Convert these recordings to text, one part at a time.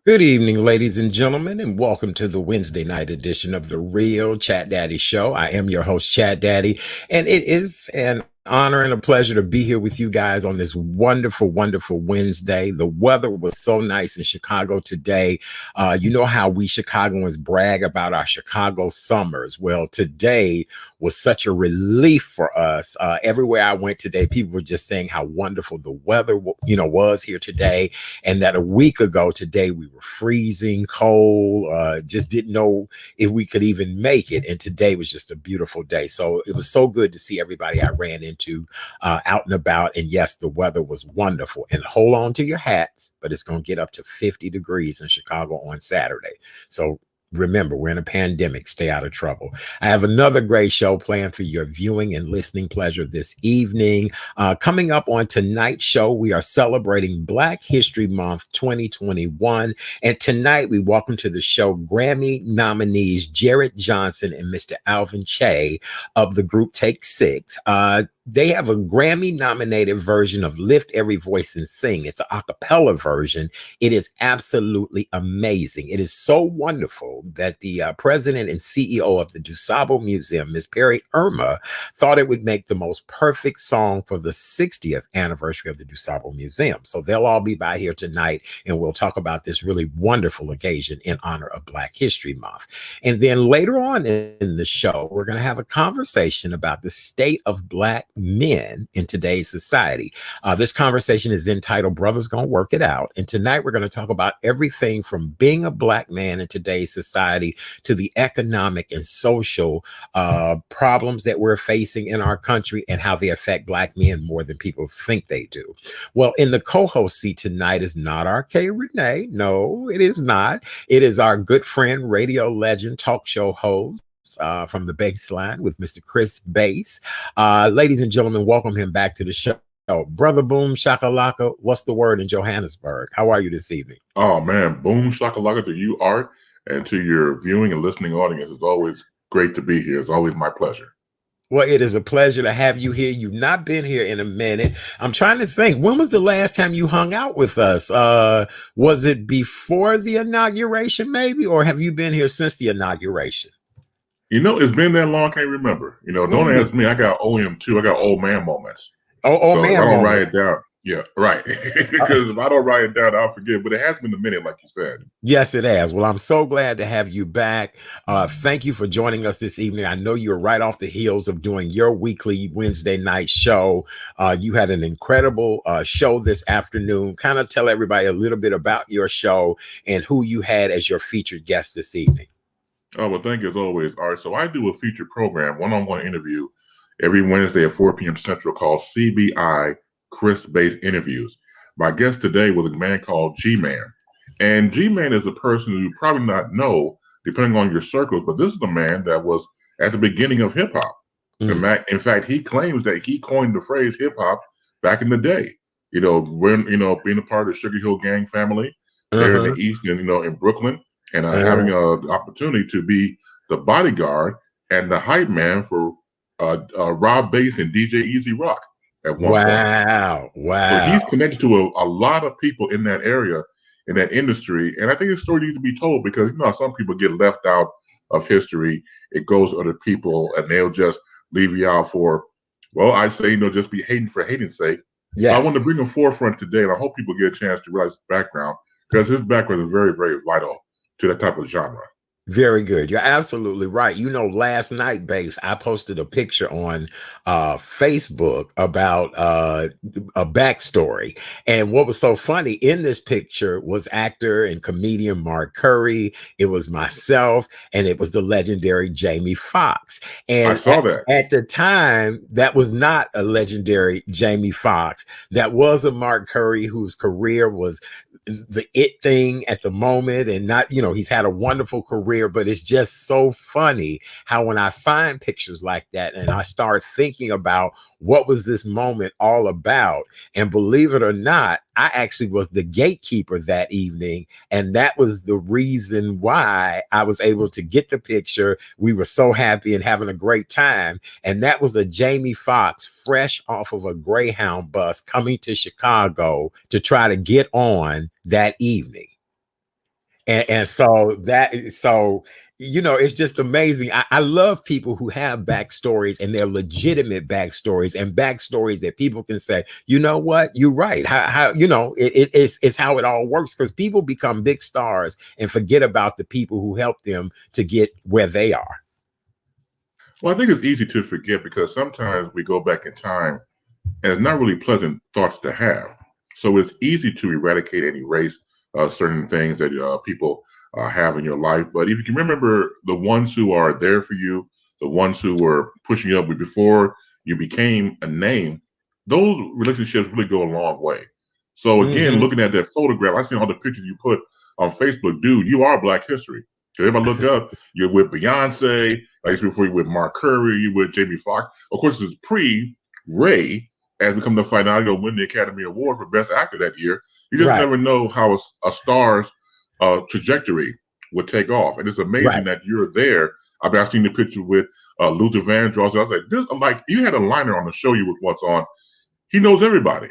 Good evening, ladies and gentlemen, and welcome to the Wednesday night edition of the Real Chat Daddy Show. I am your host, Chat Daddy, and it is an honor and a pleasure to be here with you guys on this wonderful, wonderful Wednesday. The weather was so nice in Chicago today. You know how we Chicagoans brag about our Chicago summers. Well, today was such a relief for us. Everywhere I went today, people were just saying how wonderful the weather, was here today, and that a week ago today we were freezing cold, just didn't know if we could even make it, and today was just a beautiful day. So it was so good to see everybody I ran into out and about, and yes, the weather was wonderful. And hold on to your hats, but it's going to get up to 50 degrees in Chicago on Saturday. So remember, we're in a pandemic. Stay out of trouble. I have another great show planned for your viewing and listening pleasure this evening. Coming up on tonight's show, we are celebrating Black History Month 2021. And tonight, we welcome to the show Grammy nominees Jared Johnson and Mr. Alvin Che of the group Take Six. They have a Grammy nominated version of Lift Every Voice and Sing. It's an a cappella version. It is absolutely amazing. It is so wonderful that the president and CEO of the DuSable Museum, Ms. Perry Irma, thought it would make the most perfect song for the 60th anniversary of the DuSable Museum. So they'll all be by here tonight, and we'll talk about this really wonderful occasion in honor of Black History Month. And then later on in the show, we're going to have a conversation about the state of Black men in today's society. This conversation is entitled Brothers Gonna Work It Out. And tonight we're going to talk about everything from being a Black man in today's society to the economic and social problems that we're facing in our country and how they affect Black men more than people think they do. Well, in the co-host seat tonight is not our K. Renee. No, it is not. It is our good friend, radio legend, talk show host, from the baseline with Mr. Chris Bass. Ladies and gentlemen, welcome him back to the show. Brother Boom Shakalaka, what's the word in Johannesburg? How are you this evening? Oh man, boom shakalaka to you, Art, and to your viewing and listening audience. It's always great to be here. It's always my pleasure. Well, it is a pleasure to have you here. You've not been here in a minute. I'm trying to think, when was the last time you hung out with us? Was it before the inauguration, maybe, or have you been here since the inauguration? It's been that long, I can't remember. Don't ask me. I got OM too. I got old man moments. Oh So if man, I don't write moments. it down, yeah, right. Because if I don't write it down, I'll forget. But it has been a minute, like you said. Yes, it has. Well, I'm so glad to have you back. Thank you for joining us this evening. I know you're right off the heels of doing your weekly Wednesday night show. You had an incredible show this afternoon. Kind of tell everybody a little bit about your show and who you had as your featured guest this evening. Oh, well, thank you as always, Art. So I do a featured program, one-on-one interview, every Wednesday at 4 p.m. Central called CBI Chris Based Interviews. My guest today was a man called G-Man. And G-Man is a person who you probably not know, depending on your circles, but this is the man that was at the beginning of hip-hop. In fact, he claims that he coined the phrase hip-hop back in the day. When, being a part of the Sugar Hill Gang family there in the East and, in Brooklyn, and having the opportunity to be the bodyguard and the hype man for Rob Bass and DJ Easy Rock at one point. Wow. So he's connected to a lot of people in that area, in that industry. And I think his story needs to be told because, some people get left out of history. It goes to other people and they'll just leave you out for, well, I say, just be hating for hating's sake. Yes. So I want to bring him forefront today, and I hope people get a chance to realize his background because his background is very, very vital to that type of genre. Very good. You're absolutely right. Last night, Bass, I posted a picture on Facebook about a backstory. And what was so funny in this picture was actor and comedian Mark Curry. It was myself, and it was the legendary Jamie Foxx. And I saw that. At the time, that was not a legendary Jamie Foxx. That was a Mark Curry whose career was the it thing at the moment, and not, he's had a wonderful career, but it's just so funny how when I find pictures like that and I start thinking about what was this moment all about, and believe it or not, I actually was the gatekeeper that evening, and that was the reason why I was able to get the picture. We were so happy and having a great time, and that was a Jamie Foxx fresh off of a Greyhound bus coming to Chicago to try to get on that evening. And so it's just amazing. I love people who have backstories, and they're legitimate backstories, and backstories that people can say, you know what, you're right. How it's how it all works, because people become big stars and forget about the people who helped them to get where they are. Well, I think it's easy to forget because sometimes we go back in time and it's not really pleasant thoughts to have. So it's easy to eradicate and erase certain things that people have in your life. But if you can remember the ones who are there for you, the ones who were pushing you up before you became a name, those relationships really go a long way. So again, Hmm. looking at that photograph, I seen all the pictures you put on Facebook. Dude, you are Black history. Because if I look up, you're with Beyonce. Like before, you with Mark Curry, you with Jamie Foxx. Of course, it's pre Ray as we come to find out he'll win the Academy Award for Best Actor that year. You just Right, never know how a star's trajectory would take off, and it's amazing right. that you're there. I mean, I've seen the picture with Luther Vandross. I was like, this, like, you had a liner on the show you was once on. He knows everybody.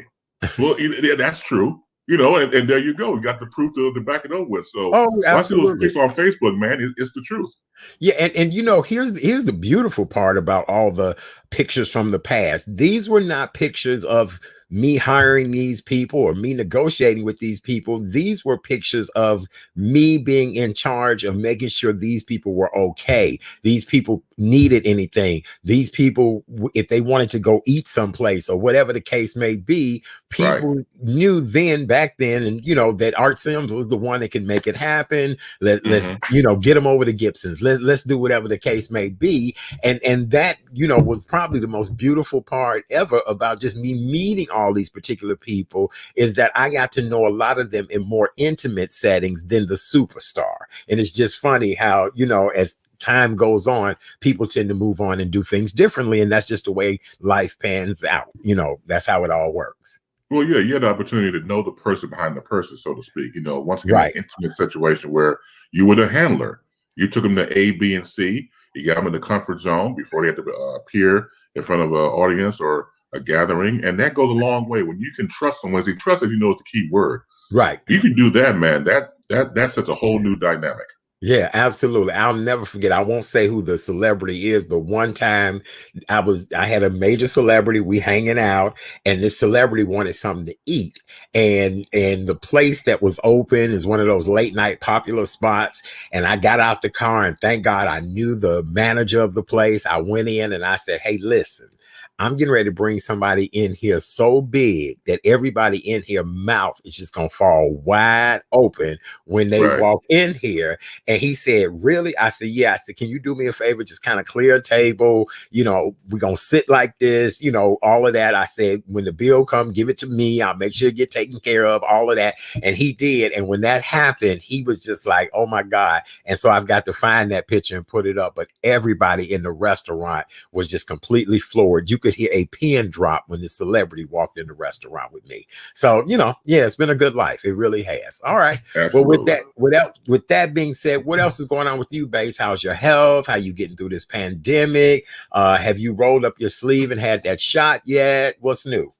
Well, that's true. And there you go. You got the proof to back it up with. So Oh, when I see those absolutely. pics on Facebook, man, it's the truth. Yeah, and here's the beautiful part about all the pictures from the past. These were not pictures of me hiring these people or me negotiating with these people. These were pictures of me being in charge of making sure these people were okay. These people needed anything. These people, if they wanted to go eat someplace or whatever the case may be, Right. people knew back then, and that Art Sims was the one that could make it happen. Let's Hmm. get them over to Gibson's. Let's do whatever the case may be. And that was probably the most beautiful part ever about just me meeting all these particular people, is that I got to know a lot of them in more intimate settings than the superstar. And it's just funny how as time goes on, people tend to move on and do things differently, and that's just the way life pans out. That's how it all works. Well, yeah, you had the opportunity to know the person behind the person, so to speak. Once again, an Right. intimate situation where you were the handler. You took them to A, B, and C. You got them in the comfort zone before they had to appear in front of an audience or a gathering, and that goes a long way. When you can trust someone, see, trust, as you know, is the key word. Right. You can do that, man. That sets a whole new dynamic. Yeah, absolutely. I'll never forget. I won't say who the celebrity is, but one time I had a major celebrity, we hanging out, and this celebrity wanted something to eat. And the place that was open is one of those late night popular spots. And I got out the car, and thank God I knew the manager of the place. I went in and I said, "Hey, listen, I'm getting ready to bring somebody in here so big that everybody in here mouth is just gonna fall wide open when they Right. walk in here." And he said, "Really?" I said, "Yeah." I said, "Can you do me a favor? Just kind of clear a table. We're gonna sit like this, all of that." I said, "When the bill come, give it to me. I'll make sure it get taken care of, all of that." And he did. And when that happened, he was just like, "Oh my God." And so I've got to find that picture and put it up. But everybody in the restaurant was just completely floored. You could hear a pin drop when the celebrity walked in the restaurant with me. So, yeah, it's been a good life. It really has. All right. Well, Absolutely. with that being said, what else is going on with you, Base? How's your health? How you getting through this pandemic? Have you rolled up your sleeve and had that shot yet? What's new?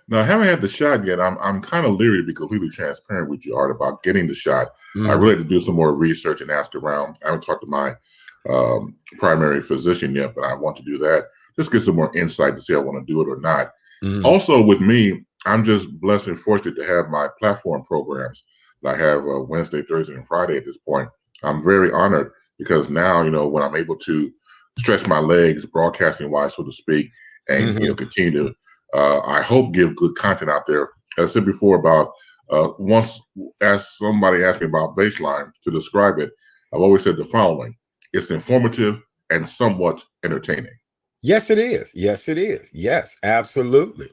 Now, I haven't had the shot yet. I'm kind of leery to be completely transparent with you, Art, about getting the shot. I Mhm. really have to do some more research and ask around. I haven't talked to my primary physician yet, but I want to do that. Just get some more insight to see if I want to do it or not. Mhm. Also, with me, I'm just blessed and fortunate to have my platform programs that I have Wednesday, Thursday, and Friday at this point. I'm very honored because now, when I'm able to stretch my legs, broadcasting wise, so to speak, and Mhm. continue to, I hope, give good content out there. As I said before, about once as somebody asked me about baseline to describe it, I've always said the following: it's informative and somewhat entertaining. Yes, it is. Yes, it is. Yes, absolutely.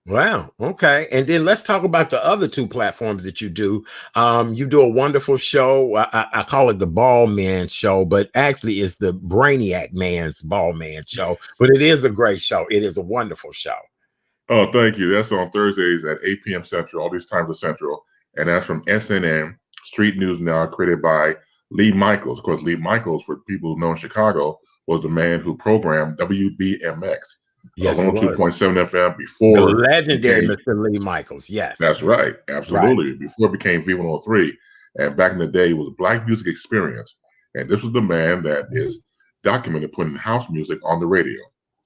Wow. Okay. And then let's talk about the other two platforms that you do. You do a wonderful show. I call it the Ball Man Show, but actually it's the Brainiac Man's Ball Man Show. But it is a great show. It is a wonderful show. Oh, thank you. That's on Thursdays at 8 p.m. Central, all these times are Central. And that's from SNN, Street News Now, created by Lee Michaels. Of course, Lee Michaels, for people who know in Chicago, was the man who programmed WBMX, Yes, it was. 102.7 FM The before it legendary became, Mr. Lee Michaels. Yes. that's right, Right. absolutely, before it became V103. And back in the day, it was Black Music Experience. And this was the man that is documented putting house music on the radio.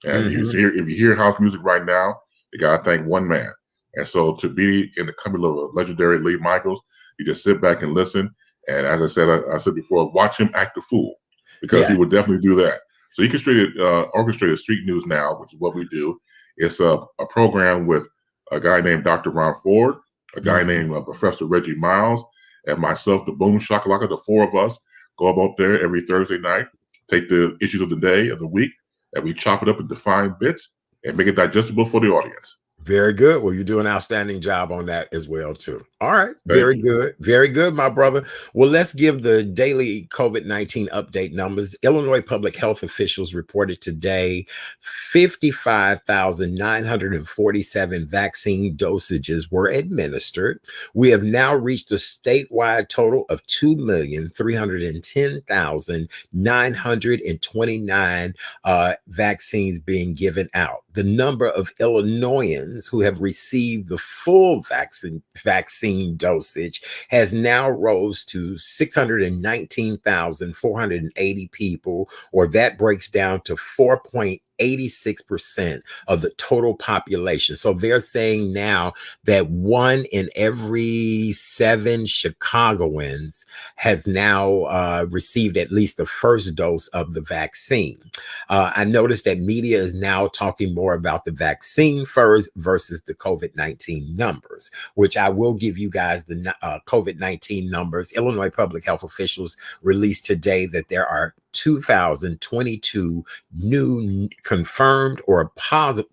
And if you hear house music right now, you got to thank one man. And so to be in the company of a legendary Lee Michaels, you just sit back and listen. And as I said before, watch him act a fool, because he would definitely do that. So he orchestrated Street News Now, which is what we do. It's a program with a guy named Dr. Ron Ford, a guy named Professor Reggie Miles, and myself, the Boom Shakalaka. The four of us go up there every Thursday night, take the issues of the day, of the week, and we chop it up into fine bits and make it digestible for the audience. Very good. Well, you do an outstanding job on that as well, too. All right. Very good. Very good, my brother. Well, let's give the daily COVID-19 update numbers. Illinois public health officials reported today 55,947 vaccine dosages were administered. We have now reached a statewide total of 2,310,929 vaccines being given out. The number of Illinoisans who have received the full vaccine dosage has now rose to 619,480 people, or that breaks down to 4.86% of the total population. So they're saying now that 1 in every 7 Chicagoans has now received at least the first dose of the vaccine. I noticed that media is now talking more about the vaccine first versus the COVID-19 numbers, which I will give you guys the COVID-19 numbers. Illinois public health officials released today that there are 2,022 new confirmed or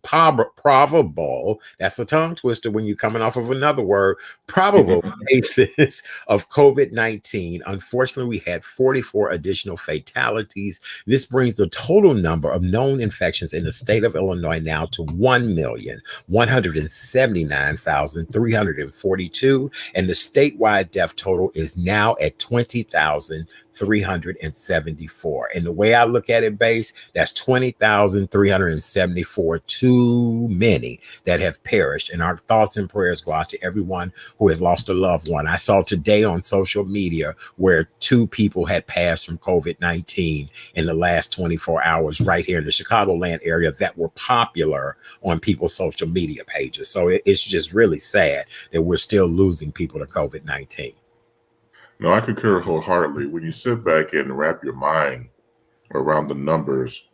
probable, that's a tongue twister when you're coming off of another word, probable cases of COVID-19. Unfortunately, we had 44 additional fatalities. This brings the total number of known infections in the state of Illinois now to 1,179,342, and the statewide death total is now at 20,374. And the way I look at it, base, that's 20,374 too many that have perished. And our thoughts and prayers go out to everyone who has lost a loved one. I saw today on social media where 2 people had passed from COVID-19 in the last 24 hours right here in the Chicagoland area that were popular on people's social media pages. So it's just really sad that we're still losing people to COVID-19. No, I concur wholeheartedly. When you sit back and wrap your mind around the numbers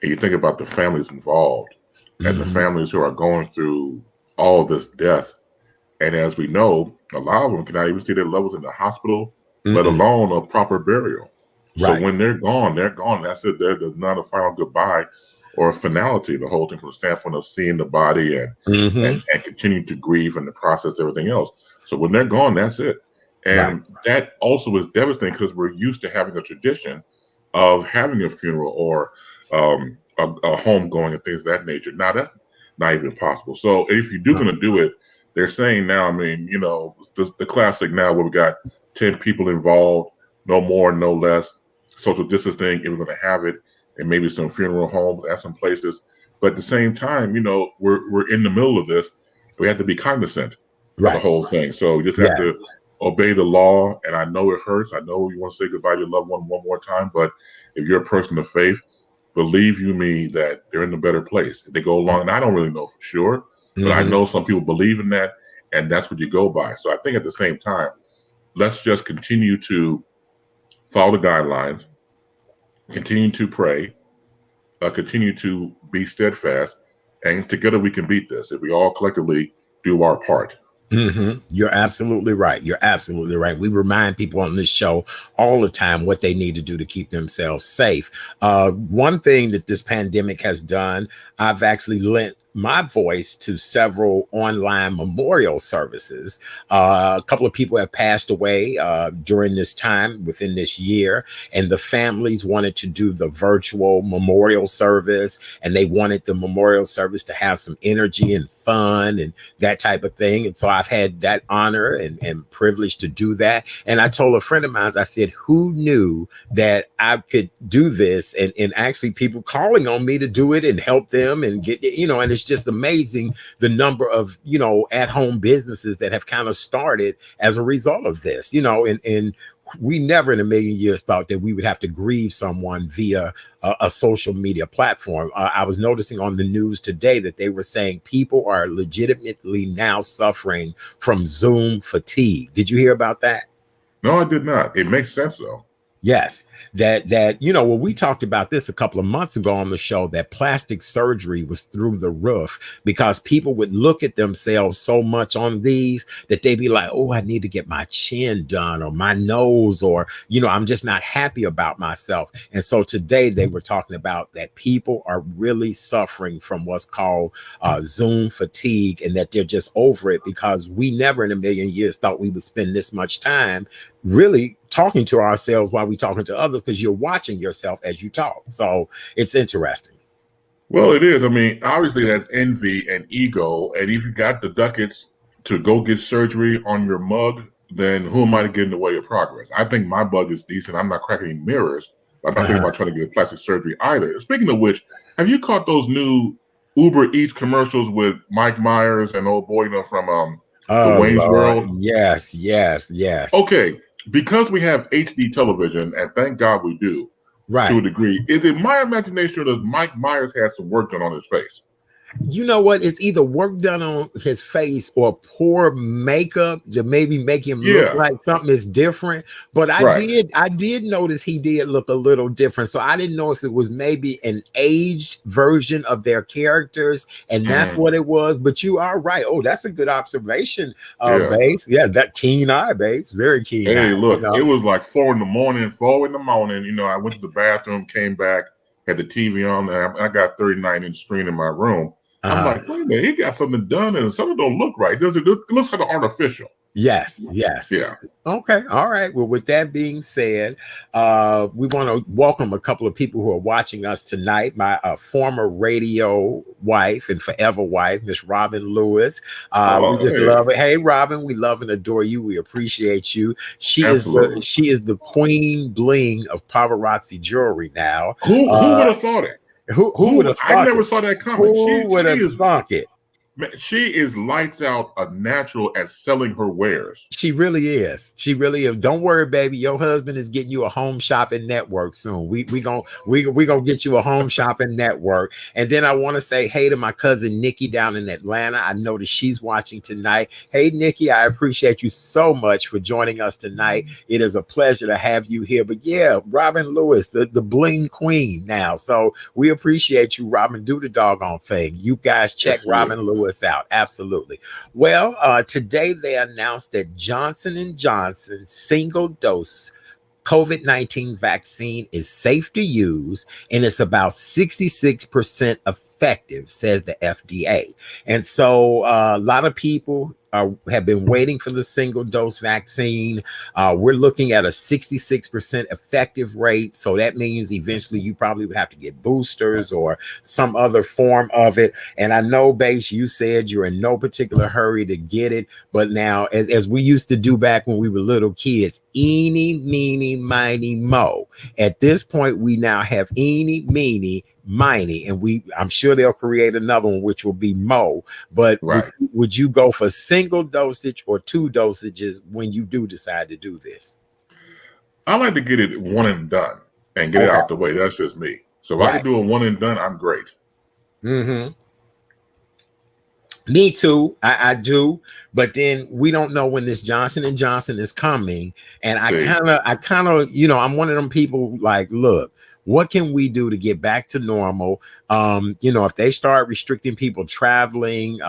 and you think about the families involved and the families who are going through all this death, and as we know, a lot of them cannot even see their loved ones in the hospital, let alone a proper burial. So when they're gone, they're gone. That's it. There's not a final goodbye or a finality. The whole thing from the standpoint of seeing the body and continuing to grieve and the process, everything else. So when they're gone, that's it. And that also is devastating because we're used to having a tradition of having a funeral or a homegoing and things of that nature. Now that's not even possible. So if you're going to do it, they're saying now, I mean, you know, the classic now where we got 10 people involved, no more, no less, social distancing, if we're going to have it, and maybe some funeral homes at some places. But at the same time, you know, we're in the middle of this. We have to be cognizant of the whole thing. So we just have to obey the law. And I know it hurts. I know you want to say goodbye to your loved one more time. But if you're a person of faith, believe you me that they're in a better place. If they go along, and I don't really know for sure, but I know some people believe in that, and that's what you go by. So I think at the same time, let's just continue to follow the guidelines, continue to pray, continue to be steadfast, and together we can beat this if we all collectively do our part. You're absolutely right. You're absolutely right. We remind people on this show all the time what they need to do to keep themselves safe. One thing that this pandemic has done, I've actually lent my voice to several online memorial services. A couple of people have passed away during this time, within this year, and the families wanted to do the virtual memorial service, and they wanted the memorial service to have some energy and fun and that type of thing. And so I've had that honor and privilege to do that. And I told a friend of mine, I said, who knew that I could do this? And actually people calling on me to do it and help them and get, you know, and it's it's just amazing the number of, at-home businesses that have kind of started as a result of this, and we never in a million years thought that we would have to grieve someone via a social media platform. I was noticing on the news today that they were saying people are legitimately now suffering from Zoom fatigue. Did you hear about that? No, I did not. It makes sense though. Yes, well, we talked about this a couple of months ago on the show, that plastic surgery was through the roof because people would look at themselves so much on these that they'd be like, oh, I need to get my chin done or my nose, or, I'm just not happy about myself. And so today they were talking about that people are really suffering from what's called Zoom fatigue, and that they're just over it because we never in a million years thought we would spend this much time really talking to ourselves while we're talking to others, because you're watching yourself as you talk. So it's interesting. Well, it is. I mean, obviously that's envy and ego. And if you got the ducats to go get surgery on your mug, then who am I to get in the way of progress? I think my mug is decent. I'm not cracking any mirrors. I'm not thinking about trying to get plastic surgery either. Speaking of which, have you caught those new Uber Eats commercials with Mike Myers and old boy, from the Wayne's World? Yes. Okay, because we have HD television, and thank God we do, Right. to a degree, is it my imagination or does Mike Myers have some work done on his face? You know what? It's either work done on his face or poor makeup to maybe make him look like something is different. But I did notice he did look a little different. So I didn't know if it was maybe an aged version of their characters, and that's what it was. But you are right. Oh, that's a good observation, Bass. Yeah, that keen eye, Bass. Very keen eye. Hey, look, it was like 4 in the morning. I went to the bathroom, came back, had the TV on, and I got 39-inch screen in my room. I'm like, wait a minute, he got something done, and something don't look right. It looks kind of artificial. Yes. Yeah. Okay. All right. Well, with that being said, we want to welcome a couple of people who are watching us tonight. My former radio wife and forever wife, Miss Robin Lewis. We just love it. Hey, Robin, we love and adore you. We appreciate you. She is the queen bling of paparazzi jewelry now. Who would have thought it? Who would have thought I never saw that coming. Who would have thought it? She is lights out, a natural at selling her wares. She really is. She really is. Don't worry, baby. Your husband is getting you a home shopping network soon. We gonna get you a home shopping network. And then I want to say hey to my cousin Nikki down in Atlanta. I know that she's watching tonight. Hey, Nikki, I appreciate you so much for joining us tonight. It is a pleasure to have you here. But yeah, Robin Lewis, the bling queen now. So we appreciate you, Robin. Do the doggone thing. You guys check Robin Lewis out. Absolutely. Well, today they announced that Johnson & Johnson single dose COVID-19 vaccine is safe to use, and it's about 66% effective, says the FDA. And so a lot of people have been waiting for the single dose vaccine. We're looking at a 66% effective rate. So that means eventually you probably would have to get boosters or some other form of it. And I know, Bass, you said you're in no particular hurry to get it. But now, as we used to do back when we were little kids, eeny, meeny, miny, mo. At this point, we now have eeny, meeny, miny, and I'm sure they'll create another one which will be mo. But would you go for single dosage or 2 dosages when you do decide to do this? I like to get it one and done and get it out the way. That's just me. So if I can do a one and done, I'm great. Me too. I do. But then we don't know when this Johnson & Johnson is coming. And I kind of, I'm one of them people like, look, what can we do to get back to normal? If they start restricting people traveling,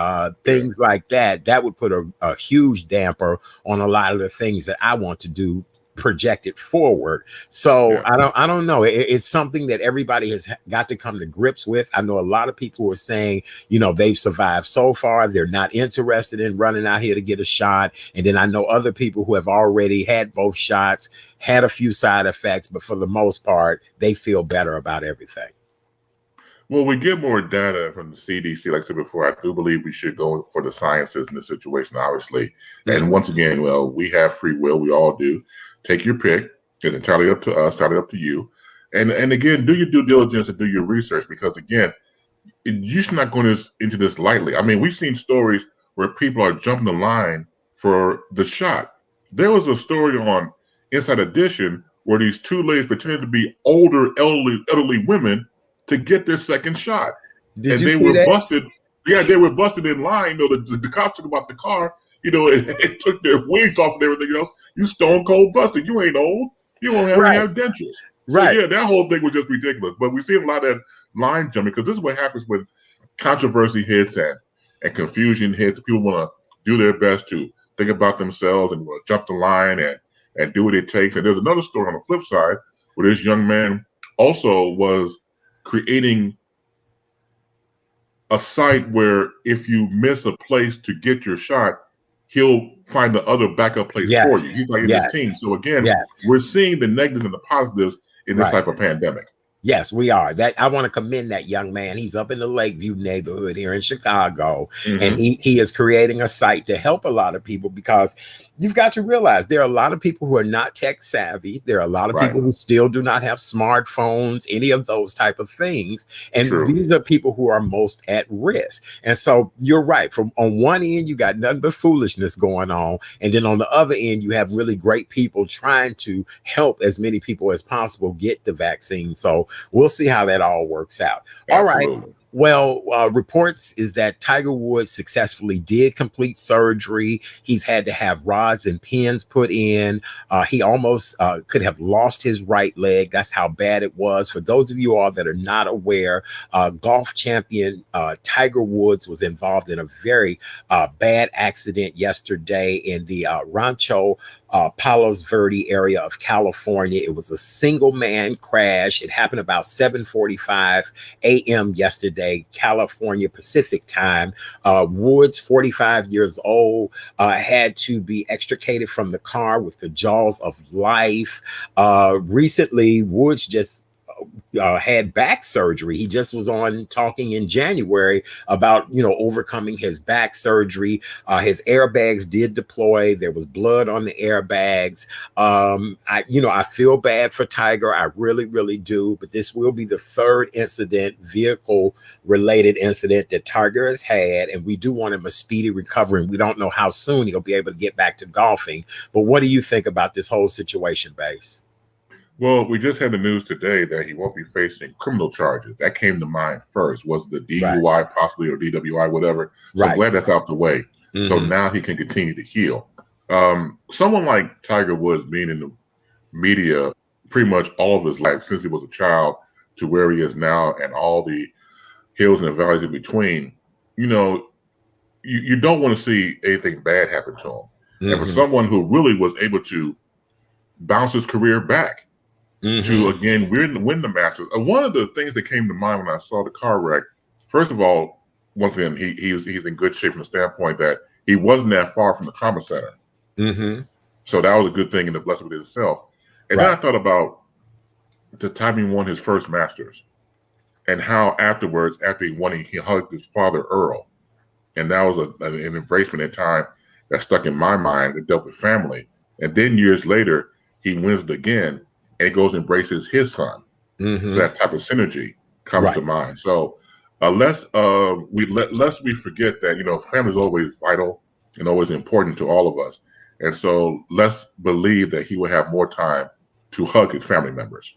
things like that, that would put a huge damper on a lot of the things that I want to do projected forward. So I don't know. It's something that everybody has got to come to grips with. I know a lot of people are saying, they've survived so far. They're not interested in running out here to get a shot. And then I know other people who have already had both shots, had a few side effects, but for the most part, they feel better about everything. Well, we get more data from the CDC. Like I said before, I do believe we should go for the sciences in this situation, obviously. And once again, well, we have free will. We all do. Take your pick. It's entirely up to us, entirely up to you. And again, do your due diligence and do your research, because again, you should not go into this lightly. I mean, we've seen stories where people are jumping the line for the shot. There was a story on Inside Edition where these two ladies pretended to be older, elderly women to get their second shot, Did and you they see were that? busted. Yeah, they were busted in line. You know, the cops took them out the car. You know, it took their wigs off and everything else. You stone cold busted. You ain't old. You don't even Right, have dentures. So right. yeah, that whole thing was just ridiculous. But we've seen a lot of that line jumping because this is what happens when controversy hits and confusion hits. People want to do their best to think about themselves and jump the line and do what it takes. And there's another story on the flip side where this young man also was creating a site where if you miss a place to get your shot, he'll find the other backup place for Yes, you. He's like in his yes, team. So again, yes. we're seeing the negatives and the positives in this Right. type of pandemic. Yes, we are. That I want to commend that young man. He's up in the Lakeview neighborhood here in Chicago, and Mm-hmm. he is creating a site to help a lot of people because you've got to realize there are a lot of people who are not tech savvy. There are a lot of Right. people who still do not have smartphones, any of those type of things. And True. these are people who are most at risk. And so you're right. From on one end, you got nothing but foolishness going on. And then on the other end, you have really great people trying to help as many people as possible get the vaccine. So we'll see how that all works out. All right. Absolutely. Well, reports is that Tiger Woods successfully did complete surgery. He's had to have rods and pins put in. He almost could have lost his right leg. That's how bad it was. For those of you all that are not aware, golf champion Tiger Woods was involved in a very bad accident yesterday in the Rancho Palos Verde area of California. It was a single man crash. It happened about 7:45 a.m. yesterday, California Pacific time. Woods, 45 years old, had to be extricated from the car with the jaws of life. Recently, Woods just had back surgery. He just was on talking in January about, overcoming his back surgery. His airbags did deploy. There was blood on the airbags. I feel bad for Tiger. I really, really do. But this will be the third vehicle related incident that Tiger has had. And we do want him a speedy recovery. And we don't know how soon he'll be able to get back to golfing. But what do you think about this whole situation, Base? Well, we just had the news today that he won't be facing criminal charges. That came to mind first. Was the DUI possibly or DWI, whatever? So I'm glad that's out the way. Mm-hmm. So now he can continue to heal. Someone like Tiger Woods being in the media pretty much all of his life since he was a child to where he is now and all the hills and the valleys in between, you don't want to see anything bad happen to him. Mm-hmm. And for someone who really was able to bounce his career back, to again win the Masters. One of the things that came to mind when I saw the car wreck, first of all, once again, he's in good shape from the standpoint that he wasn't that far from the trauma center. Mm-hmm. So that was a good thing in the blessing within itself. And then I thought about the time he won his first Masters and how afterwards, after he won, he hugged his father, Earl. And that was an embracement in time that stuck in my mind that dealt with family. And then years later, he wins it again. And he goes and embraces his son. Mm-hmm. So that type of synergy comes to mind. So lest we forget that, family is always vital and always important to all of us. And so let's believe that he will have more time to hug his family members.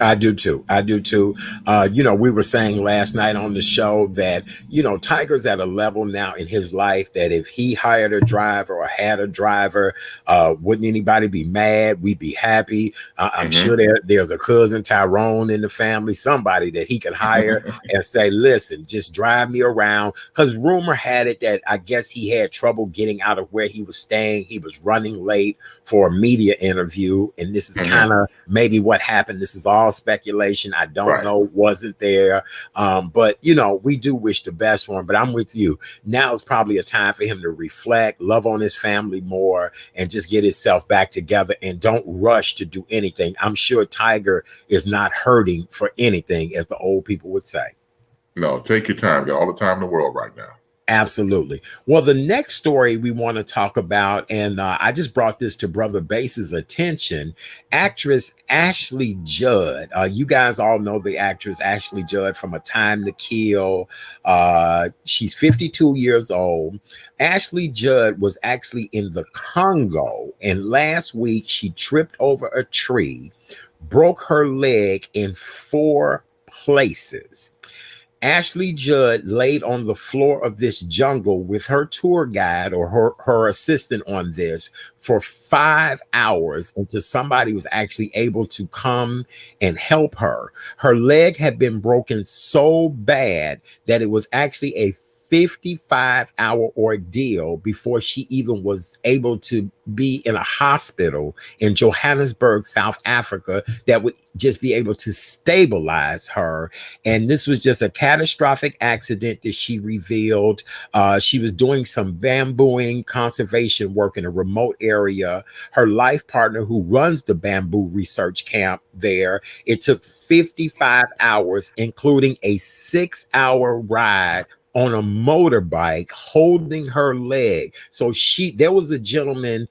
I do too. We were saying last night on the show that, Tiger's at a level now in his life that if he hired a driver or had a driver, wouldn't anybody be mad? We'd be happy. I'm sure there's a cousin Tyrone in the family, somebody that he could hire and say, listen, just drive me around. Because rumor had it that I guess he had trouble getting out of where he was staying. He was running late for a media interview. And this is kind of maybe what happened. This is all speculation. I don't know. Wasn't there. But, we do wish the best for him. But I'm with you. Now it's probably a time for him to reflect, love on his family more, and just get himself back together and don't rush to do anything. I'm sure Tiger is not hurting for anything, as the old people would say. No, take your time. You got all the time in the world right now. Absolutely. Well, the next story we want to talk about, and I just brought this to Brother Bass's attention. Actress Ashley Judd. You guys all know the actress Ashley Judd from A Time to Kill. She's 52 years old. Ashley Judd was actually in the Congo, and last week she tripped over a tree, broke her leg in 4 places. Ashley Judd laid on the floor of this jungle with her tour guide or her assistant on this for 5 hours until somebody was actually able to come and help her. Her leg had been broken so bad that it was actually a 55-hour ordeal before she even was able to be in a hospital in Johannesburg, South Africa, that would just be able to stabilize her. And this was just a catastrophic accident that she revealed. She was doing some bambooing conservation work in a remote area. Her life partner, who runs the bamboo research camp there, it took 55 hours, including a 6-hour ride on a motorbike holding her leg. So there was a gentleman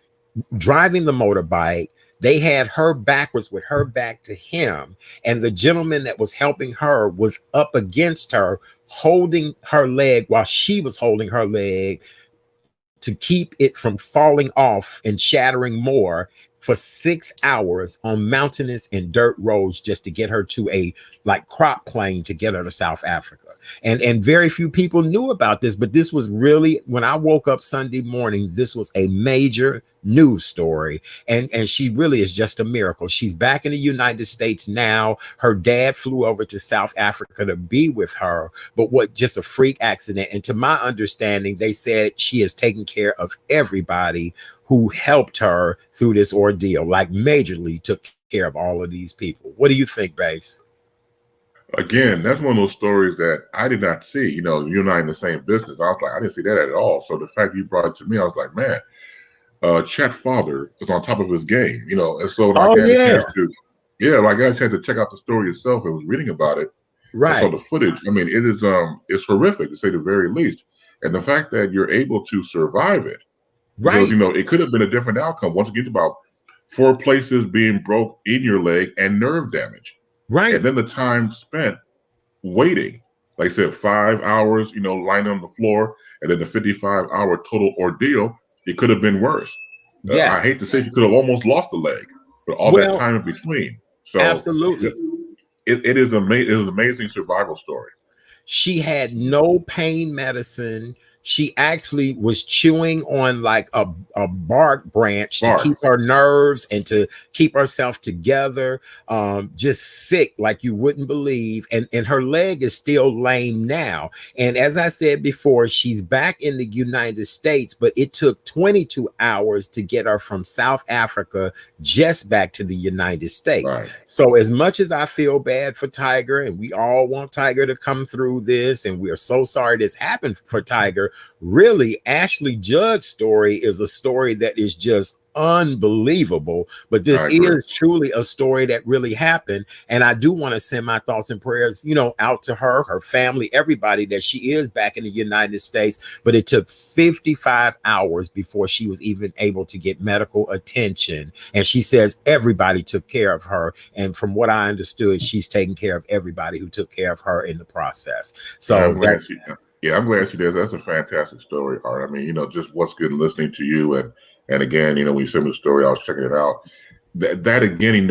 driving the motorbike. They had her backwards with her back to him. And the gentleman that was helping her was up against her, holding her leg while she was holding her leg to keep it from falling off and shattering more for 6 hours on mountainous and dirt roads just to get her to a crop plane to get her to South Africa. And very few people knew about this, but this was really, when I woke up Sunday morning, this was a major news story. And she really is just a miracle. She's back in the United States now. Her dad flew over to South Africa to be with her, but just a freak accident. And to my understanding, they said she has taken care of everybody who helped her through this ordeal, majorly took care of all of these people. What do you think, Bass? Again, that's one of those stories that I did not see. You and I in the same business. I was like, I didn't see that at all. So the fact you brought it to me, I was like, man, Chet father is on top of his game, and so when I got a chance to check out the story itself and was reading about it. Right. I saw the footage. I mean, it is it's horrific to say the very least. And the fact that you're able to survive it, right? Because it could have been a different outcome. Once you get about 4 places being broke in your leg and nerve damage, right? And then the time spent waiting, like I said, 5 hours, lying on the floor, and then the 55-hour total ordeal. It could have been worse. Yes. I hate to say she could have almost lost the leg, but all that time in between. So absolutely, it is an amazing survival story. She had no pain medicine. She actually was chewing on a bark branch to keep her nerves and to keep herself together. Just sick like you wouldn't believe. And her leg is still lame now. And as I said before, she's back in the United States, but it took 22 hours to get her from South Africa just back to the United States. Right. So as much as I feel bad for Tiger, and we all want Tiger to come through this, and we are so sorry this happened for Tiger, really, Ashley Judd's story is a story that is just unbelievable, but this is truly a story that really happened. And I do want to send my thoughts and prayers, out to her family, everybody, that she is back in the United States. But it took 55 hours before she was even able to get medical attention. And she says everybody took care of her. And from what I understood, she's taking care of everybody who took care of her in the process. So I'm glad she did. That's a fantastic story, Art. I mean, just what's good listening to you. And again, when you sent me the story, I was checking it out. That again, you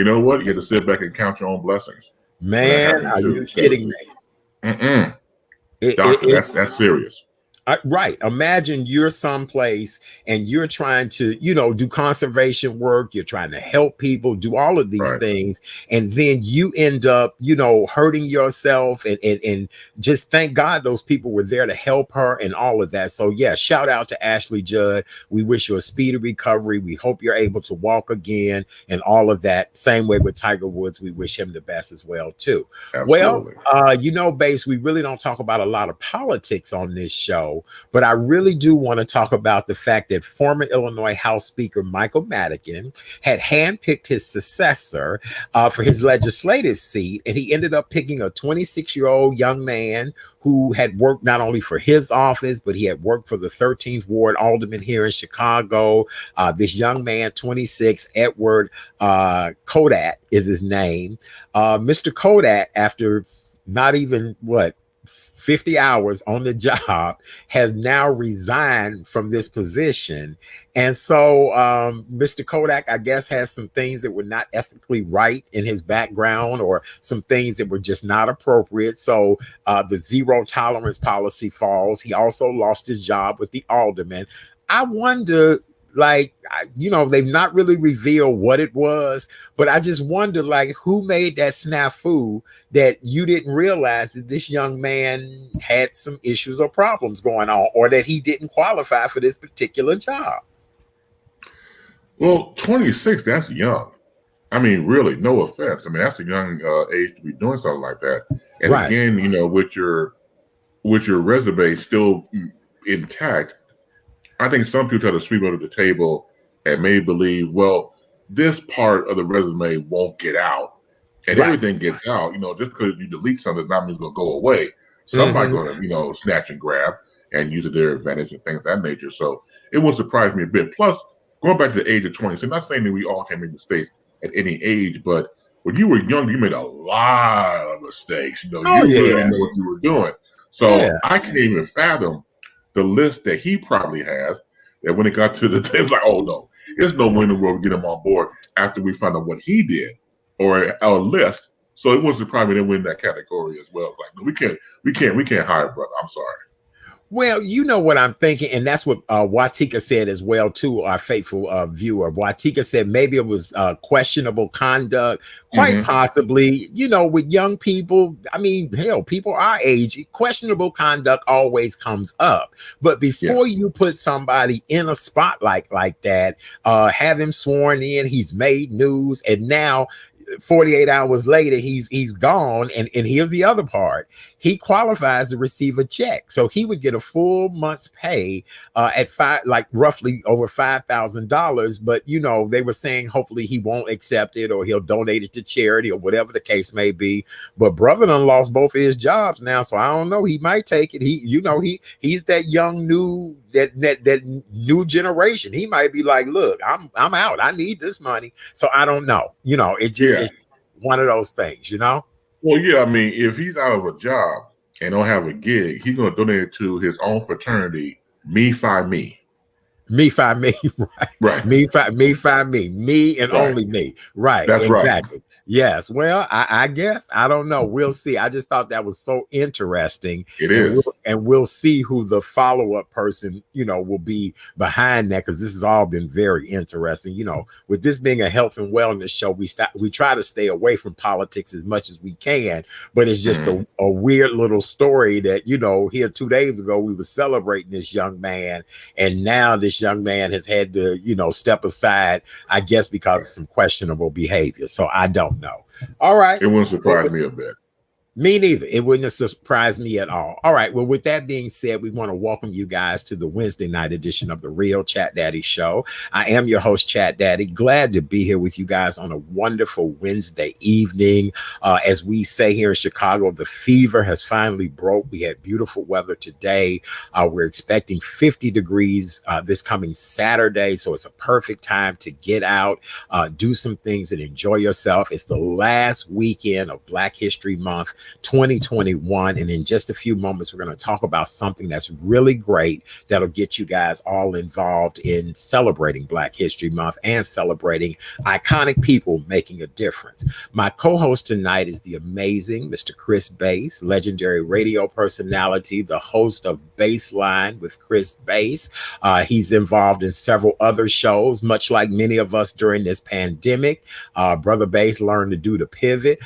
know what? You have to sit back and count your own blessings. Man, are you kidding me? Doctor, that's serious. Right. Imagine you're someplace and you're trying to, do conservation work. You're trying to help people, do all of these things. And then you end up, hurting yourself and just thank God those people were there to help her and all of that. So yeah, shout out to Ashley Judd. We wish you a speedy recovery. We hope you're able to walk again and all of that. Same way with Tiger Woods. We wish him the best as well, too. Absolutely. Well, Bass, we really don't talk about a lot of politics on this show. show, but I really do want to talk about the fact that former Illinois House Speaker Michael Madigan had handpicked his successor for his legislative seat, and he ended up picking a 26-year-old young man who had worked not only for his office, but he had worked for the 13th Ward Alderman here in Chicago. This young man, 26, Edward Kodat is his name. Mr. Kodat, after not even 50 hours on the job, has now resigned from this position. And so Mr. Kodak, I guess, has some things that were not ethically right in his background, or some things that were just not appropriate. So the zero tolerance policy falls. He also lost his job with the alderman. I wonder, they've not really revealed what it was, but I just wonder, who made that snafu that you didn't realize that this young man had some issues or problems going on, or that he didn't qualify for this particular job? Well, 26, that's young. I mean, really, no offense. I mean, that's a young age to be doing something like that. And right. Again, with your resume still intact, I think some people try to sweep under the table and maybe believe, well, this part of the resume won't get out, and everything gets out. Just because you delete something does not mean it's going to go away. Somebody's going to, snatch and grab and use it to their advantage and things of that nature. So it would surprise me a bit. Plus, going back to the age of 20, so I'm not saying that we all can make mistakes at any age, but when you were young, you made a lot of mistakes. You really didn't know what you were doing. So I can't even fathom the list that he probably has, that when it got to the day, it was like, oh no, there's no way in the world we get him on board after we found out what he did, or our list. So it wouldn't surprise me to win that category as well. Like, no, we can't hire a brother. I'm sorry. Well, you know what I'm thinking, and that's what Watika said as well, too, our faithful viewer. Watika said maybe it was questionable conduct, quite possibly, with young people. I mean, hell, people our age, questionable conduct always comes up. But before you put somebody in a spotlight like that, have him sworn in, he's made news, and now 48 hours later, he's gone. And here's the other part. He qualifies to receive a check. So he would get a full month's pay at roughly over $5,000. But, they were saying hopefully he won't accept it, or he'll donate it to charity, or whatever the case may be. But brother done lost both of his jobs now. So I don't know. He might take it. He's that young new, that new generation. He might be like, look, I'm out. I need this money. So I don't know. It's one of those things, Well, yeah, I mean, if he's out of a job and don't have a gig, he's going to donate it to his own fraternity, Me Fi Me. Me Fi Me, right? Me Fi Me, me and only me, right? That's exactly. Right. Yes. Well, I guess I don't know. We'll see. I just thought that was so interesting. It is, and we'll see who the follow-up person, will be behind that, because this has all been very interesting. With this being a health and wellness show, we try to stay away from politics as much as we can, but it's just a weird little story that here 2 days ago we were celebrating this young man, and now this young man has had to step aside, I guess, because of some questionable behavior. So I don't know. All right. It wouldn't surprise me a bit. Me neither. It wouldn't have surprised me at all. All right. Well, with that being said, we want to welcome you guys to the Wednesday night edition of the Real Chat Daddy Show. I am your host, Chat Daddy. Glad to be here with you guys on a wonderful Wednesday evening. As we say here in Chicago, the fever has finally broke. We had beautiful weather today. We're expecting 50 degrees this coming Saturday. So it's a perfect time to get out, do some things, and enjoy yourself. It's the last weekend of Black History Month 2021, and in just a few moments we're going to talk about something that's really great that'll get you guys all involved in celebrating Black History Month and celebrating iconic people making a difference. My co-host tonight is the amazing Mr. Chris Bass, legendary radio personality, the host of Baseline with Chris Bass. He's involved in several other shows, much like many of us during this pandemic. Brother Bass learned to do the pivot.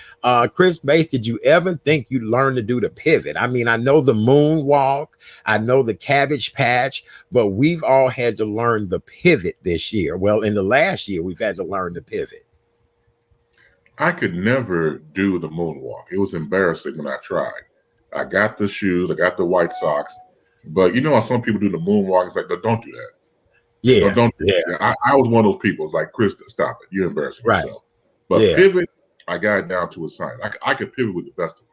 Chris Bass, did you ever think you learned to do the pivot? I mean, I know the moonwalk, I know the cabbage patch, but we've all had to learn the pivot this year. Well, in the last year, we've had to learn the pivot. I could never do the moonwalk. It was embarrassing when I tried. I got the shoes, I got the white socks, But you know how some people do the moonwalk? It's like, no, don't do that. Yeah. Don't. Yeah. Yeah, I was one of those people. It's like, Chris, stop it. You're embarrassing Right. yourself. But Yeah. pivot, I got it down to a science. I could pivot with the best of them.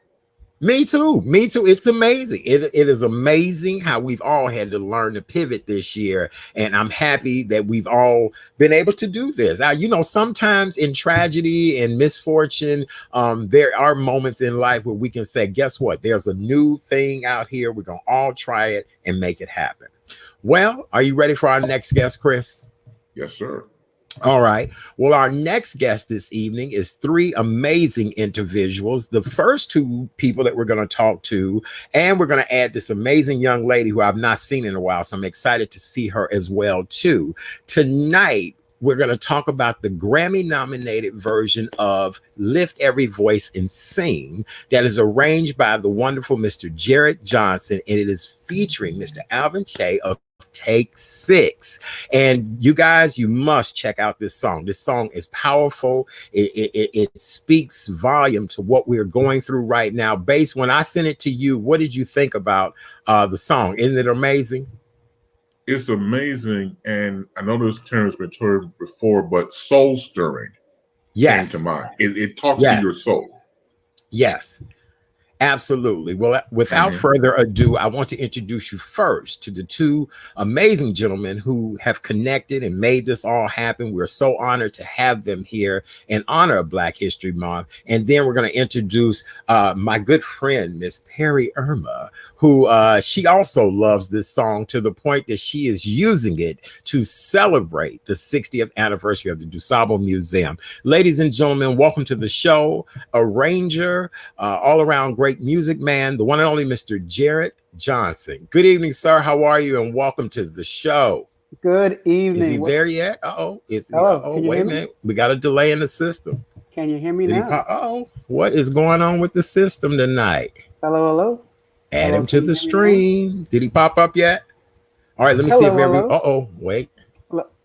Me too. Me too. It's amazing. It is amazing how we've all had to learn to pivot this year. And I'm happy that we've all been able to do this. Now, you know, sometimes in tragedy and misfortune, there are moments in life where we can say, guess what? There's a new thing out here. We're going to all try it and make it happen. Well, are you ready for our next guest, Chris? Yes, sir. All right. Well, our next guest this evening is three amazing individuals. The first two people that we're going to talk to, and we're going to add this amazing young lady who I've not seen in a while. So I'm excited to see her as well, too. Tonight, we're going to talk about the Grammy nominated version of Lift Every Voice and Sing that is arranged by the wonderful Mr. Jared Johnson, and it is featuring Mr. Alvin Che of Take Six. And you guys, you must check out this song. This song is powerful. It speaks volume to what we're going through right now. Bass, when I sent it to you, what did you think about the song? Isn't it amazing? It's amazing, and I know this term has been heard before, but soul stirring came to mind. It talks to your soul. Yes. Absolutely. Well, without further ado, I want to introduce you first to the two amazing gentlemen who have connected and made this all happen. We're so honored to have them here in honor of Black History Month. And then we're going to introduce my good friend, Miss Perry Irma, who she also loves this song to the point that she is using it to celebrate the 60th anniversary of the DuSable Museum. Ladies and gentlemen, welcome to the show. Arranger, all around great music man, the one and only Mr. Jared Johnson. Good evening, sir. How are you? And welcome to the show. Good evening. Is he there yet? Hello. Wait a minute. We got a delay in the system. Can you hear me now? What is going on with the system tonight? Hello. Add him to the stream. Did he pop up yet? All right, let me see if wait.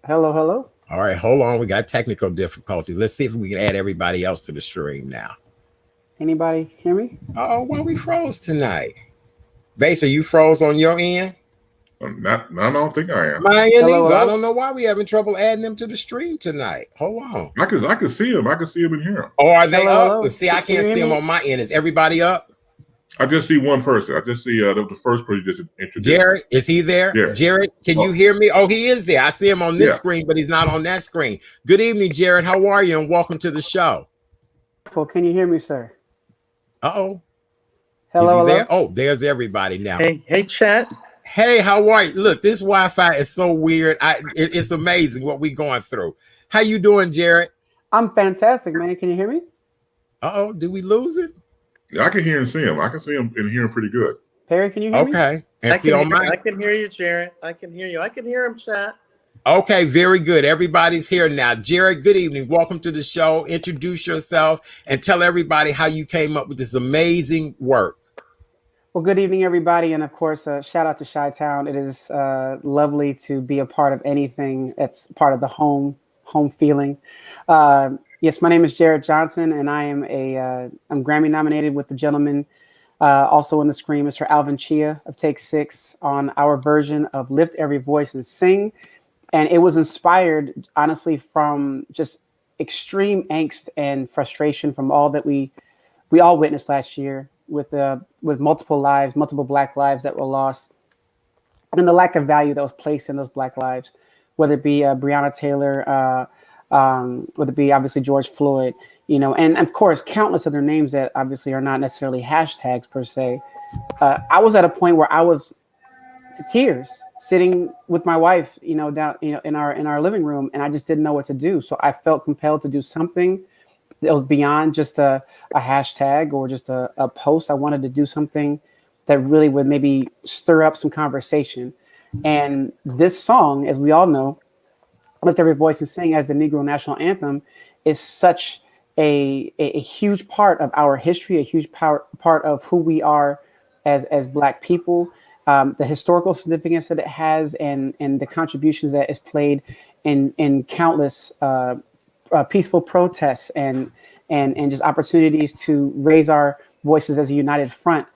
Hello. All right, hold on. We got technical difficulty. Let's see if we can add everybody else to the stream now. Anybody hear me? We froze tonight. Bass, are you froze on your end? I don't think I am. My end either. I don't know why we having trouble adding them to the stream tonight. Hold on. I can see them. I can see them and hear them. Oh, are they up? See, I can't see them on my end. Is everybody up? I just see one person. I just see the first person you just introduced. Jared, is he there? Yeah. Jared, can you hear me? Oh, he is there. I see him on this screen, but he's not on that screen. Good evening, Jared. How are you? And welcome to the show. Well, can you hear me, sir? Hello. There? Oh, there's everybody now. Hey, chat. Hey, how are you? Look, this Wi-Fi is so weird. It's amazing what we're going through. How you doing, Jared? I'm fantastic, man. Can you hear me? Did we lose it? Yeah, I can hear and see him. I can see him and hear him pretty good. Perry, can you hear me? Okay. I can hear you, Jared. I can hear you. I can hear him, chat. Okay, very good. Everybody's here now. Jared, good evening. Welcome to the show. Introduce yourself and tell everybody how you came up with this amazing work. Well, good evening, everybody. And of course, shout out to Chi-Town. It is lovely to be a part of anything that's part of the home feeling. Yes, my name is Jared Johnson, and I am I'm Grammy nominated with the gentleman also on the screen, Mr. Alvin Chia of Take Six, on our version of Lift Every Voice and Sing. And it was inspired, honestly, from just extreme angst and frustration from all that we all witnessed last year with multiple Black lives that were lost, and the lack of value that was placed in those Black lives, whether it be Breonna Taylor, whether it be obviously George Floyd, and of course countless other names that obviously are not necessarily hashtags per se. I was at a point where I was to tears, sitting with my wife, down, in our living room, and I just didn't know what to do. So I felt compelled to do something that was beyond just a hashtag or just a post. I wanted to do something that really would maybe stir up some conversation. And this song, as we all know, Lift Every Voice and Sing as the Negro National Anthem, is such a huge part of our history, a huge part of who we are as Black people. The historical significance that it has and the contributions that it's played in countless peaceful protests and just opportunities to raise our voices as a united front.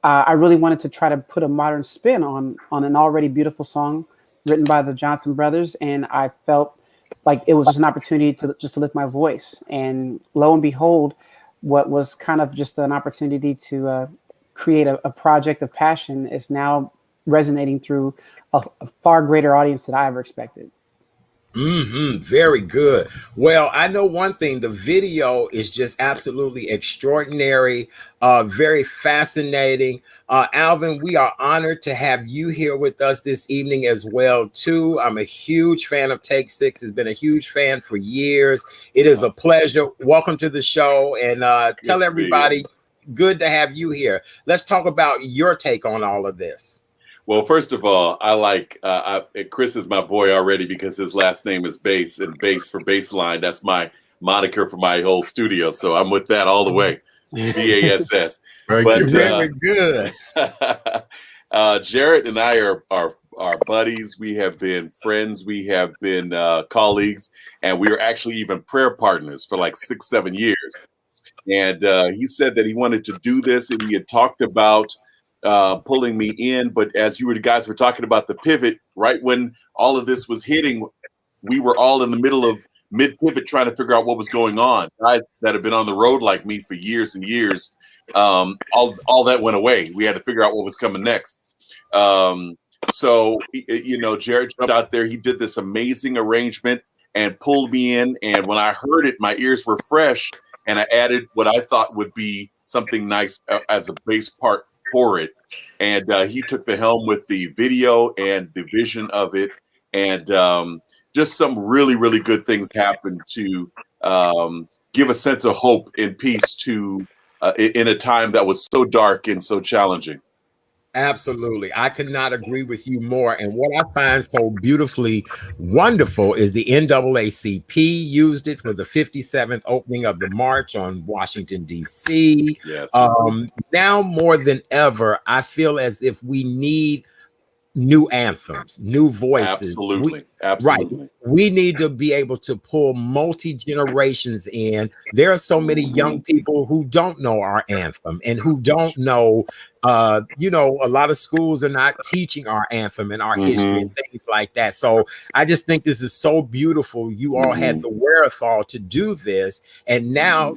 I really wanted to try to put a modern spin on an already beautiful song written by the Johnson brothers, and I felt like it was just an opportunity to lift my voice. And lo and behold, what was kind of just an opportunity to create a project of passion is now resonating through a far greater audience than I ever expected. Very good. Well, I know one thing, the video is just absolutely extraordinary, very fascinating. Alvin, we are honored to have you here with us this evening as well, too. I'm a huge fan of Take Six, has been a huge fan for years. It is a pleasure. Welcome to the show, and tell everybody, good to have you here. Let's talk about your take on all of this. Well, first of all, I like Chris is my boy already because his last name is Bass, and Bass for Baseline. That's my moniker for my whole studio. So I'm with that all the way. BASS. Thank But you. Very good. Jared and I are buddies. We have been friends. We have been colleagues, and we were actually even prayer partners for like 6-7 years. And he said that he wanted to do this, and we had talked about pulling me in, but as you guys were talking about the pivot, right when all of this was hitting, we were all in the middle of mid-pivot trying to figure out what was going on. Guys that have been on the road like me for years and years, all that went away. We had to figure out what was coming next. So Jared jumped out there. He did this amazing arrangement and pulled me in, and when I heard it, my ears were fresh, and I added what I thought would be something nice as a bass part for it. And he took the helm with the video and the vision of it. And just some really, really good things happened to give a sense of hope and peace to in a time that was so dark and so challenging. Absolutely. I could not agree with you more. And what I find so beautifully wonderful is the NAACP used it for the 57th opening of the March on Washington, D.C. Yes. Now more than ever, I feel as if we need new anthems, new voices. Absolutely. Right. We need to be able to pull multi-generations in. There are so many young people who don't know our anthem and who don't know, a lot of schools are not teaching our anthem and our history and things like that. So I just think this is so beautiful. You all had the wherewithal to do this. And now,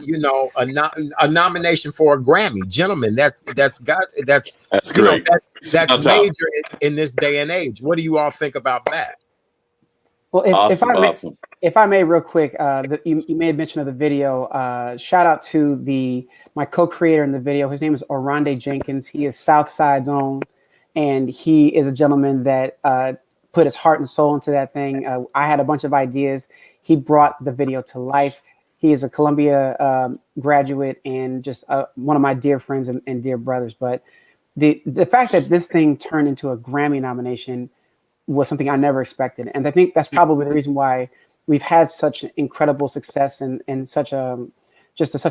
a nomination for a Grammy. Gentlemen, that's great. That's major in this day and age. What do you all think about that? Well, if I may, real quick, you made mention of the video. Shout out to my co-creator in the video. His name is Orande Jenkins. He is Southside's own, and he is a gentleman that put his heart and soul into that thing. I had a bunch of ideas. He brought the video to life. He is a Columbia graduate and just one of my dear friends and dear brothers. But the fact that this thing turned into a Grammy nomination was something I never expected. And I think that's probably the reason why we've had such incredible success and such a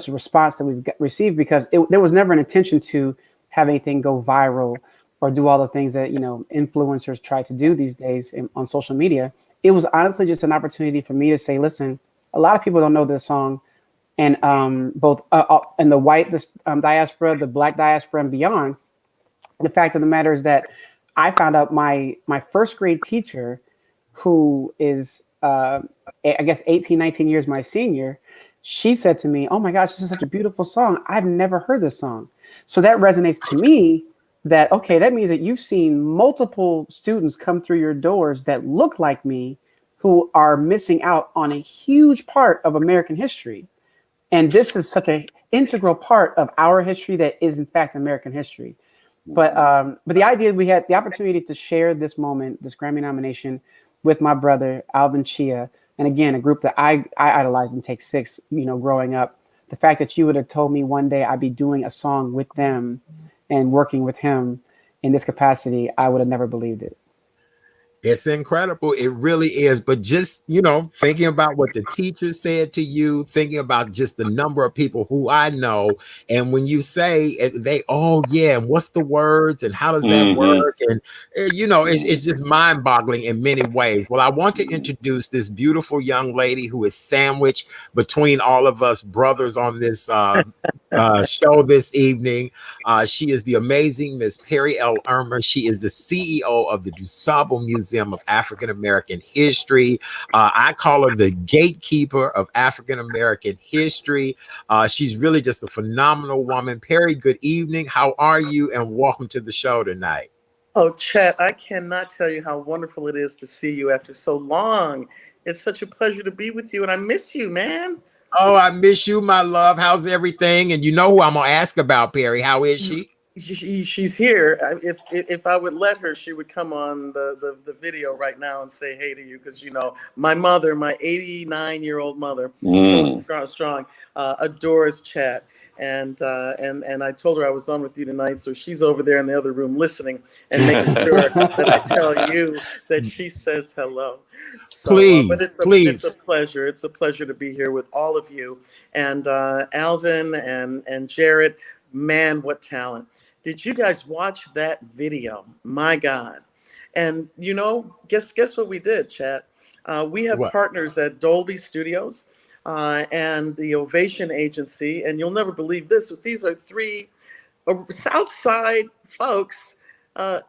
response that we've received, because there was never an intention to have anything go viral or do all the things that, influencers try to do these days on social media. It was honestly just an opportunity for me to say, listen, a lot of people don't know this song, and both in the white diaspora, the Black diaspora and beyond. The fact of the matter is that I found out my first grade teacher, who is, I guess, 18, 19 years my senior, she said to me, "Oh my gosh, this is such a beautiful song. I've never heard this song." So that resonates to me that, okay, that means that you've seen multiple students come through your doors that look like me, who are missing out on a huge part of American history. And this is such an integral part of our history that is, in fact, American history. But the idea, we had the opportunity to share this moment, this Grammy nomination, with my brother Alvin Chia, and again, a group that I idolized in Take Six, growing up. The fact that you would have told me one day I'd be doing a song with them and working with him in this capacity, I would have never believed it. It's incredible. It really is. But just, thinking about what the teacher said to you, thinking about just the number of people who I know. And when you say oh, yeah, and what's the words and how does that work? And, it's just mind boggling in many ways. Well, I want to introduce this beautiful young lady who is sandwiched between all of us brothers on this show this evening. She is the amazing Miss Perry L. Irmer. She is the CEO of the DuSable Museum of African American History. I call her the gatekeeper of African American history. She's really just a phenomenal woman. Perry, good evening. How are you? And welcome to the show tonight. Oh, Chet, I cannot tell you how wonderful it is to see you after so long. It's such a pleasure to be with you, and I miss you, man. Oh, I miss you, my love. How's everything? And you know who I'm going to ask about, Perry. How is she? She's here. If I would let her, she would come on the video right now and say hey to you, because my mother, my 89-year-old mother, strong, adores Chat. And I told her I was on with you tonight, so she's over there in the other room listening and making sure that I tell you that she says hello. So, please, but it's a pleasure. It's a pleasure to be here with all of you, and Alvin and Jared. Man, what talent! Did you guys watch that video? My God! And guess what we did, chat? We have partners at Dolby Studios and the Ovation Agency, and you'll never believe this, but these are three South Side folks,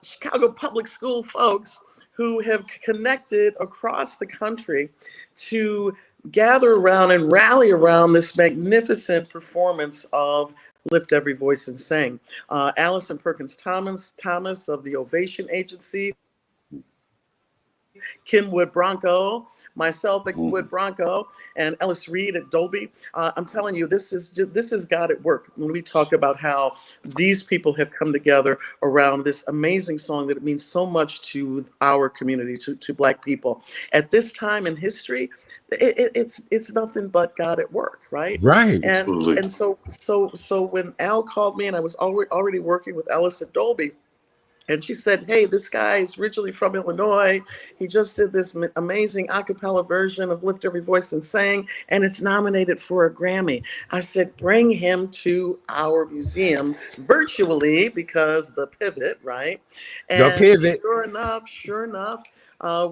Chicago public school folks, who have connected across the country to gather around and rally around this magnificent performance of Lift Every Voice and Sing. Allison Perkins Thomas of the Ovation Agency, Kenwood Bronco, myself at Kenwood Bronco, and Ellis Reed at Dolby. I'm telling you, this is God at work when we talk about how these people have come together around this amazing song that it means so much to our community, to Black people. At this time in history, it's nothing but God at work, right? Right. And Absolutely. and so when Al called me, and I was already working with Ellis at Dolby, and she said, hey, this guy is originally from Illinois. He just did this amazing a cappella version of Lift Every Voice and Sang, and it's nominated for a Grammy. I said, bring him to our museum virtually, because the pivot, right? And the pivot. Sure enough,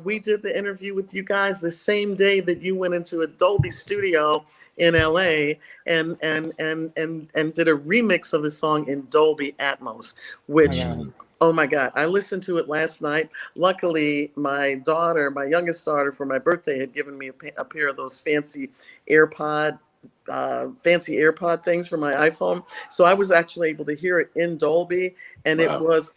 we did the interview with you guys the same day that you went into a Dolby studio in LA and did a remix of the song in Dolby Atmos, which oh my God, I listened to it last night. Luckily, my youngest daughter, for my birthday, had given me a pair of those fancy AirPod things for my iPhone. So I was actually able to hear it in Dolby, and It was,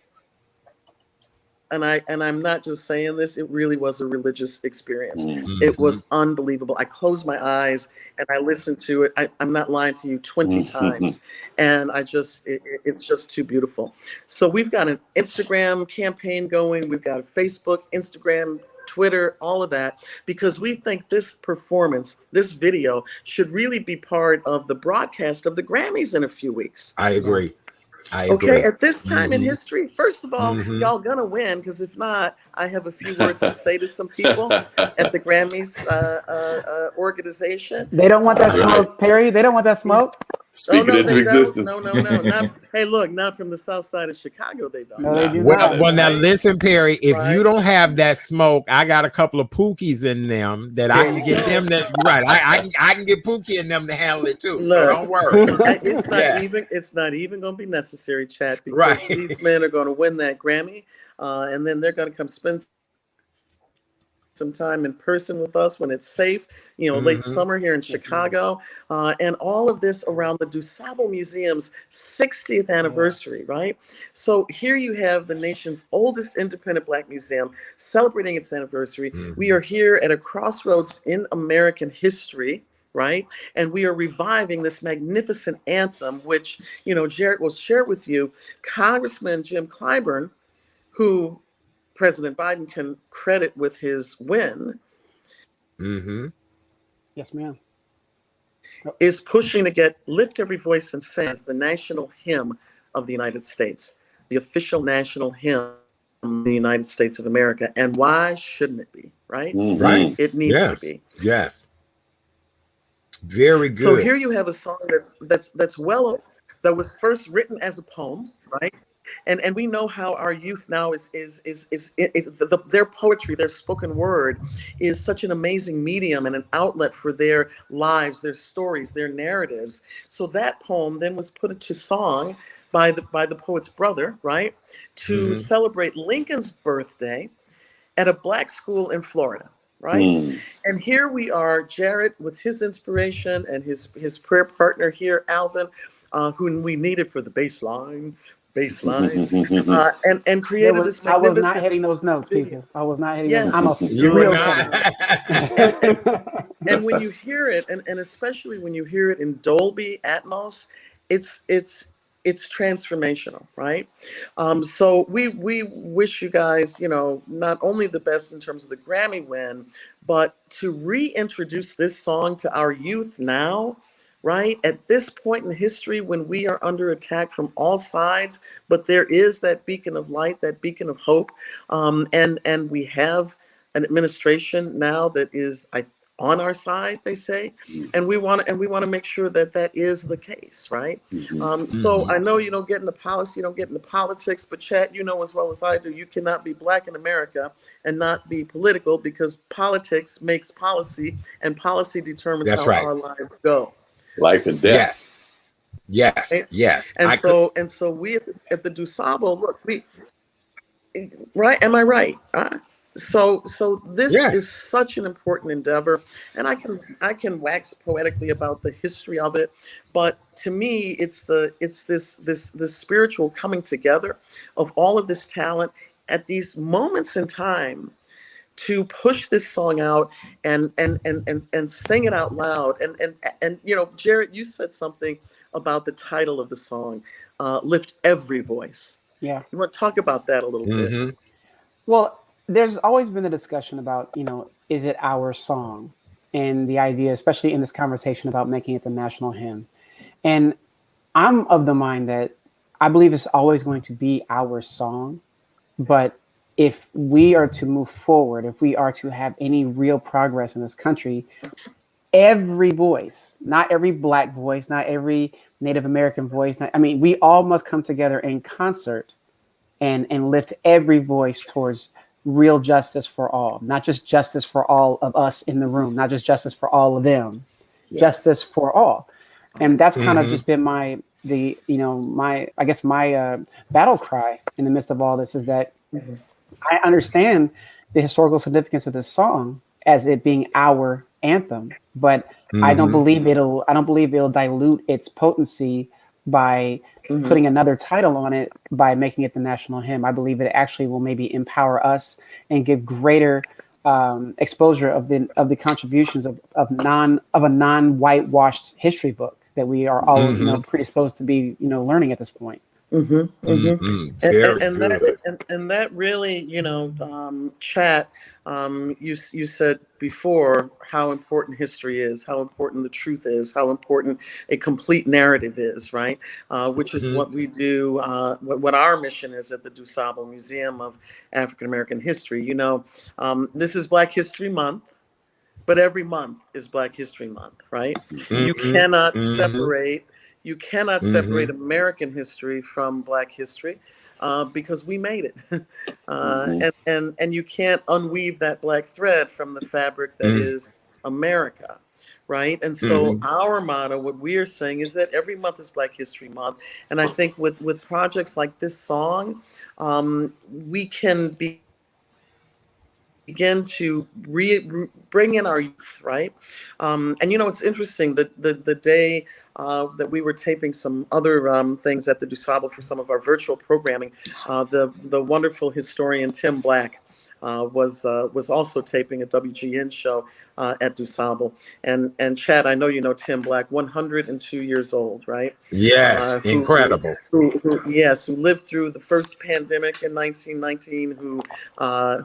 and I'm not just saying this, it really was a religious experience. It was unbelievable. I closed my eyes and I listened to it. I'm not lying to you, 20 times. And it's just too beautiful. So we've got an Instagram campaign going. We've got a Facebook, Instagram, Twitter, all of that, because we think this performance, this video, should really be part of the broadcast of the Grammys in a few weeks. I agree. Okay, at this time in history, first of all, y'all gonna win, because if not, I have a few words to say to some people at the Grammys organization. They don't want that smoke, Perry. They don't want that smoke. Speaking into existence. No. Hey, look, not from the south side of Chicago, they don't. No, they do Well, not. now listen, Perry, if Right. you don't have that smoke, I got a couple of Pookies in them that I can get them that right. I can get Pookie in them to handle it too. So don't worry. It's not even going to be necessary, chat, because these men are going to win that Grammy, and then they're going to come spend some time in person with us when it's safe, late summer here in Chicago, and all of this around the DuSable Museum's 60th anniversary, right? So here you have the nation's oldest independent Black museum celebrating its anniversary. We are here at a crossroads in American history, right? And we are reviving this magnificent anthem, which, Jared will share with you. Congressman Jim Clyburn, who President Biden can credit with his win, Yes, ma'am. is pushing to get Lift Every Voice and Sing as the national hymn of the United States, the official national hymn the United States of America. And why shouldn't it be, right? Right. It needs to Yes. be. Yes. Very So good. here you have a song that was first written as a poem, right? And we know how our youth now their poetry, their spoken word is such an amazing medium and an outlet for their lives, their stories, their narratives. So that poem then was put into song by the poet's brother, right, to Mhm. celebrate Lincoln's birthday at a black school in Florida, right? And here we are, Jared, with his inspiration and his prayer partner here, Alvin, who we needed for the baseline, and created this I was not magnificent hitting those notes, video. people. I was not hitting those. Yeah, I'm a You were real not. tenor. and when you hear it, and especially when you hear it in Dolby Atmos, it's transformational, right? So we wish you guys, not only the best in terms of the Grammy win, but to reintroduce this song to our youth now, right? At this point in history when we are under attack from all sides, but there is that beacon of light, that beacon of hope, and we have an administration now that is on our side, they say, and we want to make sure that that is the case, right? So I know you don't get into policy, you don't get into politics, but Chad, you know as well as I do, you cannot be black in America and not be political, because politics makes policy, and policy determines That's how right. our lives go. Life and death. Yes. Yes. Right? Yes. And so we at the DuSable, look, right? Am I right? So this Yeah. is such an important endeavor, and I can wax poetically about the history of it, but to me, it's this spiritual coming together of all of this talent at these moments in time to push this song out and sing it out loud. And Jared, you said something about the title of the song, "Lift Every Voice." Yeah. You want to talk about that a little bit? Mm-hmm. Well, there's always been a discussion about, is it our song? And the idea, especially in this conversation about making it the national hymn. And I'm of the mind that I believe it's always going to be our song. But if we are to move forward, if we are to have any real progress in this country, every voice, not every Black voice, not every Native American voice, we all must come together in concert and lift every voice towards real justice for all, not just justice for all of us in the room, not just justice for all of them, justice for all. And that's kind of just been my battle cry in the midst of all this, is that I understand the historical significance of this song as it being our anthem, but I don't believe it'll dilute its potency by putting another title on it, by making it the national hymn. I believe it actually will maybe empower us and give greater exposure of the contributions of a non-whitewashed history book that we are all predisposed to be learning at this point. Very And good. that really, Chat, you said before how important history is, how important the truth is, how important a complete narrative is, right? Which is what we do, what our mission is at the DuSable Museum of African American History. This is Black History Month, but every month is Black History Month, right? You cannot separate. You cannot separate American history from Black history, because we made it, and you can't unweave that black thread from the fabric that is America, right? And so our motto, what we are saying, is that every month is Black History Month, and I think with projects like this song, we can begin to bring in our youth, right? And it's interesting that the day that we were taping some other things at the DuSable for some of our virtual programming, the wonderful historian Tim Black was also taping a WGN show at DuSable. And Chad, I know you know Tim Black, 102 years old, right? Yes, incredible. Who lived through the first pandemic in 1919,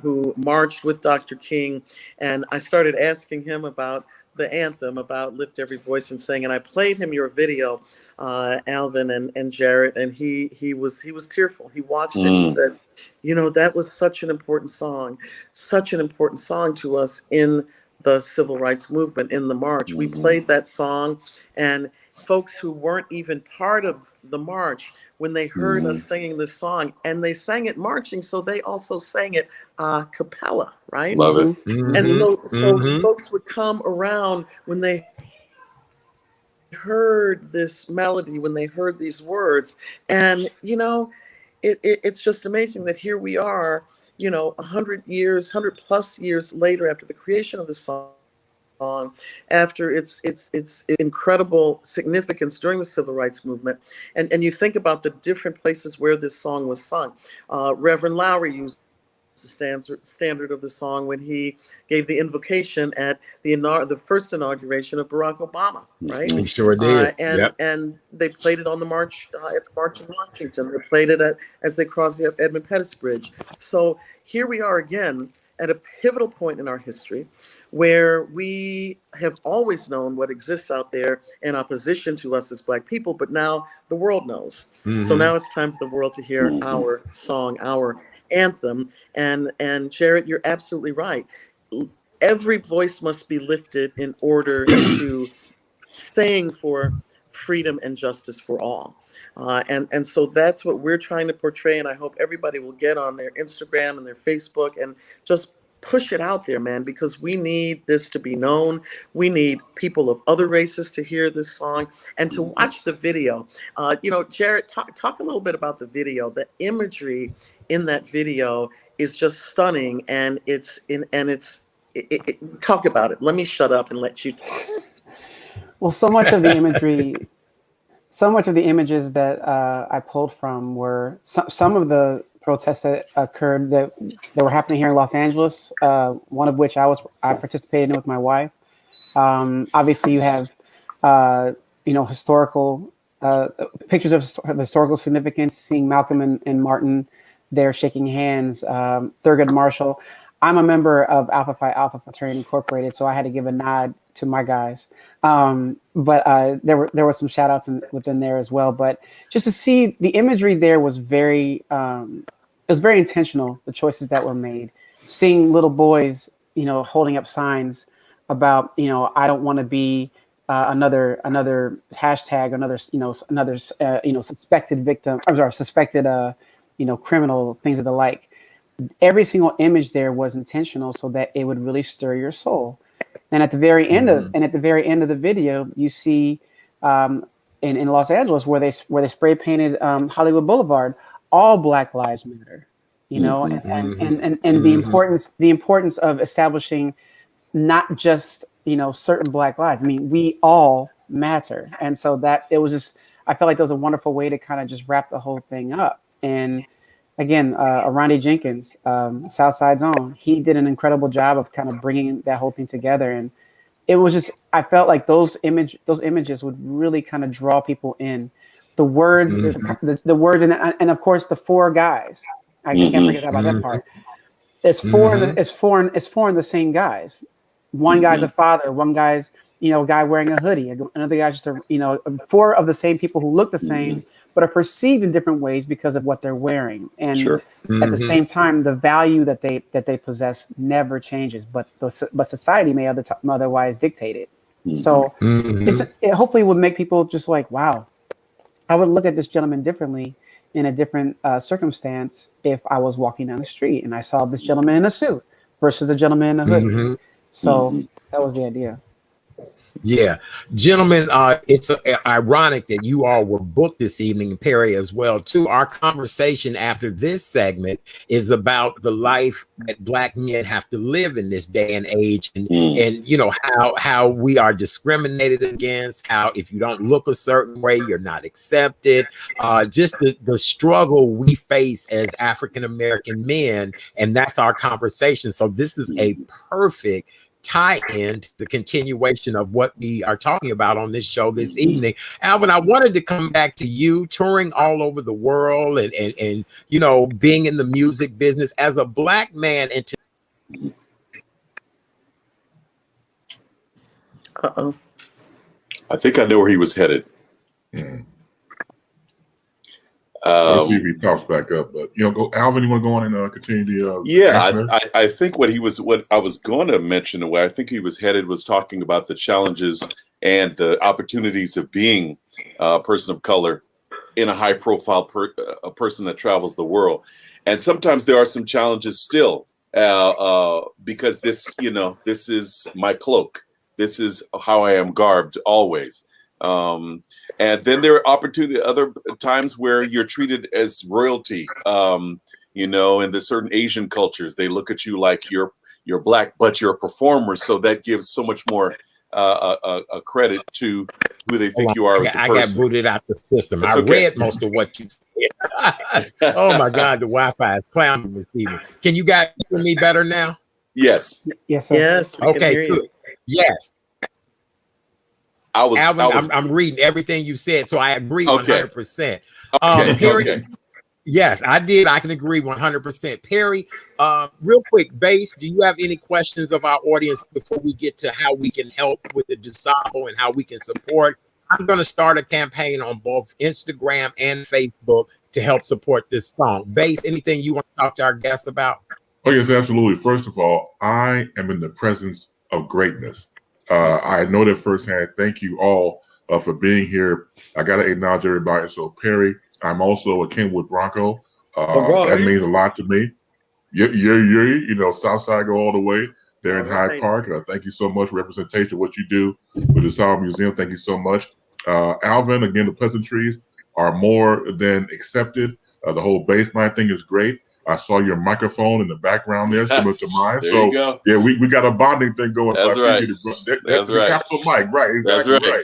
who marched with Dr. King. And I started asking him about the anthem about lift every voice and sing. And I played him your video, Alvin and Jarrett, and he was tearful. He watched it. He said, you know, that was such an important song to us in the civil rights movement, in the march. We played that song, and folks who weren't even part of the march, when they heard us singing this song, and they sang it marching, so they also sang it a cappella, right? Love it. And so folks would come around when they heard this melody, when they heard these words, and you know, it's just amazing that here we are, you know, 100 plus years later, after the creation of the song, after its incredible significance during the civil rights movement, and you think about the different places where this song was sung. Reverend Lowry used the standard of the song when he gave the invocation at the first inauguration of Barack Obama, right? He sure did. And they played it on the march at the March in Washington. They played it as they crossed the Edmund Pettus Bridge. So here we are again at a pivotal point in our history where we have always known what exists out there in opposition to us as Black people, but now the world knows. So now it's time for the world to hear our song, our anthem. And Jarrett, you're absolutely right. Every voice must be lifted in order to sing for freedom and justice for all. And so that's what we're trying to portray. And I hope everybody will get on their Instagram and their Facebook and just push it out there, man, because we need this to be known. We need people of other races to hear this song and to watch the video. You know, Jarrett, talk a little bit about the video. The imagery in that video is just stunning, and talk about it. Let me shut up and let you talk. Well, so much of the images that I pulled from were some of the protests that occurred that were happening here in Los Angeles. One of which I participated in with my wife. Obviously, you have historical pictures of historical significance. Seeing Malcolm and Martin there shaking hands. Thurgood Marshall. I'm a member of Alpha Phi Alpha Fraternity Incorporated, so I had to give a nod to my guys. But there were some shout outs within there as well. But just to see the imagery there was very intentional, the choices that were made. Seeing little boys, holding up signs about, I don't want to be another hashtag, another suspected victim. I'm sorry, suspected criminal, things of the like. Every single image there was intentional so that it would really stir your soul. And at the very end of the video, you see in Los Angeles where they spray painted Hollywood Boulevard, all Black Lives Matter, and the importance of establishing not just certain Black lives. I mean, we all matter, and so that it was just, I felt like that was a wonderful way to kind of just wrap the whole thing up. And again, Arandi Jenkins, Southside's own, he did an incredible job of kind of bringing that whole thing together. And it was just, I felt like those images would really kind of draw people in. The words, the words, and of course the four guys. I can't forget about that part. It's four the same guys. One guy's a father. One guy's a guy wearing a hoodie. Another guy's just four of the same people who look the same, but are perceived in different ways because of what they're wearing. And at the same time, the value that they possess never changes, but society may otherwise dictate it. So it hopefully would make people just like, wow, I would look at this gentleman differently in a different circumstance if I was walking down the street and I saw this gentleman in a suit versus the gentleman in a hoodie. So that was the idea. Yeah, gentlemen, it's ironic that you all were booked this evening, and Perry as well too. Our conversation after this segment is about the life that Black men have to live in this day and age, and how we are discriminated against, how if you don't look a certain way, you're not accepted, just the struggle we face as African American men, and that's our conversation. So this is a perfect tie-in to the continuation of what we are talking about on this show this evening. Alvin, I wanted to come back to you, touring all over the world and being in the music business as a Black man. Uh-oh. I think I know where he was headed. Let's see if he pops back up. But go, Alvin. You want to go on and continue the? Yeah, I think what I was going to mention, where I think he was headed, was talking about the challenges and the opportunities of being a person of color in a high-profile a person that travels the world, and sometimes there are some challenges still because this is my cloak. This is how I am garbed always. And then there are other times where you're treated as royalty. In the certain Asian cultures, they look at you like you're black, but you're a performer. So that gives so much more a credit to who they think you are as a person. I got booted out the system. That's I okay. read most of what you said. Oh my God, the Wi-Fi is clowning this evening. Can you guys hear me better now? Yes. Yes, sir. Yes. We can Okay, hear good. you. Yes. Alvin, I'm reading everything you said, so I agree 100%. Okay. Yes, I did. I can agree 100%. Perry, real quick, Base, do you have any questions of our audience before we get to how we can help with the DuSable and how we can support? I'm going to start a campaign on both Instagram and Facebook to help support this song. Base, anything you want to talk to our guests about? Oh, yes, absolutely. First of all, I am in the presence of greatness. I know that firsthand. Thank you all for being here. I got to acknowledge everybody. So, Perry, I'm also a Kenwood Bronco. That means a lot to me. Southside go all the way there in Hyde Park. Thank you so much for representation, what you do with the DuSable Museum. Thank you so much. Alvin, again, the pleasantries are more than accepted. The whole baseline thing is great. I saw your microphone in the background there, similar to mine. There you go. Yeah, we got a bonding thing going. That's so right. That's the capsule mic, right? Exactly right.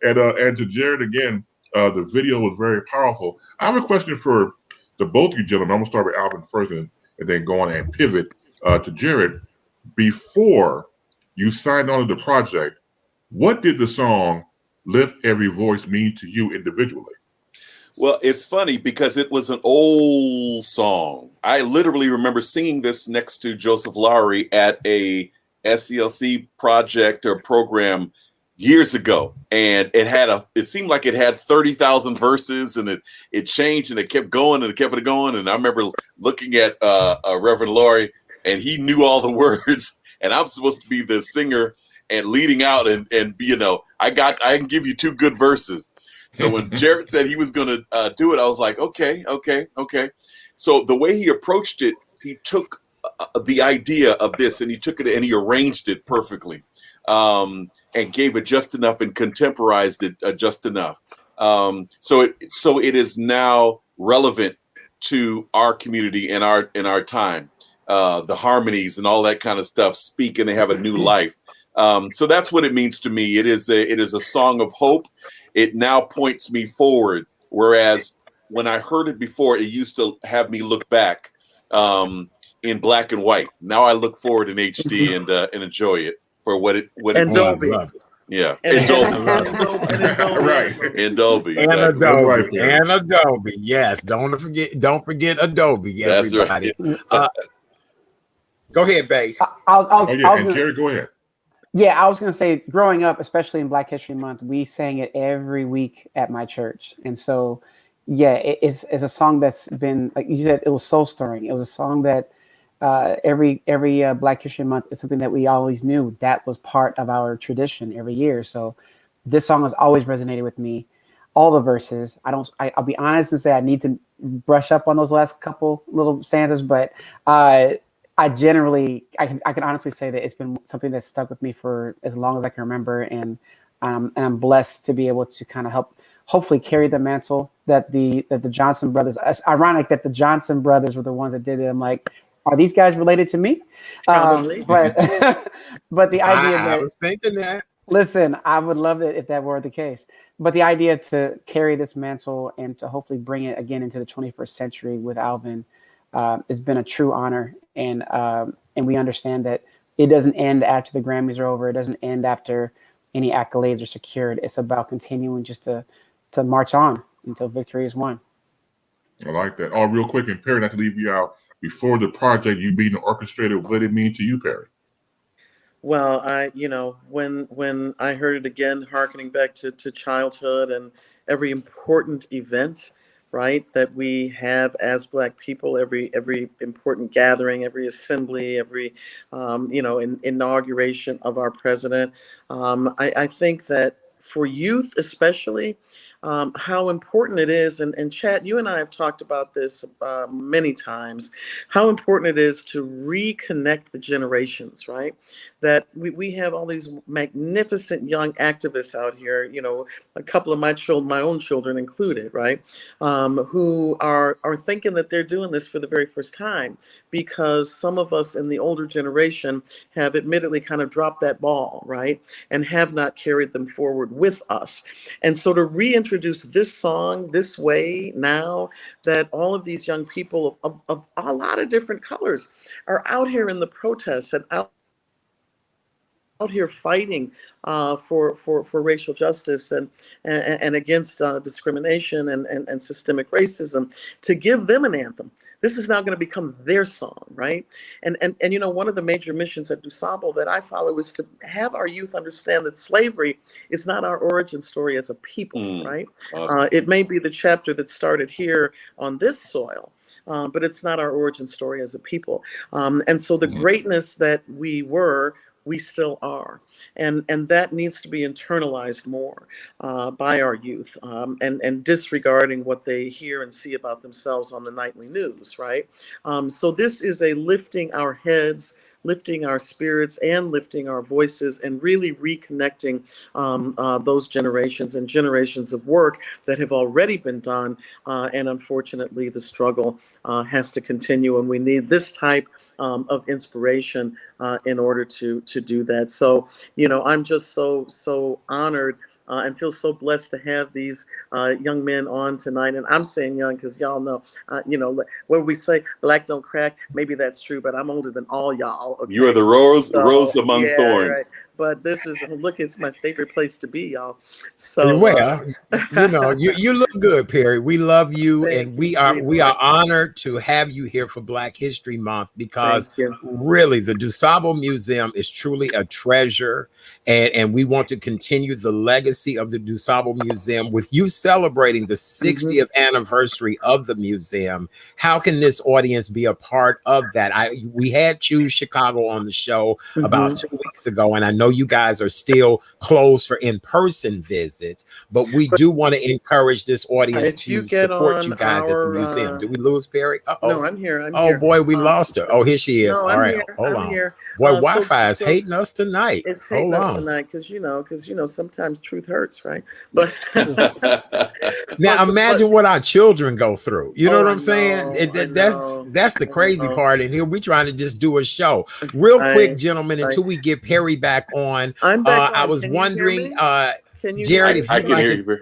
And to Jared again, the video was very powerful. I have a question for the both of you gentlemen. I'm gonna start with Alvin first, and then go on and pivot to Jared. Before you signed on to the project, what did the song "Lift Every Voice" mean to you individually? Well, it's funny because it was an old song. I literally remember singing this next to Joseph Lowry at a SCLC project or program years ago, and it seemed like it had 30,000 verses, and it changed and it kept going and it kept going. And I remember looking at Reverend Laurie, and he knew all the words, and I'm supposed to be the singer and leading out and I can give you 2 good verses. So when Jared said he was going to do it, I was like, okay. So the way he approached it, he took the idea of this and he took it and he arranged it perfectly, and gave it just enough and contemporized it just enough. So it is now relevant to our community and our time. The harmonies and all that kind of stuff speak and they have a new life. So that's what it means to me. It is a song of hope. It now points me forward, whereas when I heard it before, it used to have me look back in black and white. Now I look forward in HD and enjoy it for what it and Dolby. Yeah, and Dolby. Right. In Dolby. And Exactly. Adobe. And Adobe. Yes. Don't forget Adobe, everybody. That's right. Go ahead, Base. And Jerry, go ahead. Yeah, I was going to say, growing up, especially in Black History Month, we sang it every week at my church. And so, yeah, it's a song that's been, like you said, it was soul stirring. It was a song that every Black History Month is something that we always knew that was part of our tradition every year. So this song has always resonated with me. All the verses. I'll be honest and say I need to brush up on those last couple little stanzas, but I can honestly say that it's been something that's stuck with me for as long as I can remember, and I'm blessed to be able to kind of hopefully carry the mantle that the Johnson brothers. It's ironic that the Johnson brothers were the ones that did it. I'm like, are these guys related to me? Probably. But the idea I was thinking that. Listen, I would love it if that were the case. But the idea to carry this mantle and to hopefully bring it again into the 21st century with Alvin has been a true honor. And we understand that it doesn't end after the Grammys are over. It doesn't end after any accolades are secured. It's about continuing just to march on until victory is won. I like that. Oh, real quick, and Perry, not to leave you out, before the project, you being orchestrated, what did it mean to you, Perry? Well, when I heard it again, hearkening back to childhood and every important event, right, that we have as Black people, every important gathering, every assembly, every inauguration of our president, I think that for youth especially, how important it is, and Chad, you and I have talked about this many times, how important it is to reconnect the generations, right? That we have all these magnificent young activists out here, a couple of my children, my own children included, right, who are thinking that they're doing this for the very first time, because some of us in the older generation have admittedly kind of dropped that ball, right, and have not carried them forward with us. And so to reintroduce this song this way now, that all of these young people of a lot of different colors are out here in the protests and out here fighting for racial justice and against discrimination and systemic racism, to give them an anthem. This is now going to become their song, right? And one of the major missions at DuSable that I follow is to have our youth understand that slavery is not our origin story as a people, right? Awesome. It may be the chapter that started here on this soil, but it's not our origin story as a people. And so the greatness that we were, we still are, and that needs to be internalized more by our youth, and disregarding what they hear and see about themselves on the nightly news, right? So this is a lifting our heads, lifting our spirits, and lifting our voices, and really reconnecting those generations and generations of work that have already been done, and unfortunately the struggle has to continue, and we need this type of inspiration in order to do that. So, I'm just so honored and feel so blessed to have these young men on tonight. And I'm saying young because y'all know, what we say, Black don't crack. Maybe that's true, but I'm older than all y'all. Okay? You are the rose among Yeah, thorns. right. But this is, look, it's my favorite place to be, y'all. So Well, you look good, Perry. We love you, thank and you, we are sweetheart. honored to have you here for Black History Month, because Thank you. really the DuSable Museum is truly a treasure, and we want to continue the legacy of the DuSable Museum with you celebrating the 60th anniversary of the museum. How can this audience be a part of that? We had Choose Chicago on the show about 2 weeks ago, and I know you guys are still closed for in-person visits, but we do want to encourage this audience If you to get support on you guys at the museum. our, Did we lose Perry? no, Uh-oh. I'm here. I'm Oh here. boy, we lost her. Oh, here she is. No, All I'm right, here. hold I'm on. here. Boy, So, Wi-Fi is so hating us tonight. it's hating Hold us on. tonight because sometimes truth hurts, right? But Now imagine what our children go through. You know oh, what I I'm saying? know, I know, That's the I crazy know. part. And here we trying to just do a show. Real quick, I, gentlemen, I, until we get Perry back on. I'm back I on. was Can you hear wondering, me? Can you hear Jared, I, me? if I you'd can like hear to, you.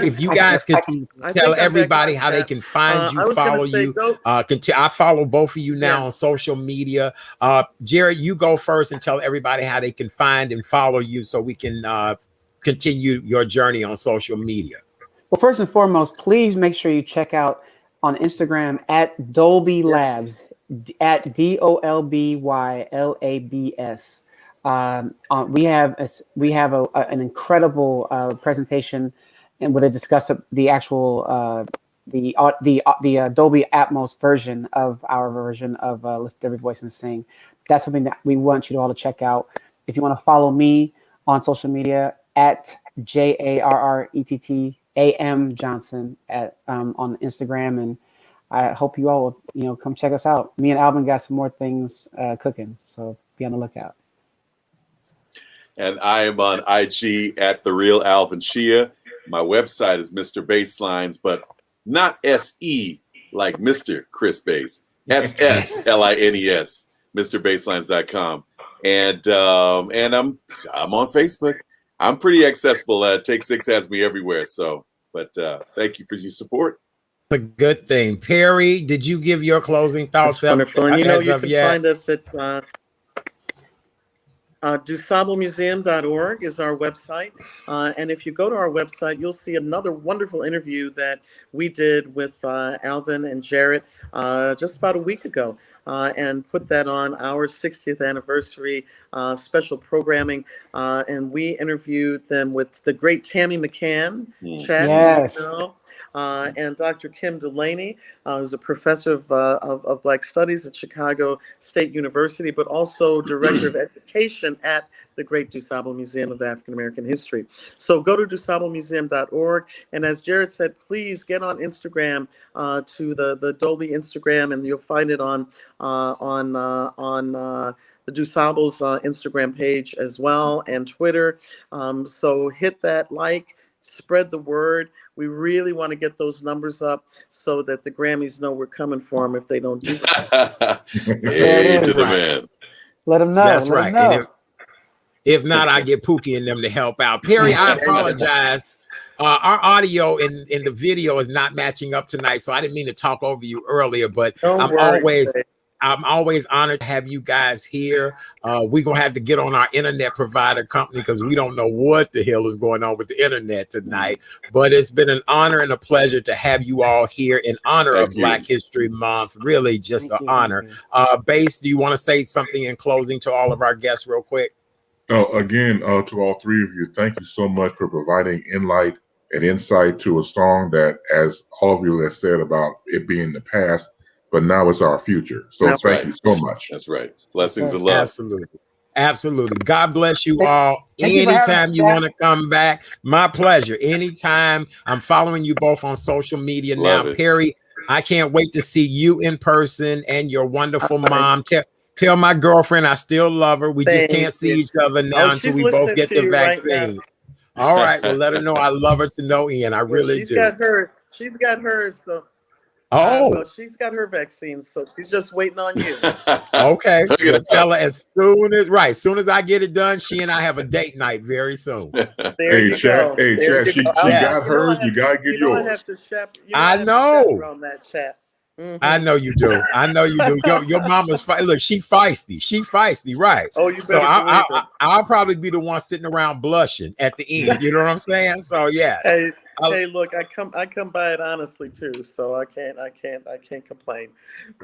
if you I can, guys could I can. I tell think I'm back everybody on, how they Chad. can find you, I was gonna follow say you. go. I follow both of you now Yeah. on social media. Jared, you go first and tell everybody how they can find and follow you, so we can continue your journey on social media. Well, first and foremost, please make sure you check out on Instagram at Dolby Yes. Labs, at DOLBYLABS. We have an incredible presentation, and where they discuss the actual the Dolby Atmos version of our version of Lift Every Voice and Sing. That's something that we want you to all to check out. If you want to follow me on social media at JARRETTAM Johnson on Instagram, and I hope you all will come check us out. Me and Alvin got some more things cooking, so be on the lookout. And I am on IG at The Real Alvin Shia. My website is Mr. Baselines, but not SE like Mr. Chris Bass. SSLINES, MrBaselines.com. And I'm on Facebook. I'm pretty accessible. Take Six has me everywhere. So, but thank you for your support. A good thing. Perry, did you give your closing thoughts That's wonderful. And as you of can yet? find us at DuSableMuseum.org is our website. And if you go to our website, you'll see another wonderful interview that we did with Alvin and Jarrett just about a week ago. And put that on our 60th anniversary special programming. And we interviewed them with the great Tammy McCann, Chad, Yes. and Dr. Kim Delaney, who's a professor of Black Studies at Chicago State University, but also director of education at the Great DuSable Museum of African American History. So go to DuSableMuseum.org. And as Jared said, please get on Instagram to the Dolby Instagram, and you'll find it on the DuSable's Instagram page as well, and Twitter. So hit that like, spread the word. We really want to get those numbers up so that the Grammys know we're coming for them if they don't do that. Hey, to the man. Let them know. That's let right. them know. And if not, I get Pookie and them to help out. Perry, I apologize. Our audio in the video is not matching up tonight, so I didn't mean to talk over you earlier, but I'm always honored to have you guys here. We're going to have to get on our internet provider company because we don't know what the hell is going on with the internet tonight. But it's been an honor and a pleasure to have you all here in honor of Black History Month. Really just an honor. Bass, do you want to say something in closing to all of our guests real quick? Again, to all three of you, thank you so much for providing insight and insight to a song that, as all of you have said about it being the past, but now it's our future. So thank you so much. That's right. Blessings and love. Absolutely. Absolutely. God bless you all. Anytime you want to come back, my pleasure. Anytime. I'm following you both on social media now. Perry, I can't wait to see you in person and your wonderful mom. Tell my girlfriend I still love her. We just can't see each other now until we both get the vaccine. All right. Well, let her know I love her to no end. I really do. She's got hers. So. Oh, she's got her vaccine, so she's just waiting on you. Okay. Well, tell her as soon as I get it done, she and I have a date night very soon. Hey, Chad, she got hers. You gotta get yours. I know. On that chat. I know you do. I know you do. Your mama's look, she feisty. She feisty, right? Oh, you better. So I'll probably be the one sitting around blushing at the end. You know what I'm saying? So yeah. Hey, look, I come by it honestly too, so I can't complain.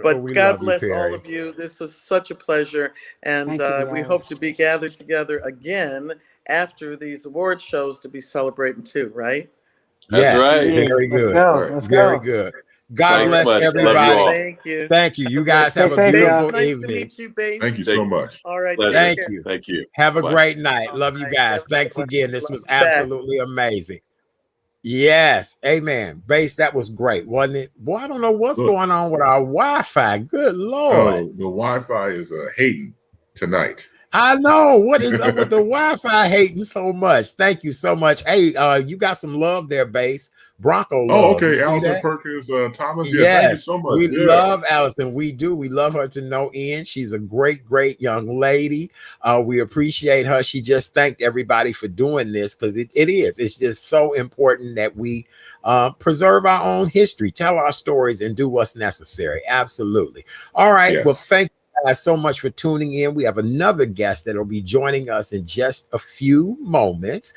But God bless all of you. This was such a pleasure, and we hope to be gathered together again after these award shows to be celebrating too. Right? That's right. Very good. Let's go. Very good. God bless everybody. Thank you. Thank you. You guys have a beautiful evening. Nice to meet you, babe. Thank you so much. All right. Thank you. Thank you. Have a great night. Love you guys. Thanks again. This was absolutely amazing. Yes. Amen. Bass, that was great, wasn't it? Boy, I don't know what's going on with our Wi-Fi. Good Lord. Oh, the Wi-Fi is hating tonight. I know. What is up with the Wi-Fi hating so much? Thank you so much. Hey, you got some love there, Bass. Bronco love. Oh, okay. Allison Perkins, Thomas. Yes, thank you so much. We love Allison. We do. We love her to no end. She's a great, great young lady. We appreciate her. She just thanked everybody for doing this because it is. It's just so important that we preserve our own history, tell our stories, and do what's necessary. Absolutely. All right. Yes. Well, thank you guys so much for tuning in. We have another guest that will be joining us in just a few moments.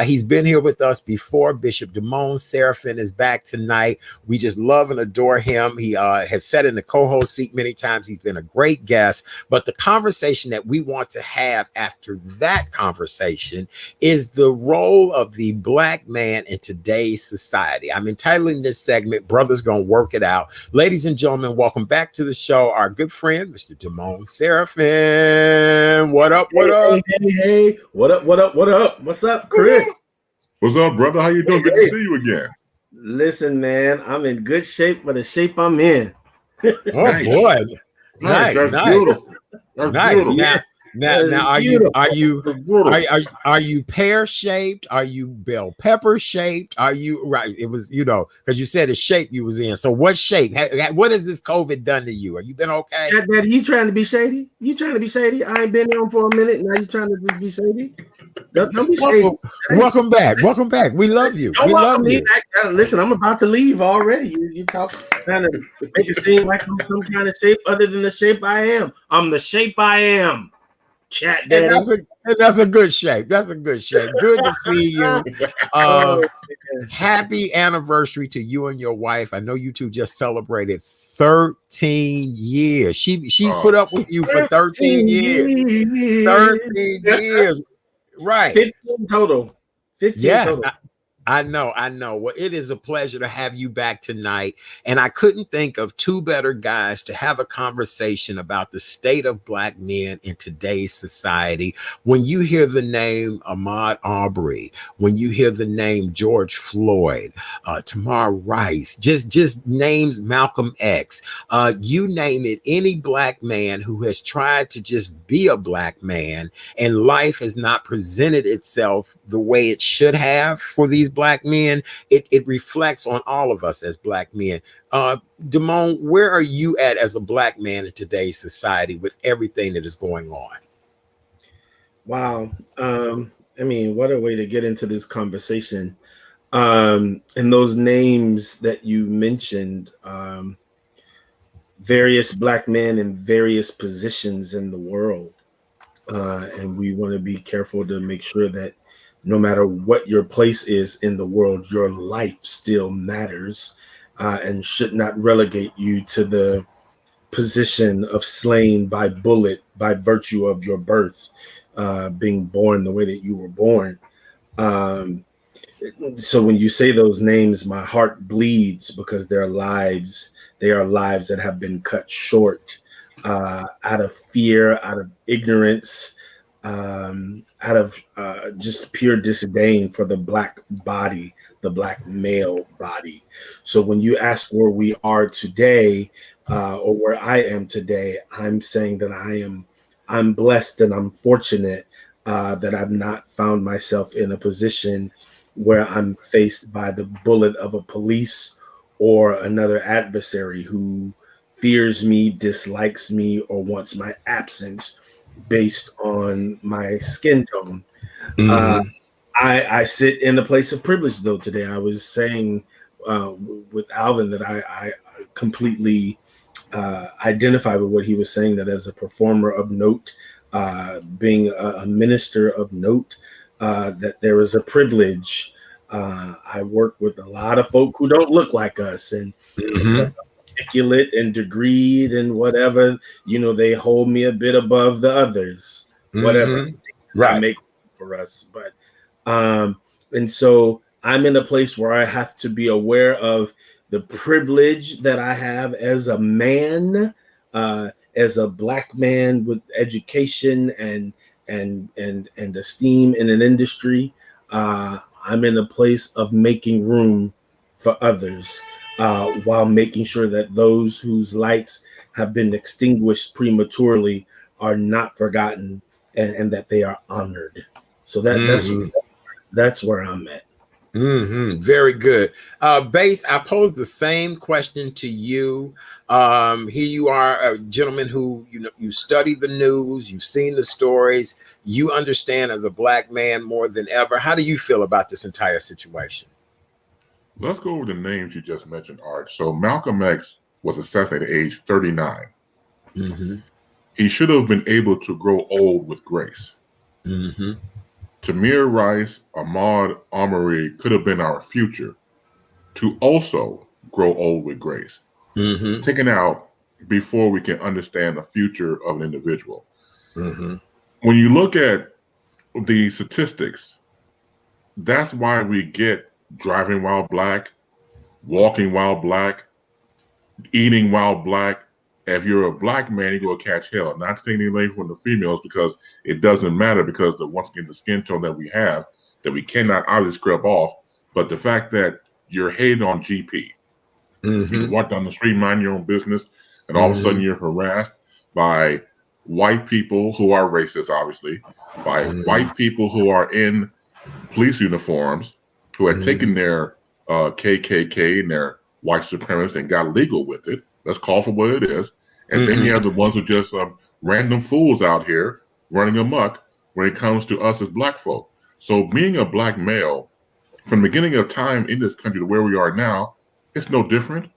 He's been here with us before. Bishop Damone Seraphin is back tonight. We just love and adore him. He has sat in the co-host seat many times. He's been a great guest. But the conversation that we want to have after that conversation is the role of the Black man in today's society. I'm entitling this segment, Brothers Gonna Work It Out. Ladies and gentlemen, welcome back to the show. Our good friend, Mr. Damone Seraphin. What up? What up? Hey. What up? What up? What up? What's up, Chris? What's up, brother? How you doing? Good to see you again. Listen, man, I'm in good shape for the shape I'm in. Oh, nice. Boy. Nice. That's beautiful. That's beautiful. Now, are you pear shaped? Are you bell pepper shaped? Are you right? It was, because you said the shape you was in. So what shape? What has this COVID done to you? Are you been okay? Daddy, you trying to be shady? You trying to be shady? I ain't been on for a minute. Now you trying to just be shady? Don't be shady. Welcome back. Welcome back. We love you. We love you. Listen, I'm about to leave already. You talk trying to make it seem like I'm some kind of shape other than the shape I am. I'm the shape I am. Chat And Daddy. that's a good shape. That's a good shape. Good to see you. Oh, Happy anniversary to you and your wife. I know you two just celebrated 13 years. She's put up with you for 13 years. 13 years. Right. 15 total. 15 Yes. total. I know. Well, it is a pleasure to have you back tonight. And I couldn't think of two better guys to have a conversation about the state of Black men in today's society. When you hear the name Ahmaud Arbery, when you hear the name George Floyd, Tamar Rice, just names Malcolm X, you name it, any Black man who has tried to just be a Black man and life has not presented itself the way it should have for these Black men, it reflects on all of us as Black men. Damone, where are you at as a Black man in today's society with everything that is going on? Wow. I mean, what a way to get into this conversation. And those names that you mentioned, various Black men in various positions in the world. And we want to be careful to make sure that no matter what your place is in the world, your life still matters and should not relegate you to the position of slain by bullet by virtue of your birth, being born the way that you were born. So when you say those names, my heart bleeds because they are lives that have been cut short out of fear, out of ignorance, out of just pure disdain for the Black body, the Black male body. So when you ask where we are today, or where I am today, I'm saying that I'm blessed and I'm fortunate that I've not found myself in a position where I'm faced by the bullet of a police or another adversary who fears me, dislikes me, or wants my absence based on my skin tone. I sit in a place of privilege, though, today. I was saying with Alvin that I completely identify with what he was saying, that as a performer of note, being a minister of note, that there is a privilege. I work with a lot of folk who don't look like us, and because I'm articulate and degreed and whatever, they hold me a bit above the others, whatever. Right. I make for us, but and so I'm in a place where I have to be aware of the privilege that I have as a man, as a Black man with education and esteem in an industry. I'm in a place of making room for others, while making sure that those whose lights have been extinguished prematurely are not forgotten, and that they are honored. So that's where I'm at. Very good. Base, I posed the same question to you. Here you are, a gentleman who, you study the news, you've seen the stories, you understand as a Black man more than ever. How do you feel about this entire situation? Let's go over the names you just mentioned, Art. So Malcolm X was assassinated at age 39. He should have been able to grow old with grace. Tamir Rice, Ahmaud Arbery could have been our future to also grow old with grace. Taken out before we can understand the future of an individual. When you look at the statistics, that's why we get driving while Black, walking while Black, eating while Black. If you're a Black man, you're going to catch hell. Not to take anything away from the females, because it doesn't matter, because once again, the skin tone that we have, that we cannot obviously scrub off. But the fact that you're hated on GP, you can walk down the street, mind your own business, and all of a sudden you're harassed by white people who are racist, obviously, by white people who are in police uniforms, who had taken their KKK and their white supremacists and got legal with it. Let's call for what it is. And then you have the ones who just random fools out here running amok when it comes to us as Black folk. So being a Black male, from the beginning of time in this country to where we are now, it's no different.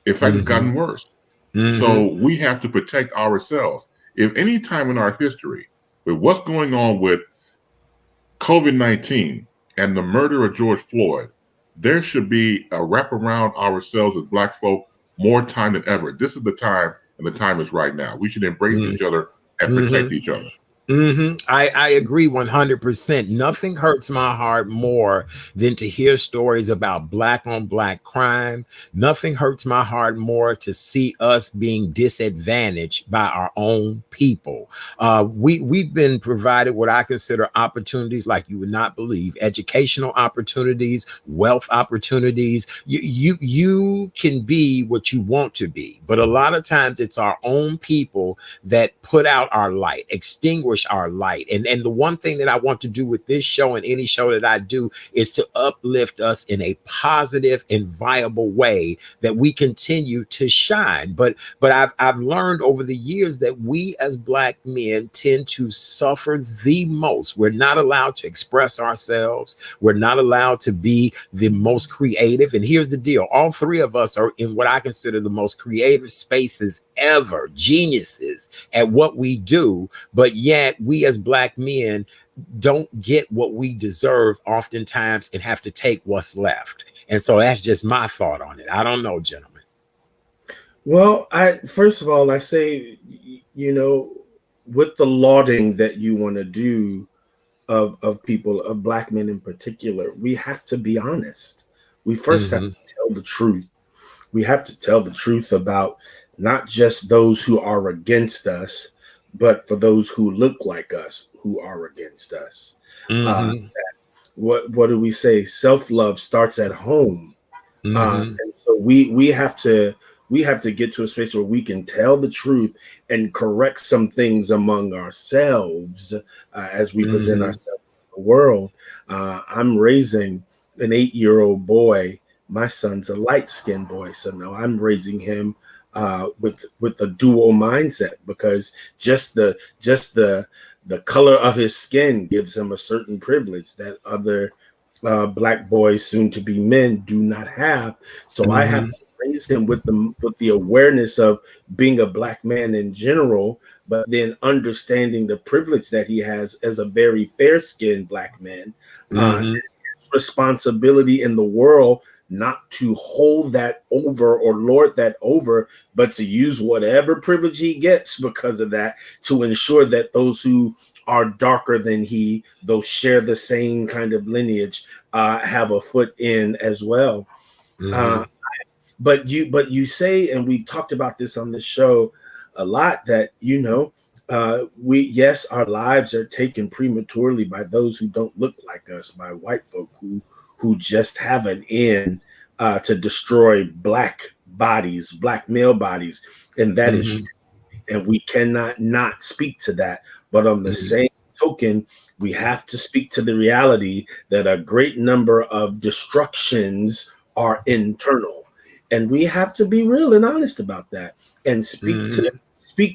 In fact, it's gotten worse. So we have to protect ourselves. If any time in our history with what's going on with COVID-19 and the murder of George Floyd, there should be a wrap around ourselves as Black folk more time than ever. This is the time, and the time is right now. We should embrace each other and protect each other. I agree 100%. Nothing hurts my heart more than to hear stories about Black on Black crime. Nothing hurts my heart more to see us being disadvantaged by our own people. We've been provided what I consider opportunities like you would not believe: educational opportunities, wealth opportunities. You can be what you want to be, but a lot of times it's our own people that put out our light, extinguish our light. And the one thing that I want to do with this show and any show that I do is to uplift us in a positive and viable way that we continue to shine. But I've learned over the years that we as Black men tend to suffer the most. We're not allowed to express ourselves. We're not allowed to be the most creative. And here's the deal: all three of us are in what I consider the most creative spaces ever, geniuses at what we do, but yet we as Black men don't get what we deserve oftentimes and have to take what's left. And so that's just my thought on it. I don't know, gentlemen. Well, first of all, I say, with the lauding that you want to do of people, of Black men in particular, we have to be honest. We first have to tell the truth. We have to tell the truth about not just those who are against us, but for those who look like us, who are against us. What do we say? Self-love starts at home. And so we have to get to a space where we can tell the truth and correct some things among ourselves as we present ourselves to the world. I'm raising an 8-year-old boy. My son's a light-skinned boy, so now I'm raising him with a dual mindset, because just the color of his skin gives him a certain privilege that other Black boys, soon to be men, do not have. So I have to raise him with the awareness of being a Black man in general, but then understanding the privilege that he has as a very fair-skinned Black man, his responsibility in the world, not to hold that over or lord that over, but to use whatever privilege he gets because of that to ensure that those who are darker than he, those share the same kind of lineage, have a foot in as well. But you say, and we've talked about this on this show a lot, that our lives are taken prematurely by those who don't look like us, by white folk who just have an end to destroy Black bodies, Black male bodies, and that is true. And we cannot not speak to that. But on the same token, we have to speak to the reality that a great number of destructions are internal, and we have to be real and honest about that, and speak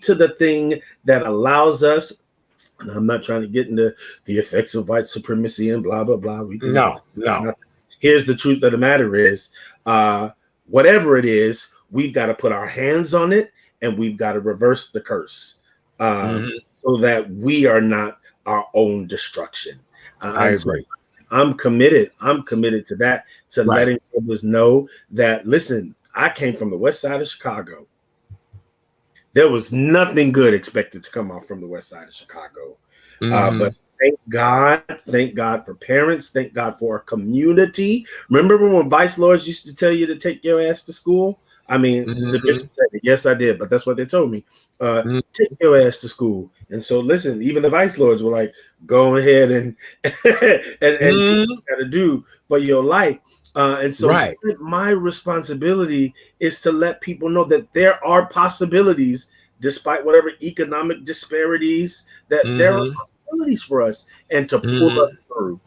to the thing that allows us. And I'm not trying to get into the effects of white supremacy and blah blah blah. No. Here's the truth of the matter is, whatever it is, we've got to put our hands on it, and we've got to reverse the curse, so that we are not our own destruction. I agree. So I'm committed to that, to letting others know that, listen, I came from the west side of Chicago. There was nothing good expected to come out from the west side of Chicago. But thank God for parents. Thank God for a community. Remember when vice lords used to tell you to take your ass to school? I mean, the bishop said it. Yes, I did, but that's what they told me. Take your ass to school. And so, listen, even the vice lords were like, go ahead and do what you got to do for your life. And so my responsibility is to let people know that there are possibilities, despite whatever economic disparities, that there are possibilities for us, and to pull us through.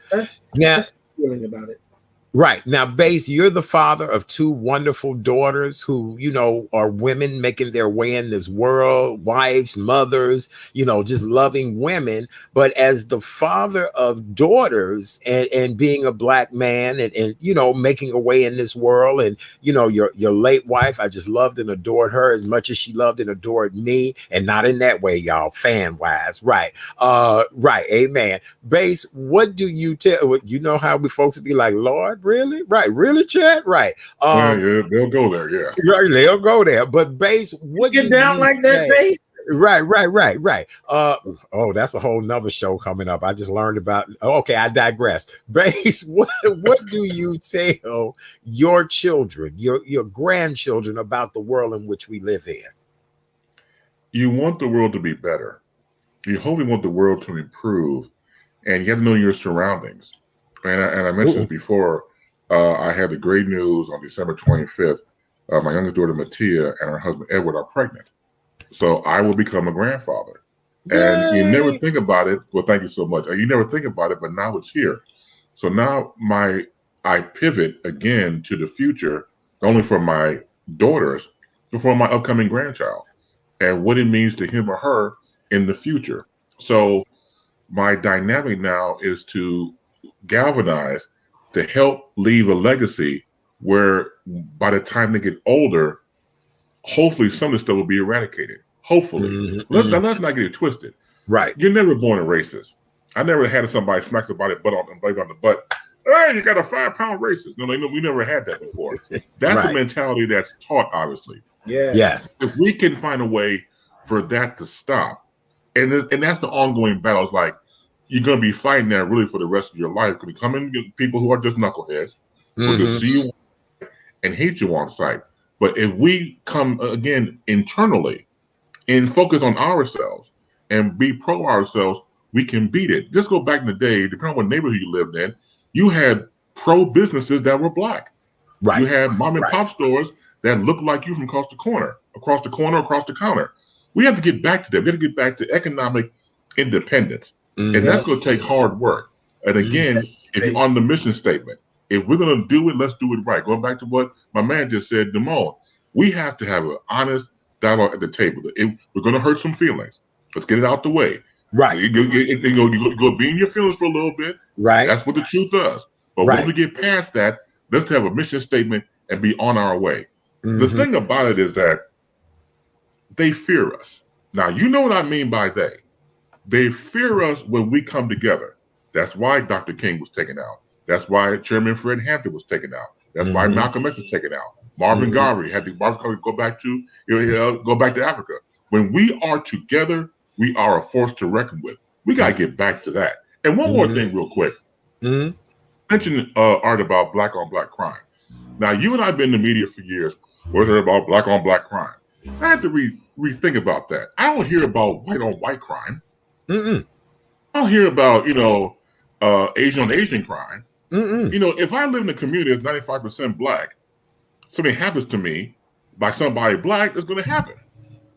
That's the feeling about it. Right. Now, Base, you're the father of two wonderful daughters who, are women making their way in this world, wives, mothers, just loving women. But as the father of daughters and being a black man and making a way in this world, and, your late wife, I just loved and adored her as much as she loved and adored me, and not in that way, y'all, fan wise. Right. Right. Amen. Base, what do you tell? You know how we folks be like, Lord, really? Right. Really, Chad? Right. Yeah, they'll go there. Yeah. Right, they'll go there. But Base, what Get do down you like say? that, Base. Right. Oh, that's a whole nother show coming up. I just learned about. Okay, I digress. Base, what do you tell your children, your grandchildren about the world in which we live in? You want the world to be better. You hopefully want the world to improve, and you have to know your surroundings. And I mentioned this before. I had the great news on December 25th. My youngest daughter, Mattia, and her husband, Edward, are pregnant. So I will become a grandfather. And you never think about it. Well, thank you so much. You never think about it, but now it's here. So now I pivot again to the future, not only for my daughters, but for my upcoming grandchild and what it means to him or her in the future. So my dynamic now is to galvanize, to help leave a legacy where by the time they get older, hopefully some of this stuff will be eradicated. Hopefully. Let's not get it twisted. Right. You're never born a racist. I never had somebody smack somebody butt on the butt. Hey, you got a 5-pound racist. No, we never had that before. That's a mentality that's taught, obviously. Yes. If we can find a way for that to stop, and that's the ongoing battle. It's like you're going to be fighting that really for the rest of your life. Because come in people who are just knuckleheads, who just see you and hate you on sight. But if we come again internally and focus on ourselves and be pro ourselves, we can beat it. Just go back in the day, depending on what neighborhood you lived in, you had pro businesses that were black. Right. You had mom and pop stores that looked like you from across the corner, across the counter. We have to get back to that. We have to get back to economic independence. And that's going to take hard work. And again, if you're on the mission statement, if we're going to do it, let's do it right. Going back to what my man just said, Damone, we have to have an honest dialogue at the table. We're going to hurt some feelings. Let's get it out the way. Right. You go be in your feelings for a little bit. Right. That's what the truth does. But once we get past that, let's have a mission statement and be on our way. The thing about it is that they fear us. Now, you know what I mean by they. They fear us when we come together. That's why Dr. King was taken out. That's why Chairman Fred Hampton was taken out. That's why Malcolm X was taken out. Marvin Garvey had to go back to Africa. When we are together, we are a force to reckon with. We got to get back to that. And one more thing real quick. Mention art about black on black crime. Now, you and I have been in the media for years. What's it about black on black crime? I have to rethink about that. I don't hear about white on white crime. I don't hear about, Asian on Asian crime. If I live in a community that's 95% black, something happens to me by somebody black, it's going to happen.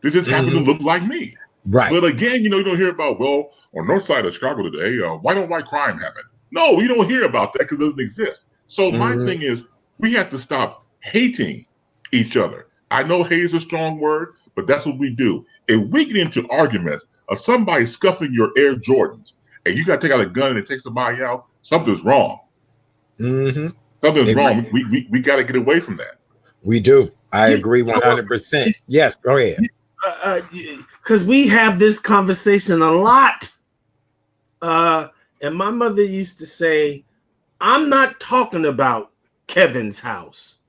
They just happen to look like me. Right. But again, you don't hear about, on north side of Chicago today, white on white crime happened. No, we don't hear about that because it doesn't exist. So my thing is, we have to stop hating each other. I know hate is a strong word, but that's what we do. If we get into arguments of somebody scuffing your Air Jordans and you got to take out a gun and take somebody out, something's wrong. Something's wrong. We got to get away from that. We do. I agree 100%. Yes, go ahead. Because we have this conversation a lot. And my mother used to say, I'm not talking about Kevin's house.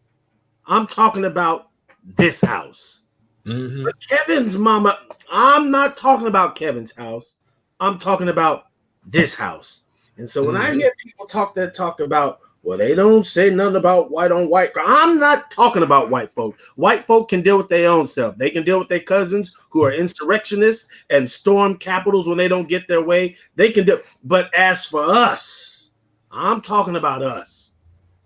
I'm talking about this house. But Kevin's mama, I'm not talking about Kevin's house. I'm talking about this house. And so when I hear people talk about, well, they don't say nothing about white on white. I'm not talking about white folk. White folk can deal with their own stuff. They can deal with their cousins who are insurrectionists and storm capitals when they don't get their way. They can do. But as for us, I'm talking about us.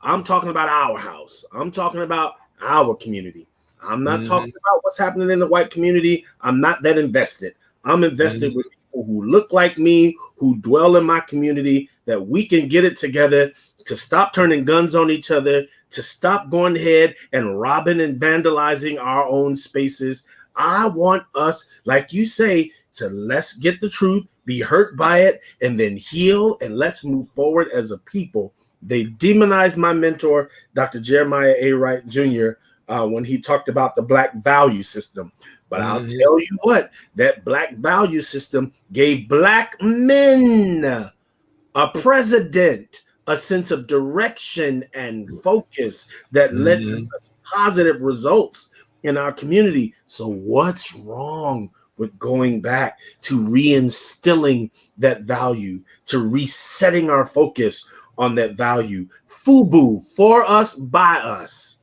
I'm talking about our house. I'm talking about our community. I'm not talking about what's happening in the white community. I'm not that invested. I'm invested with people who look like me, who dwell in my community, that we can get it together to stop turning guns on each other, to stop going ahead and robbing and vandalizing our own spaces. I want us, like you say, to let's get the truth, be hurt by it, and then heal, and let's move forward as a people. They demonized my mentor, Dr. Jeremiah A. Wright Jr., when he talked about the Black value system. But I'll tell you what, that Black value system gave Black men a president, a sense of direction and focus that led to such positive results in our community. So what's wrong with going back to reinstilling that value, to resetting our focus on that value? FUBU, for us, by us.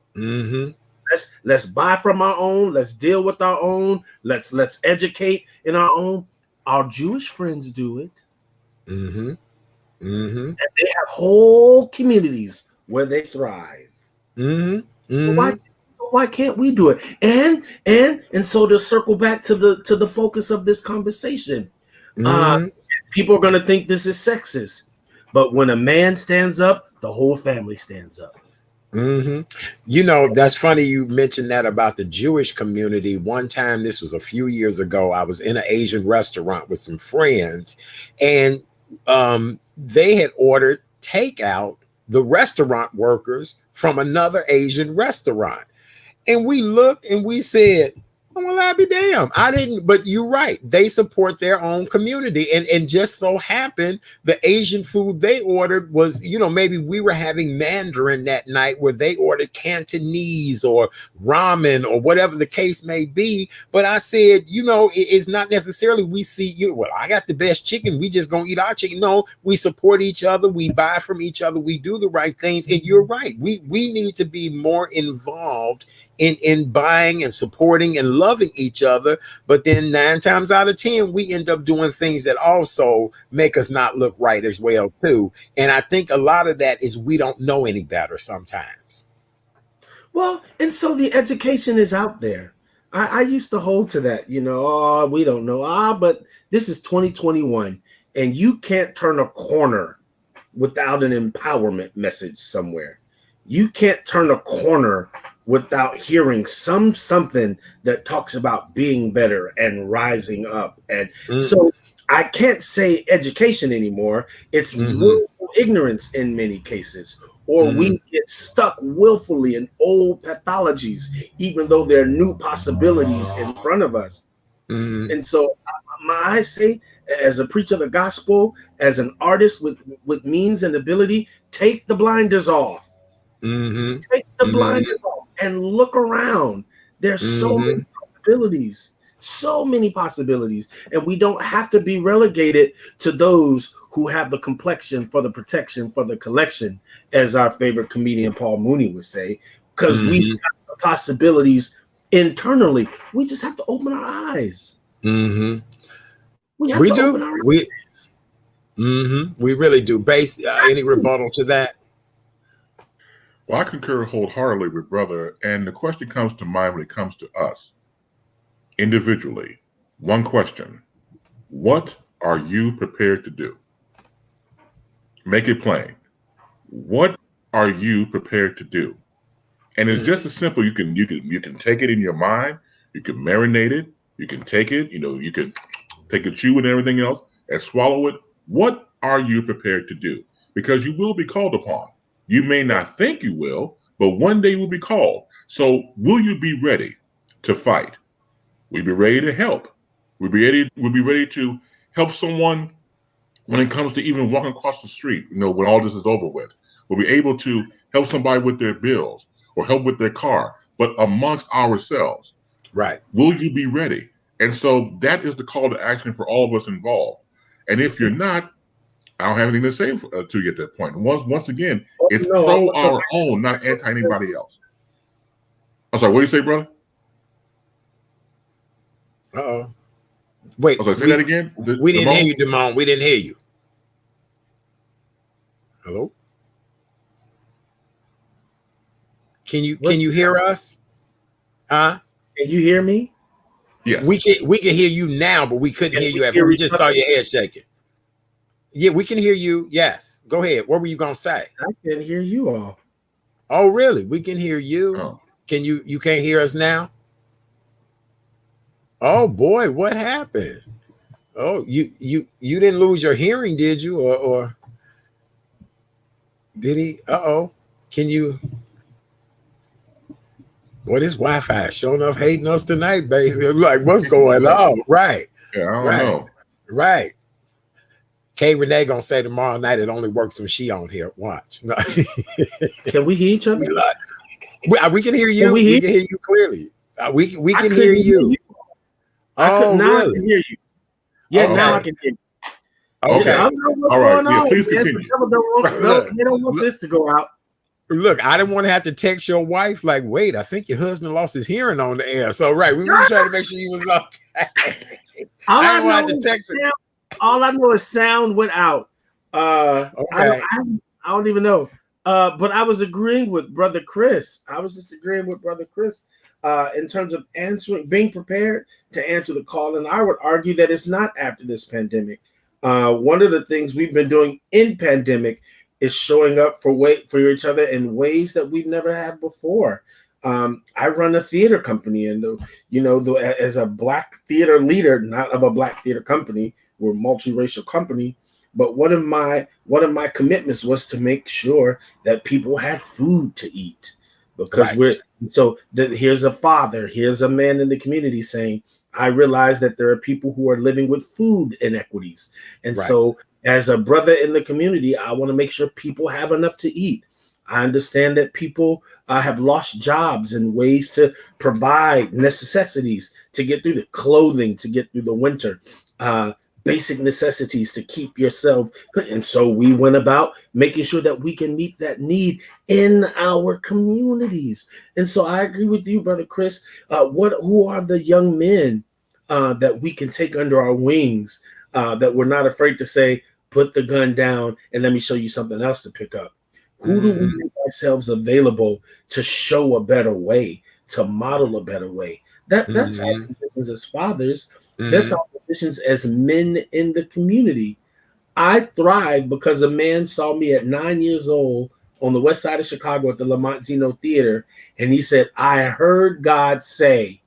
Let's buy from our own. Let's deal with our own. Let's educate in our own. Our Jewish friends do it. And they have whole communities where they thrive. So why can't we do it? And so to circle back to the focus of this conversation, people are going to think this is sexist, but when a man stands up, the whole family stands up. You know, that's funny you mentioned that about the Jewish community. One time, this was a few years ago, I was in an Asian restaurant with some friends, and they had ordered takeout, the restaurant workers, from another Asian restaurant. And we looked and we said, oh, well, I'll be damned. I didn't, but you're right. They support their own community. And just so happened, the Asian food they ordered was, you know, maybe we were having Mandarin that night where they ordered Cantonese or ramen or whatever the case may be. But I said, you know, it's not necessarily we see, you know, well, I got the best chicken, we just gonna eat our chicken. No, we support each other, we buy from each other, we do the right things. And you're right. We need to be more involved in buying and supporting and loving each other. But then 9 times out of 10, we end up doing things that also make us not look right as well too. And I think a lot of that is we don't know any better sometimes. Well, and so the education is out there. I used to hold to that, you know, oh, we don't know. But this is 2021, and you can't turn a corner without an empowerment message somewhere. You can't turn a corner without hearing something that talks about being better and rising up. And so I can't say education anymore. It's willful ignorance in many cases, or we get stuck willfully in old pathologies, even though there are new possibilities in front of us. And so I say, as a preacher of the gospel, as an artist with means and ability, take the blinders off. Take the blinders off and look around. There's so many possibilities, and we don't have to be relegated to those who have the complexion for the protection for the collection, as our favorite comedian Paul Mooney would say, because we have the possibilities internally. We just have to open our eyes. We have to open our eyes. We really do. Base any rebuttal to that? Well, I concur wholeheartedly with brother. And the question comes to mind when it comes to us individually. One question: what are you prepared to do? Make it plain. What are you prepared to do? And it's just as simple. You can take it in your mind. You can marinate it. You can take it. You know, you can take a chew and everything else and swallow it. What are you prepared to do? Because you will be called upon. You may not think you will, but one day you will be called. So will you be ready to fight? Will you be ready to help? We'll be ready to help someone when it comes to even walking across the street, you know, when all this is over with. We'll be able to help somebody with their bills or help with their car, but amongst ourselves. Right. Will you be ready? And so that is the call to action for all of us involved. And if you're not, I don't have anything to say to you at that point. Once again, it's pro our own, not anti anybody else. I'm sorry, what do you say, brother? Uh-oh. Wait. I'm sorry, say that again. We didn't hear you, Damon. We didn't hear you. Hello? Can you hear us? Can you hear me? Yeah. We can hear you now, but we couldn't hear you at first. We just saw your head shaking. Yeah, we can hear you. Yes. Go ahead. What were you gonna say? I can't hear you all. Oh, really? We can hear you. Oh. Can you can't hear us now? Oh boy, what happened? Oh, you didn't lose your hearing, did you? Or did he? Uh-oh. Can you? Well, this Wi-Fi showing up hating us tonight, basically. Like, what's going on? Right. Yeah, I don't Right. know. Right. K Renee gonna say tomorrow night it only works when she on here. Watch. No. Can we hear each other? We can hear you. We can hear you clearly. We can hear you. Now really? I can hear you. Yeah, Okay. now I can hear you. Okay. I don't know what's All right. going Yeah, on, please man. continue. They don't want this to go out. Look, I didn't want to have to text your wife like, wait, I think your husband lost his hearing on the air. So right, we were just trying to make sure he was okay. I didn't want to have to text him. All I know is sound went out. Okay. I don't even know. But I was agreeing with Brother Chris. In terms of being prepared to answer the call. And I would argue that it's not after this pandemic. One of the things we've been doing in pandemic is showing up for each other in ways that we've never had before. I run a theater company, and as a Black theater leader, not of a Black theater company, we're a multiracial company. But one of my commitments was to make sure that people had food to eat, because here's a father, here's a man in the community saying, I realize that there are people who are living with food inequities. And so as a brother in the community, I want to make sure people have enough to eat. I understand that people have lost jobs and ways to provide necessities to get through the clothing, to get through the winter, basic necessities to keep yourself. And so we went about making sure that we can meet that need in our communities. And so I agree with you, Brother Chris. Who are the young men that we can take under our wings, that we're not afraid to say, put the gun down and let me show you something else to pick up? Who do we make ourselves available to show a better way, to model a better way? That's our positions as fathers. That's our positions as men in the community. I thrive because a man saw me at 9 years old on the west side of Chicago at the Lamont Zeno Theater, and he said, I heard God say,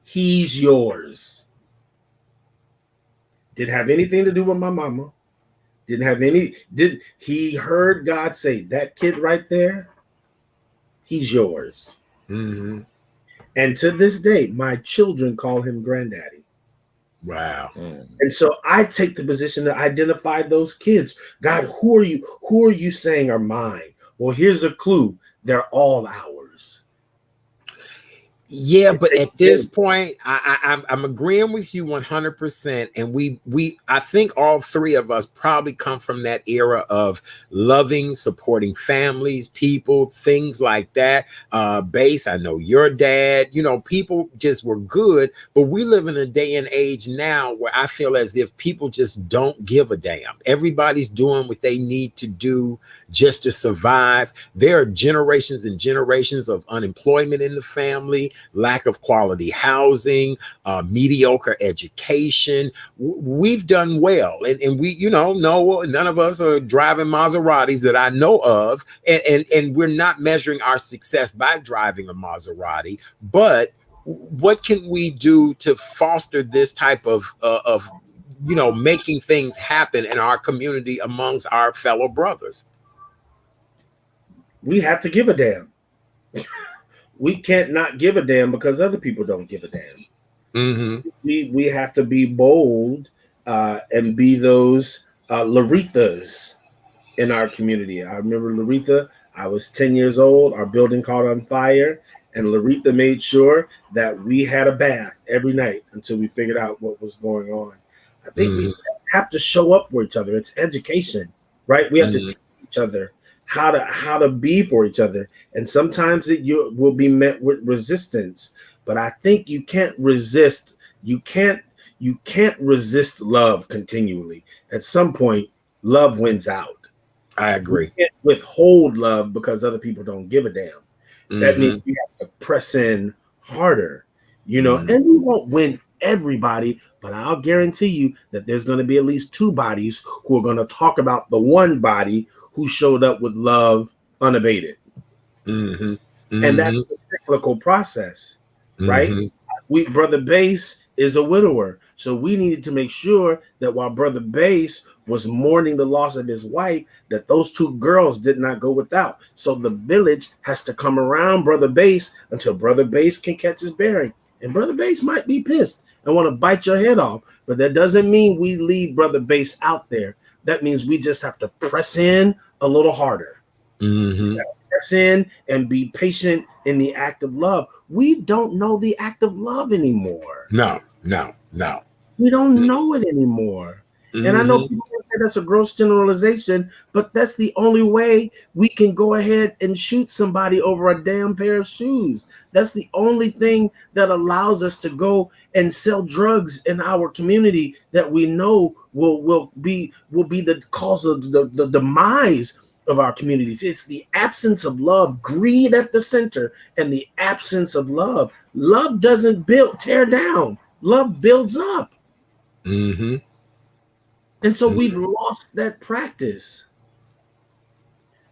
he's yours. Didn't have anything to do with my mama. He heard God say, that kid right there, he's yours. Mm-hmm. And to this day, my children call him granddaddy. Wow. And so I take the position to identify those kids. God, who are you saying are mine? Well, here's a clue. They're all ours. Yeah, but at this point, I'm agreeing with you 100%. And I think all three of us probably come from that era of loving, supporting families, people, things like that. Base, I know your dad, people just were good. But we live in a day and age now where I feel as if people just don't give a damn. Everybody's doing what they need to do just to survive. There are generations and generations of unemployment in the family, lack of quality housing, mediocre education. We've done well. And we, no, none of us are driving Maseratis that I know of. And we're not measuring our success by driving a Maserati. But what can we do to foster this type of making things happen in our community amongst our fellow brothers? We have to give a damn. We can't not give a damn because other people don't give a damn. Mm-hmm. We have to be bold and be those Larethas in our community. I remember Laretha. I was 10 years old. Our building caught on fire, and Laretha made sure that we had a bath every night until we figured out what was going on. I think we have to show up for each other. It's education, right? We have to teach each other how to be for each other, and sometimes you will be met with resistance. But I think you can't resist. You can't resist love continually. At some point, love wins out. I agree. You can't withhold love because other people don't give a damn. That means we have to press in harder, and we won't win everybody, but I'll guarantee you that there's going to be at least 2 bodies who are going to talk about the one body who showed up with love unabated. Mm-hmm. Mm-hmm. And that's the cyclical process, right? Mm-hmm. Brother Bass is a widower. So we needed to make sure that while Brother Bass was mourning the loss of his wife, that those 2 girls did not go without. So the village has to come around Brother Bass until Brother Bass can catch his bearing. And Brother Bass might be pissed and want to bite your head off, but that doesn't mean we leave Brother Bass out there. That means we just have to press in a little harder. Mm-hmm. Press in and be patient in the act of love. We don't know the act of love anymore. No. We don't know it anymore. Mm-hmm. And I know people say that's a gross generalization, but that's the only way we can go ahead and shoot somebody over a damn pair of shoes. That's the only thing that allows us to go and sell drugs in our community that we know will be the cause of the demise of our communities. It's the absence of love, greed at the center, and the absence of love. Love doesn't tear down. Love builds up. Mm-hmm. And so we've lost that practice.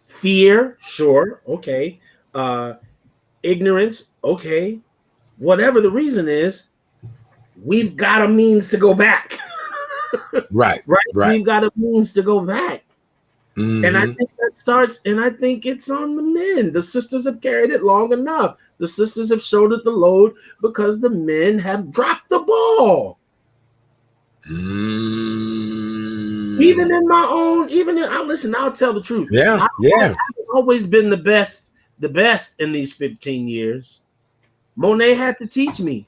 Fear, sure, okay. Ignorance, okay. Whatever the reason is, we've got a means to go back. Right. We've got a means to go back. Mm-hmm. And I think that starts, and I think it's on the men. The sisters have carried it long enough. The sisters have shouldered the load because the men have dropped the ball. Even in my own, I'll tell the truth. I've always been the best in these 15 years. Monet had to teach me.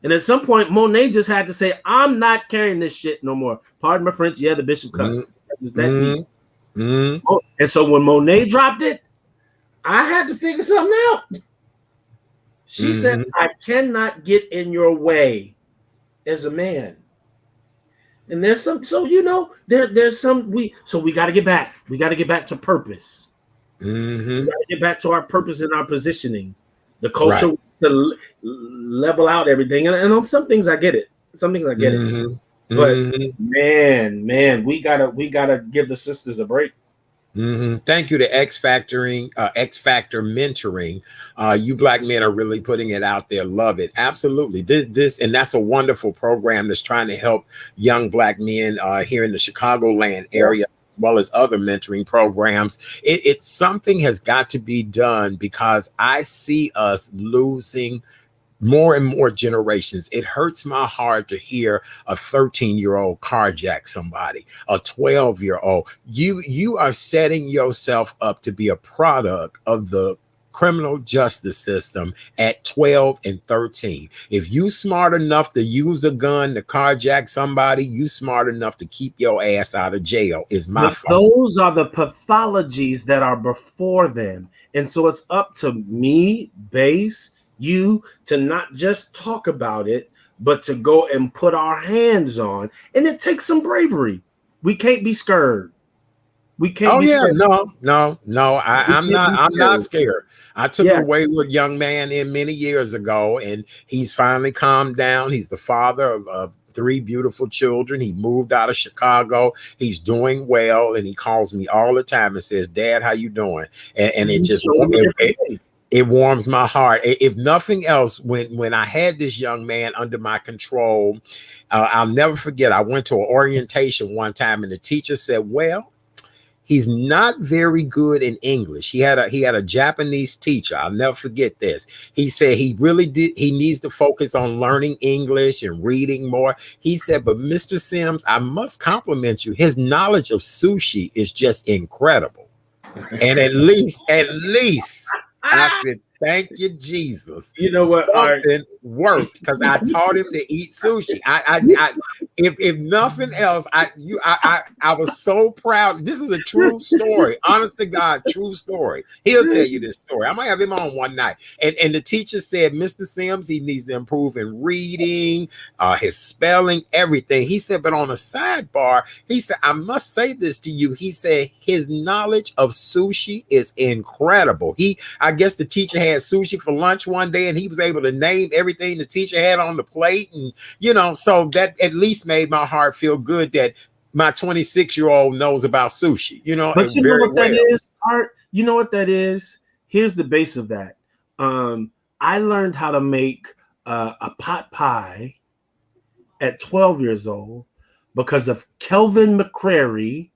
And at some point, Monet just had to say, I'm not carrying this shit no more. Pardon my French. Yeah, the bishop cussed. It's that deep. And so when Monet dropped it, I had to figure something out. She said, I cannot get in your way as a man. And there's some, so there's some we got to get back. We got to get back to purpose. We got to get back to our purpose and our positioning. The culture to level out everything. And on some things I get it. But man, we gotta give the sisters a break. Thank you to X Factor Mentoring. You Black men are really putting it out there. Love it. Absolutely. This and that's a wonderful program that's trying to help young Black men here in the Chicagoland area, as well as other mentoring programs. It's something has got to be done because I see us losing more and more generations. It hurts my heart to hear a 13-year-old carjack somebody, a 12-year-old. You are setting yourself up to be a product of the criminal justice system at 12 and 13. If you smart enough to use a gun to carjack somebody, you smart enough to keep your ass out of jail is my fault. Those are the pathologies that are before them. And so it's up to me, Bass, you to not just talk about it, but to go and put our hands on. And it takes some bravery. We can't be scared. We can't be scared. No. I'm not scared. I took a wayward young man in many years ago, and he's finally calmed down. He's the father of 3 beautiful children. He moved out of Chicago. He's doing well, and he calls me all the time and says, "Dad, how you doing?" And it just it warms my heart. If nothing else, when I had this young man under my control, I'll never forget. I went to an orientation one time, and the teacher said, "Well, he's not very good in English." He had a Japanese teacher. I'll never forget this. He said he needs to focus on learning English and reading more. He said, "But Mr. Sims, I must compliment you. His knowledge of sushi is just incredible." And at least I said, "Thank you, Jesus." You know what? Something worked because I taught him to eat sushi. if nothing else, I was so proud. This is a true story, honest to God, true story. He'll tell you this story. I might have him on one night, and the teacher said, Mr. Sims, he needs to improve in reading, his spelling, everything. He said, but on a sidebar, he said, I must say this to you. He said his knowledge of sushi is incredible. I guess the teacher had sushi for lunch one day, and he was able to name everything the teacher had on the plate, and so that at least made my heart feel good that my 26-year-old knows about sushi, But you know very what that well. is, Art? You know what that is? Here's the base of that. I learned how to make a pot pie at 12 years old because of Kelvin McCrary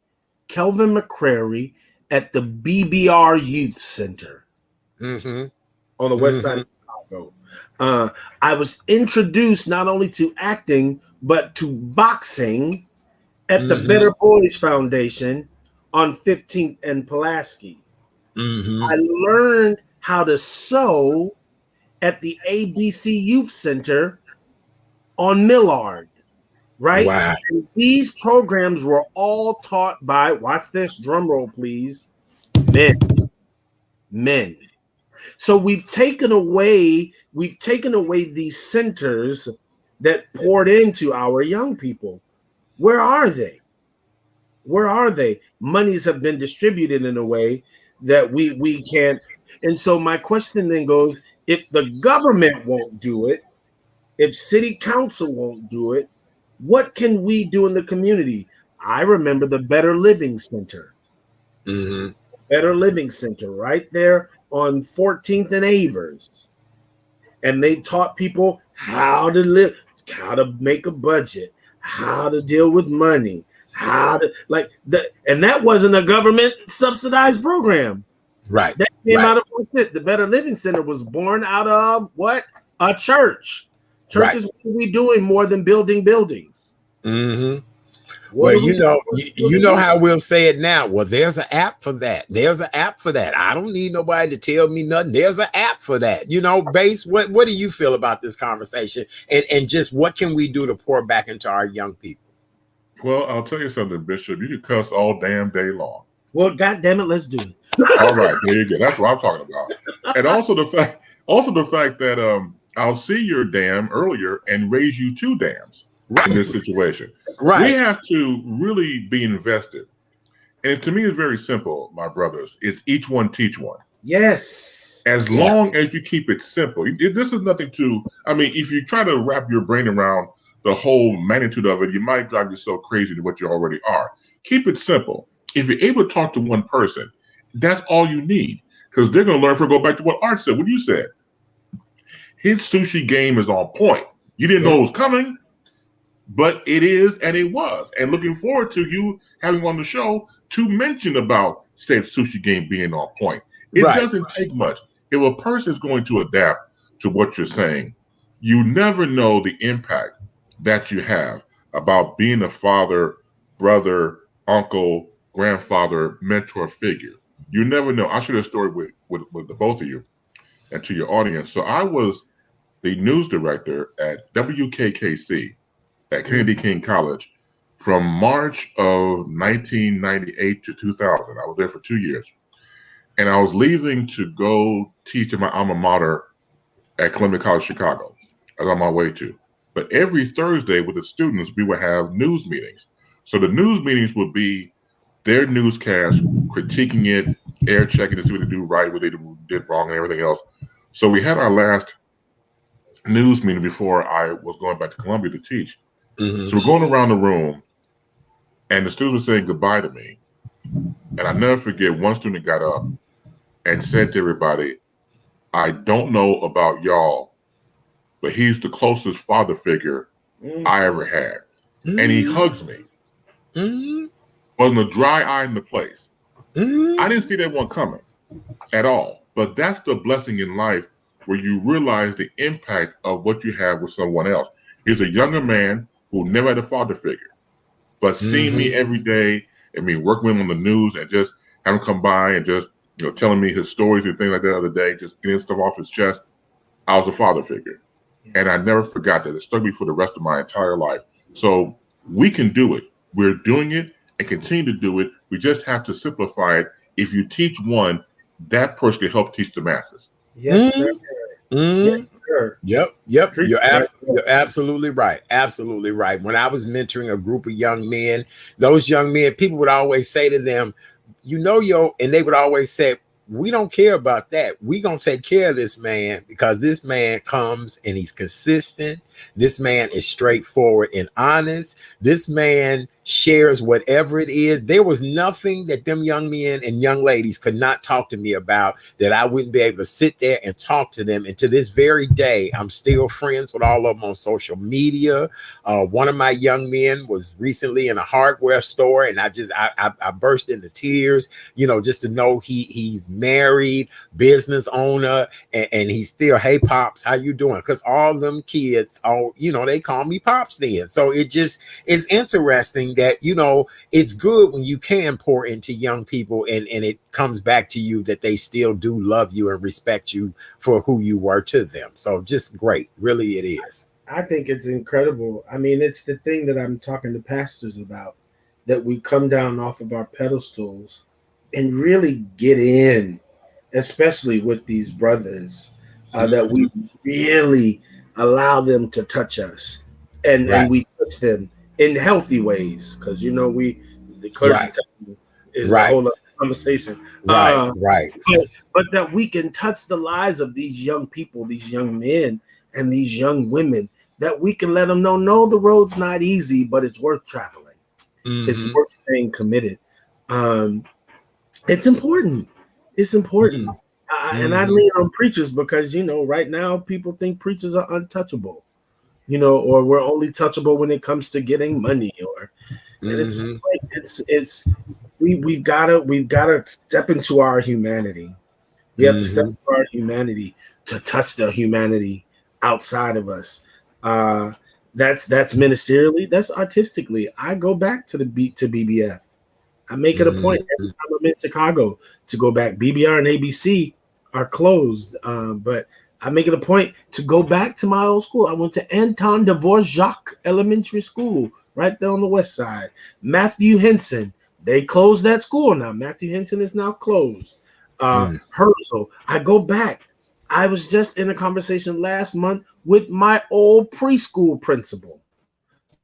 at the BBR Youth Center on the west side of Chicago. I was introduced not only to acting, but to boxing at the Better Boys Foundation on 15th and Pulaski. I learned how to sew at the ABC Youth Center on Millard, right? Wow. And these programs were all taught by, watch this, drum roll please, men. So we've taken away these centers that poured into our young people. Where are they? Where are they? Monies have been distributed in a way that we can't. And so my question then goes, if the government won't do it, if city council won't do it, what can we do in the community? I remember the Better Living Center. Better Living Center right there on 14th and Avers. And they taught people how to live, how to make a budget, how to deal with money, and that wasn't a government subsidized program. Right. That came out of this. The Better Living Center was born out of what? A church. Churches, what are we doing more than building buildings? Well, you know how we'll say it now. Well, there's an app for that. There's an app for that. I don't need nobody to tell me nothing. There's an app for that. Base, what do you feel about this conversation? And just what can we do to pour back into our young people? Well, I'll tell you something, Bishop. You can cuss all damn day long. Well, God damn it, let's do it. All right, there you go. That's what I'm talking about. And also the fact that I'll see your dam earlier and raise you two dams in this situation. Right. We have to really be invested. And to me, it's very simple, my brothers. It's each one teach one. Yes. As long as you keep it simple. This is nothing if you try to wrap your brain around the whole magnitude of it, you might drive yourself crazy to what you already are. Keep it simple. If you're able to talk to one person, that's all you need. Because they're going to learn go back to what Art said, what you said. His sushi game is on point. You didn't know it was coming, but it is, and it was. And looking forward to you having on the show to mention about said sushi game being on point. It doesn't take much. If a person is going to adapt to what you're saying, you never know the impact that you have about being a father, brother, uncle, grandfather, mentor figure. You never know. I'll share a story with the both of you and to your audience. So I was the news director at WKKC at Kennedy King College from March of 1998 to 2000. I was there for 2 years. And I was leaving to go teach at my alma mater at Columbia College, Chicago. I was on my way to. But every Thursday with the students, we would have news meetings. So the news meetings would be their newscast, critiquing it, air checking to see what they do right, what they did wrong, and everything else. So we had our last news meeting before I was going back to Columbia to teach. So we're going around the room, and the students were saying goodbye to me. And I never forget, one student got up and said to everybody, I don't know about y'all, but he's the closest father figure I ever had. And he hugs me. Wasn't a dry eye in the place. I didn't see that one coming at all. But that's the blessing in life where you realize the impact of what you have with someone else. Here's a younger man who never had a father figure, but seeing me every day and me working with him on the news and just having him come by and just telling me his stories and things like that the other day, just getting stuff off his chest. I was a father figure. And I never forgot that. It stuck me for the rest of my entire life. So We can do it. We're doing it and continue to do it. We just have to simplify it. If you teach one, that person can help teach the masses. Yes, sir. Yes, sir. Yep. You're absolutely right. Absolutely right. When I was mentoring a group of young men, those young men, people would always say to them, and they would always say, we don't care about that. We gonna take care of this man because this man comes and he's consistent. This man is straightforward and honest. This man shares whatever it is. There was nothing that them young men and young ladies could not talk to me about that I wouldn't be able to sit there and talk to them. And to this very day, I'm still friends with all of them on social media. One of my young men was recently in a hardware store, and I burst into tears, just to know he's married, business owner, and he's still, hey pops, how you doing? Because all them kids, they call me pops then. So it just is interesting that it's good when you can pour into young people and it comes back to you that they still do love you and respect you for who you were to them. So just great, really it is. I think it's incredible. I mean, it's the thing that I'm talking to pastors about, that we come down off of our pedestals and really get in, especially with these brothers, that we really allow them to touch us, and we touch them in healthy ways, because the clergy is a whole other conversation. But that we can touch the lives of these young people, these young men, and these young women, that we can let them know, no, the road's not easy, but it's worth traveling. It's worth staying committed. It's important. It's important. And I lean on preachers because, right now people think preachers are untouchable, or we're only touchable when it comes to getting money, and it's like, we've gotta step into our humanity. We have to step into our humanity to touch the humanity outside of us. That's ministerially, that's artistically. I go back to BBF. I make it a point every time I'm in Chicago to go back. BBR and ABC are closed, but I make it a point to go back to my old school. I went to Anton Dvorak Elementary School right there on the west side. Matthew Henson, they closed that school now. Matthew Henson is now closed. Herzl, I go back. I was just in a conversation last month with my old preschool principal,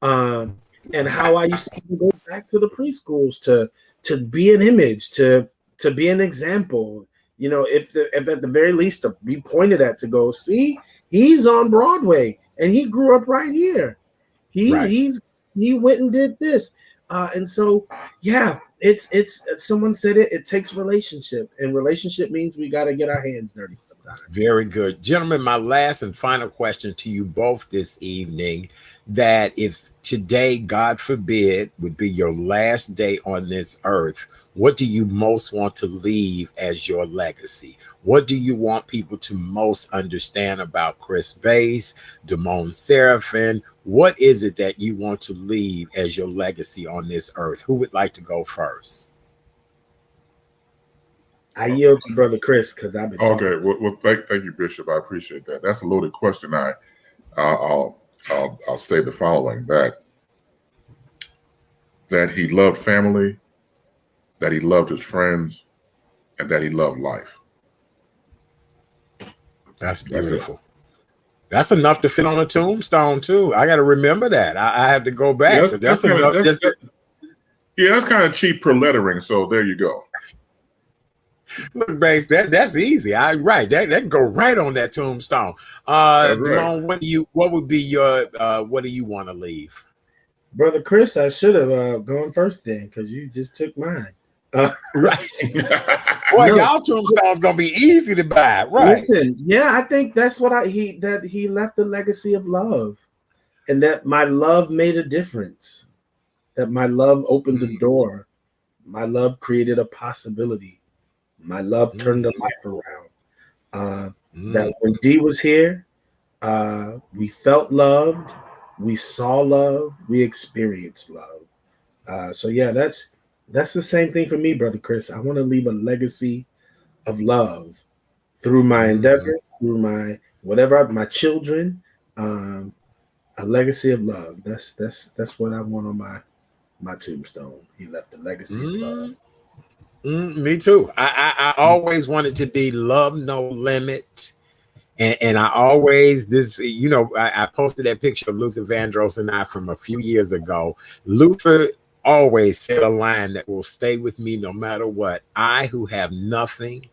and how I used to go back to the preschools to be an image, to be an example. If at the very least to be pointed at, to go, see, he's on Broadway and he grew up right here. He went and did this, and so it's someone said it takes relationship, and relationship means we got to get our hands dirty sometimes. Very good, gentlemen. My last and final question to you both this evening: that if today, God forbid, would be your last day on this earth, what do you most want to leave as your legacy? What do you want people to most understand about Chris Bass, Damone Seraphin? What is it that you want to leave as your legacy on this earth? Who would like to go first? I yield to Brother Chris because I've been okay. Well, thank you, Bishop. I appreciate that. That's a loaded question. I'll say the following: that he loved family, that he loved his friends, and that he loved life. That's beautiful. That's enough to fit on a tombstone too. I got to remember that. I have to go back. That's enough. That's kind of cheap per lettering. So there you go. Look, Bass, that's easy. That can go right on that tombstone. Damone, what would be your what do you want to leave? Brother Chris, I should have gone first then, because you just took mine. Right. Boy, y'all tombstone's gonna be easy to buy, right? Listen, I think that's what he left a legacy of love, and that my love made a difference. That my love opened the door. My love created a possibility. My love turned the life around. That when D was here, we felt loved, we saw love, we experienced love. So that's the same thing for me, Brother Chris. I want to leave a legacy of love through my endeavors, through my whatever, my children, A legacy of love. That's what I want on my tombstone. He left a legacy of love. Me too. I always wanted to be love no limit. And I always, I posted that picture of Luther Vandross and I from a few years ago. Luther always said a line that will stay with me no matter what. I who have nothing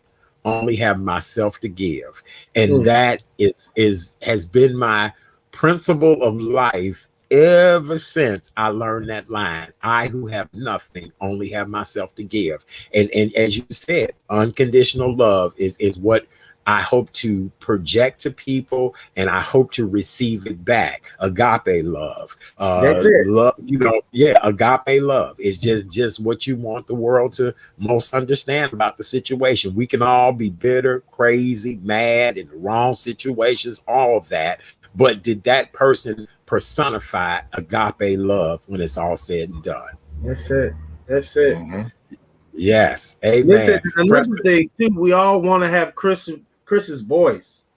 only have myself to give. And that has been my principle of life ever since I learned that line. I who have nothing only have myself to give. And as you said, unconditional love is what I hope to project to people, and I hope to receive it back. Agape love. That's it. Love, agape love is just what you want the world to most understand about the situation. We can all be bitter, crazy, mad, in the wrong situations, all of that. But did that person personify agape love when it's all said and done? That's it. That's it. Mm-hmm. Yes. Amen. Listen, another thing too, we all want to have Chris's voice.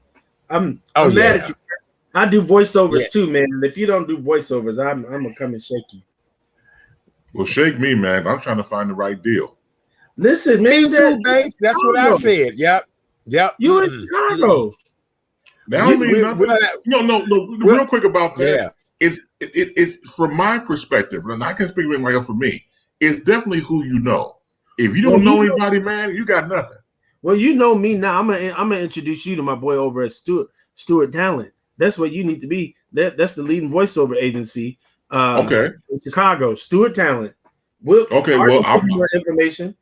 I'm mad at you. I do voiceovers too, man. And if you don't do voiceovers, I'm gonna come and shake you. Well, shake me, man. I'm trying to find the right deal. Listen, man. Me too, babe. That's what I said. Yep. You in Chicago. That don't mean nothing. No. Real quick about that. Yeah. It's from my perspective, and I can speak with anybody else for me. It's definitely who you know. If you don't know anybody, man, you got nothing. Well, you know me now. I'm gonna introduce you to my boy over at Stewart Talent. That's what you need to be. That's the leading voiceover agency. In Chicago, Stewart Talent. I'll more information.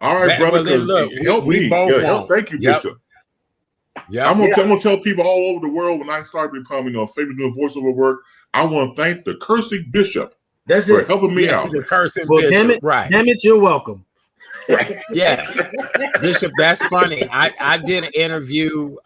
All right, brother. Look, help me. Thank you, Bishop. Yeah, I'm gonna tell people all over the world when I start becoming famous doing voiceover work. I want to thank the cursing bishop. That's for it. helping me out. The cursing bishop. Damn it, you're welcome. Yeah, Bishop, that's funny. I did an interview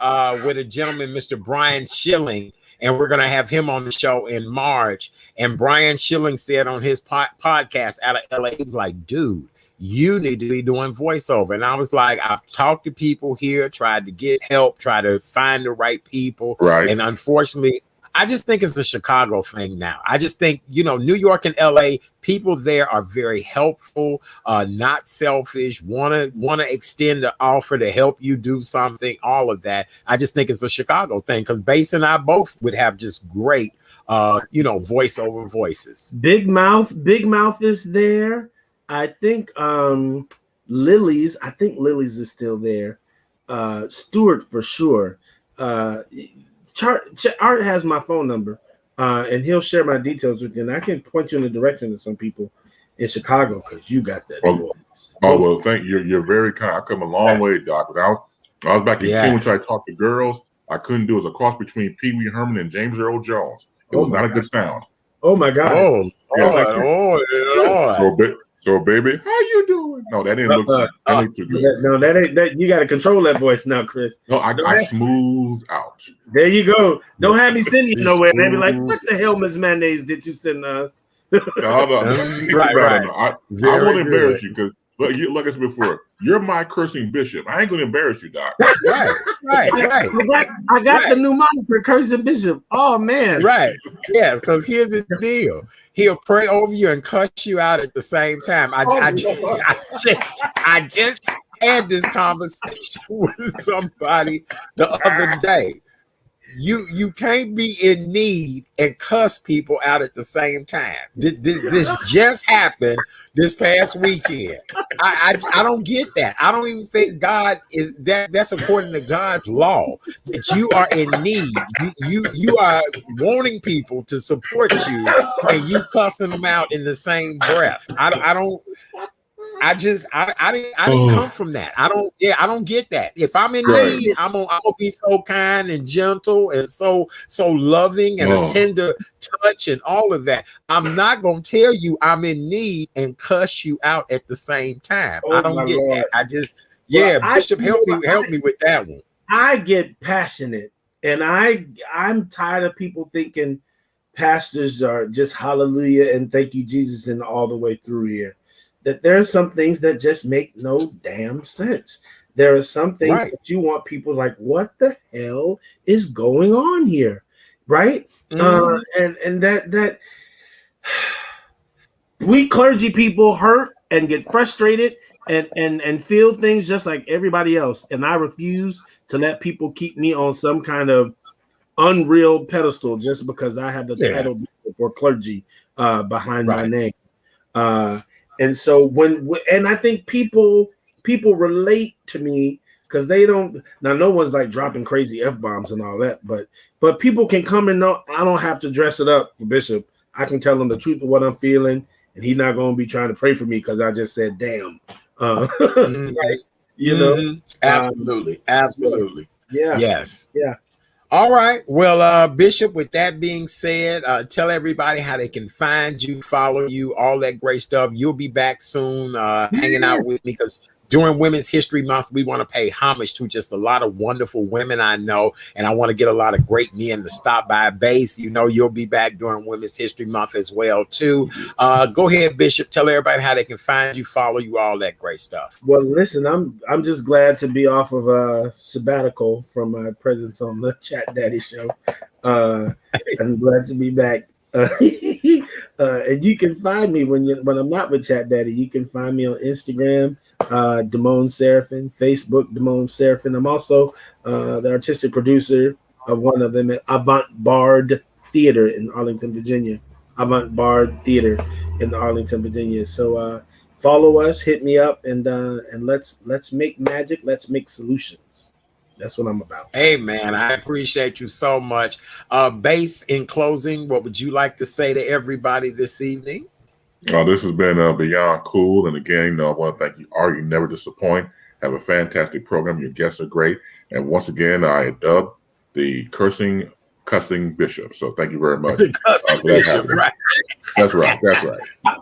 with a gentleman, Mr. Brian Schilling, and we're going to have him on the show in March. And Brian Schilling said on his podcast out of LA, he was like, dude, you need to be doing voiceover. And I was like, I've talked to people here, tried to get help, try to find the right people. Right. And unfortunately, I just think it's the Chicago thing now. I just think, New York and LA, people there are very helpful, not selfish, want to extend the offer to help you do something, all of that. I just think it's a Chicago thing because Bass and I both would have just great, voiceover voices. Big Mouth is there. I think Lily's is still there. Stewart for sure. Art has my phone number, and he'll share my details with you, and I can point you in the direction of some people in Chicago because you got that. Well, thank you. You're very kind. I come a long way, Doc. When I was back in King, I talked to girls. I couldn't do it. It was a cross between Pee Wee Herman and James Earl Jones. It was not a good sound. Oh my God! So baby, how you doing? No, that didn't look too good. No, that ain't that. You got to control that voice now, Chris. No, I smoothed out. There you go. Don't have me send you nowhere. They be like, "What the hell, Miss Mayonnaise, did you send us?" No. Right. I won't embarrass you because, like I said before, you're my cursing bishop. I ain't gonna embarrass you, Doc. Right. I got the new moniker, cursing bishop. Oh man. Right. Yeah, because here's the deal. He'll pray over you and cuss you out at the same time. I just had this conversation with somebody the other day. You can't be in need and cuss people out at the same time. This just happened this past weekend. I don't get that. I don't even think God is that. That's according to God's law that you are in need. You are wanting people to support you, and you cussing them out in the same breath. I didn't come from that. I don't get that. If I'm in need, I'm gonna be so kind and gentle and so loving and a tender touch and all of that. I'm not gonna tell you I'm in need and cuss you out at the same time. I don't get that. Bishop, help me with that one. I get passionate, and I'm tired of people thinking pastors are just hallelujah and thank you Jesus and all the way through here. That there are some things that just make no damn sense. There are some things that you want people like, what the hell is going on here? right? And that we clergy people hurt and get frustrated and feel things just like everybody else. And I refuse to let people keep me on some kind of unreal pedestal just because I have the title or clergy behind my name. And so and I think people relate to me because they don't. Now, no one's like dropping crazy F-bombs and all that, but people can come and know I don't have to dress it up for Bishop. I can tell him the truth of what I'm feeling, and he's not going to be trying to pray for me because I just said damn. Right? You know, absolutely. Yeah. Yes. Yeah. All right. Well, Bishop, with that being said, tell everybody how they can find you, follow you, all that great stuff. You'll be back soon hanging out with me because during Women's History Month, we want to pay homage to just a lot of wonderful women I know, and I want to get a lot of great men to stop by base. You know, you'll be back during Women's History Month as well, too. Go ahead, Bishop. Tell everybody how they can find you, follow you, all that great stuff. Well, listen, I'm just glad to be off of a sabbatical from my presence on the Chat Daddy show. I'm glad to be back. And you can find me when I'm not with Chat Daddy. You can find me on Instagram, Damone Seraphin, Facebook, Damone Seraphin. I'm also the artistic producer of one of them at Avant Bard Theater in Arlington, Virginia. Avant Bard Theater in Arlington, Virginia. So follow us, hit me up, and let's make magic. Let's make solutions. That's what I'm about. Hey, man, I appreciate you so much. Bass, in closing, what would you like to say to everybody this evening? This has been beyond cool. And again, I want to thank you, Art. You never disappoint. Have a fantastic program. Your guests are great. And once again, I dubbed the cussing Bishop. So thank you very much. The cussing Bishop, right. That's right. Yeah,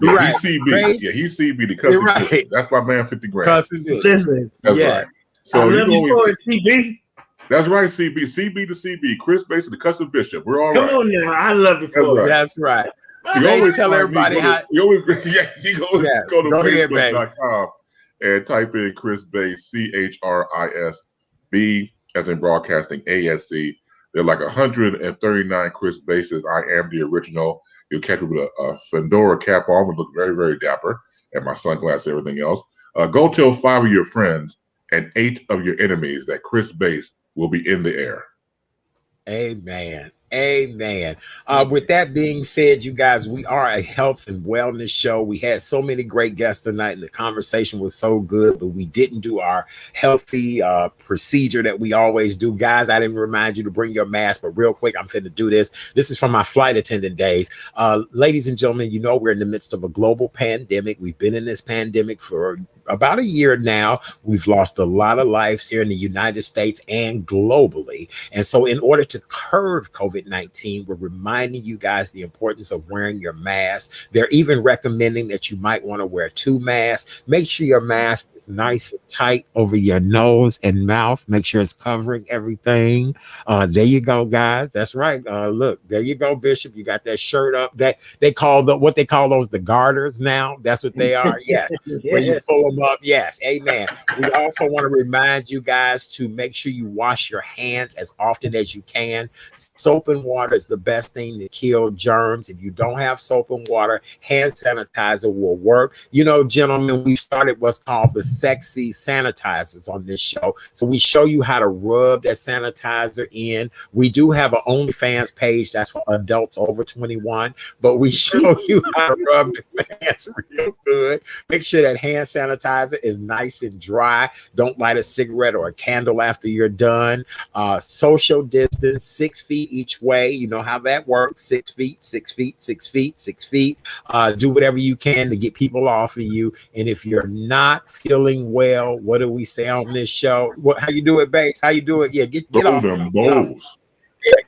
right. He's CB. Yeah, he's CB, the cussing Bishop. That's my man, 50 grand. Cussing Bishop. Listen. That's right. So I love you for it, CB. That's right, CB. CB to CB. Chris Bass, the cussing Bishop. We're all right. Come on now. I love you for it. That's right. You always tell everybody how. You always go to Facebook.com and type in Chris Bass, CHRISB, as in broadcasting, ASC. There are like 139 Chris Basses. I am the original. You'll catch me with a fedora cap on, would look very, very dapper, and my sunglasses, everything else. Go tell 5 of your friends and 8 of your enemies that Chris Bass will be in the air. Amen. Amen. With that being said, you guys, we are a health and wellness show. We had so many great guests tonight, and the conversation was so good, but we didn't do our healthy procedure that we always do. Guys, I didn't remind you to bring your mask, but real quick, I'm finna do this. This is from my flight attendant days. Ladies and gentlemen, you know we're in the midst of a global pandemic. We've been in this pandemic for about a year now. We've lost a lot of lives here in the United States and globally. And so in order to curb COVID-19, we're reminding you guys the importance of wearing your mask. They're even recommending that you might want to wear 2 masks. Make sure your mask is nice and tight over your nose and mouth. Make sure it's covering everything. There you go, guys. That's right. Look, there you go, Bishop. You got that shirt up. That they call what they call those the garters now. That's what they are. Yes. When you pull them up. Yes. Amen. We also want to remind you guys to make sure you wash your hands as often as you can. Soap and water is the best thing to kill germs. If you don't have soap and water, hand sanitizer will work. You know, gentlemen, we started what's called the sexy sanitizers on this show. So we show you how to rub that sanitizer in. We do have an OnlyFans page that's for adults over 21, but we show you how to rub the hands real good. Make sure that hand sanitizer is nice and dry. Don't light a cigarette or a candle after you're done. Social distance, 6 feet each way. You know how that works. 6 feet, 6 feet, 6 feet, 6 feet. Do whatever you can to get people off of you. And if you're not feeling well, what do we say on this show? How you do it, Banks? How you do it? Yeah, get off them balls.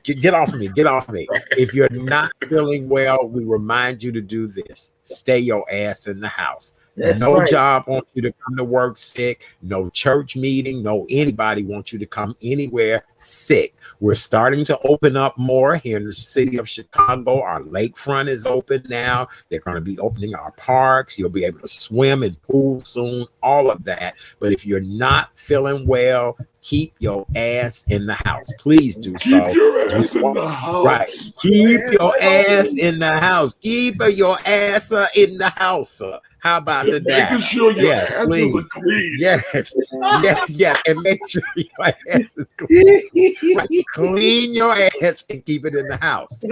Get off of me. Get off of me. If you're not feeling well, we remind you to do this. Stay your ass in the house. That's no right. Job wants you to come to work sick. No church meeting. No anybody wants you to come anywhere sick. We're starting to open up more here in the city of Chicago. Our lakefront is open now. They're going to be opening our parks. You'll be able to swim and pool soon, all of that. But if you're not feeling well, keep your ass in the house. Please do so. Keep your ass in the house. Right. Keep your ass in the house. Keep your ass in the house. How about the data? Making sure your Yes, asses please. are clean. Yes, yes, and make sure your ass is clean. Right. Clean your ass and keep it in the house.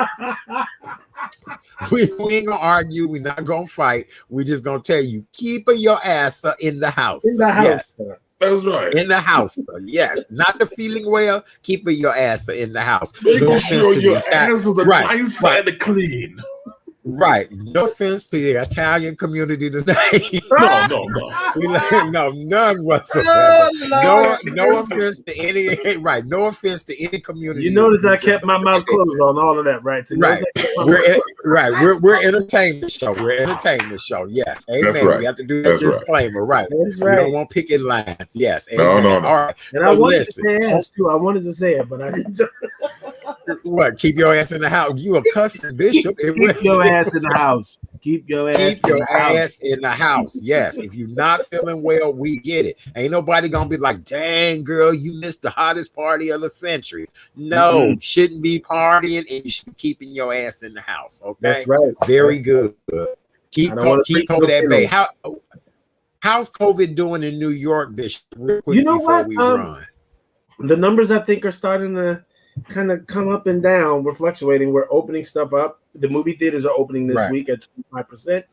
We ain't gonna argue. We're not gonna fight. We're just gonna tell you, keep your ass in the house. In the house. Yes. That's right. In the house, yes. Not the feeling well. Keep your ass in the house. Making sure your asses are nice and clean. Right. No offense to the Italian community today. No. No, none whatsoever. No offense to any. Right. No offense to any community. You notice I kept my mouth closed on all of that, right? So right. We're entertainment show. We're entertainment show. Yes. Amen. That's right. We have to do that disclaimer. Right. That's right. We don't want picket lines. Yes. Amen. No. All right. And I wanted to say ass too. I wanted to say it, but I didn't. What? Keep your ass in the house. You a cussing bishop. Keep your ass in the house. Keep your ass in the house. Yes. If you're not feeling well, we get it. Ain't nobody gonna be like, dang girl, you missed the hottest party of the century. No, shouldn't be partying, and you should be keeping your ass in the house. Okay. That's right. Very good. Keep that bay. How's COVID doing in New York, Bishop? Real quick, you know before what? We run. The numbers I think are starting to kind of come up and down. We're fluctuating. We're opening stuff up. The movie theaters are opening this week at 25%.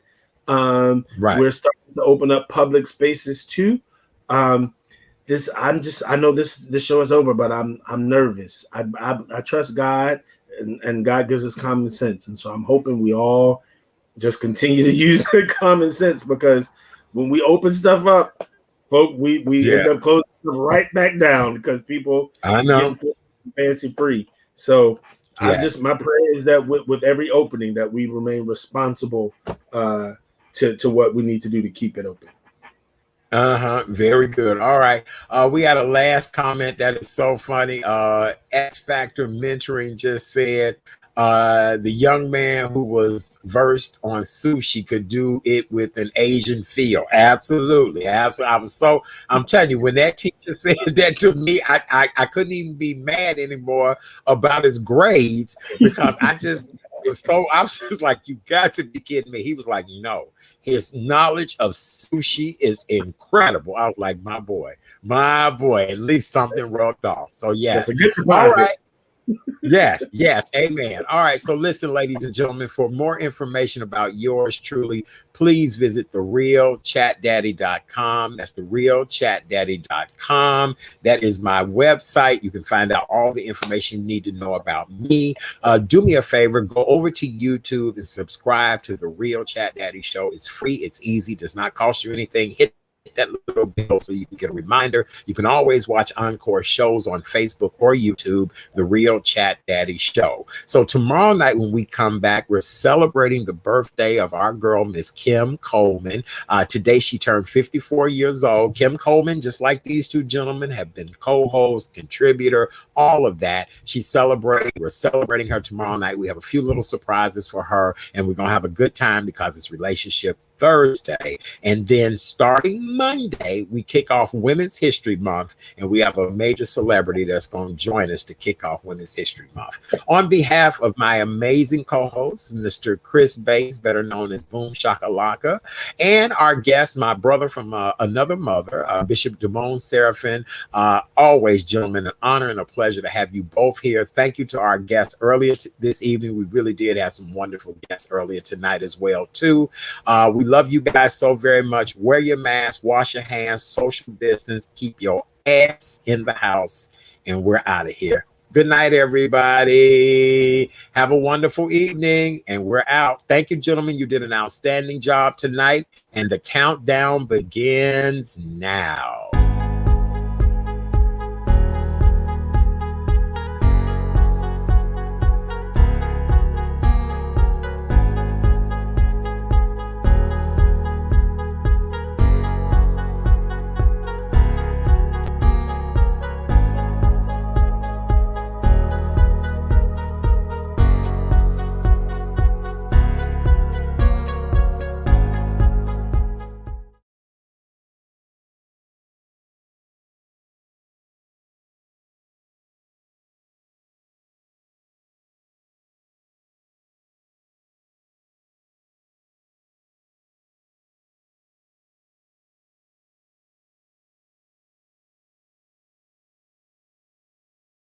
We're starting to open up public spaces too. I know this show is over, but I'm nervous. I trust God, and God gives us common sense, and so I'm hoping we all just continue to use the common sense, because when we open stuff up, folk, we end up closing them right back down because people get fancy free. So my prayer is that with every opening that we remain responsible to what we need to do to keep it open. Very good. All right. We had a last comment that is so funny. X Factor Mentoring just said the young man who was versed on sushi could do it with an Asian feel. Absolutely. I'm telling you, when that teacher said that to me, I couldn't even be mad anymore about his grades, because I was just like, you got to be kidding me. He was like, no, his knowledge of sushi is incredible. I was like, my boy, at least something rubbed off. So yes. That's a good deposit. All right. Yes, amen. All right, so listen, ladies and gentlemen, for more information about yours truly, please visit therealchatdaddy.com. That's therealchatdaddy.com. That is my website. You can find out all the information you need to know about me. Do me a favor, go over to YouTube and subscribe to The Real Chat Daddy Show. It's free, it's easy, does not cost you anything. Hit that little bell so you can get a reminder. You can always watch encore shows on Facebook or YouTube, The Real Chat Daddy Show. So tomorrow night when we come back, we're celebrating the birthday of our girl, Miss Kim Coleman. Today she turned 54 years old. Kim Coleman, just like these two gentlemen, have been co-host, contributor, all of that. We're celebrating her tomorrow night. We have a few little surprises for her, and we're gonna have a good time because it's Relationship Thursday. And then starting Monday, we kick off Women's History Month, and we have a major celebrity that's going to join us to kick off Women's History Month. On behalf of my amazing co-host, Mr. Chris Bates, better known as Boom Shakalaka, and our guest, my brother from another mother, Bishop Damone Seraphin, always, gentlemen, an honor and a pleasure to have you both here. Thank you to our guests earlier this evening. We really did have some wonderful guests earlier tonight as well, too. We love you guys so very much. Wear your mask, wash your hands, social distance, keep your ass in the house, and we're out of here. Good night, everybody. Have a wonderful evening, and we're out. Thank you, gentlemen. You did an outstanding job tonight, and the countdown begins now.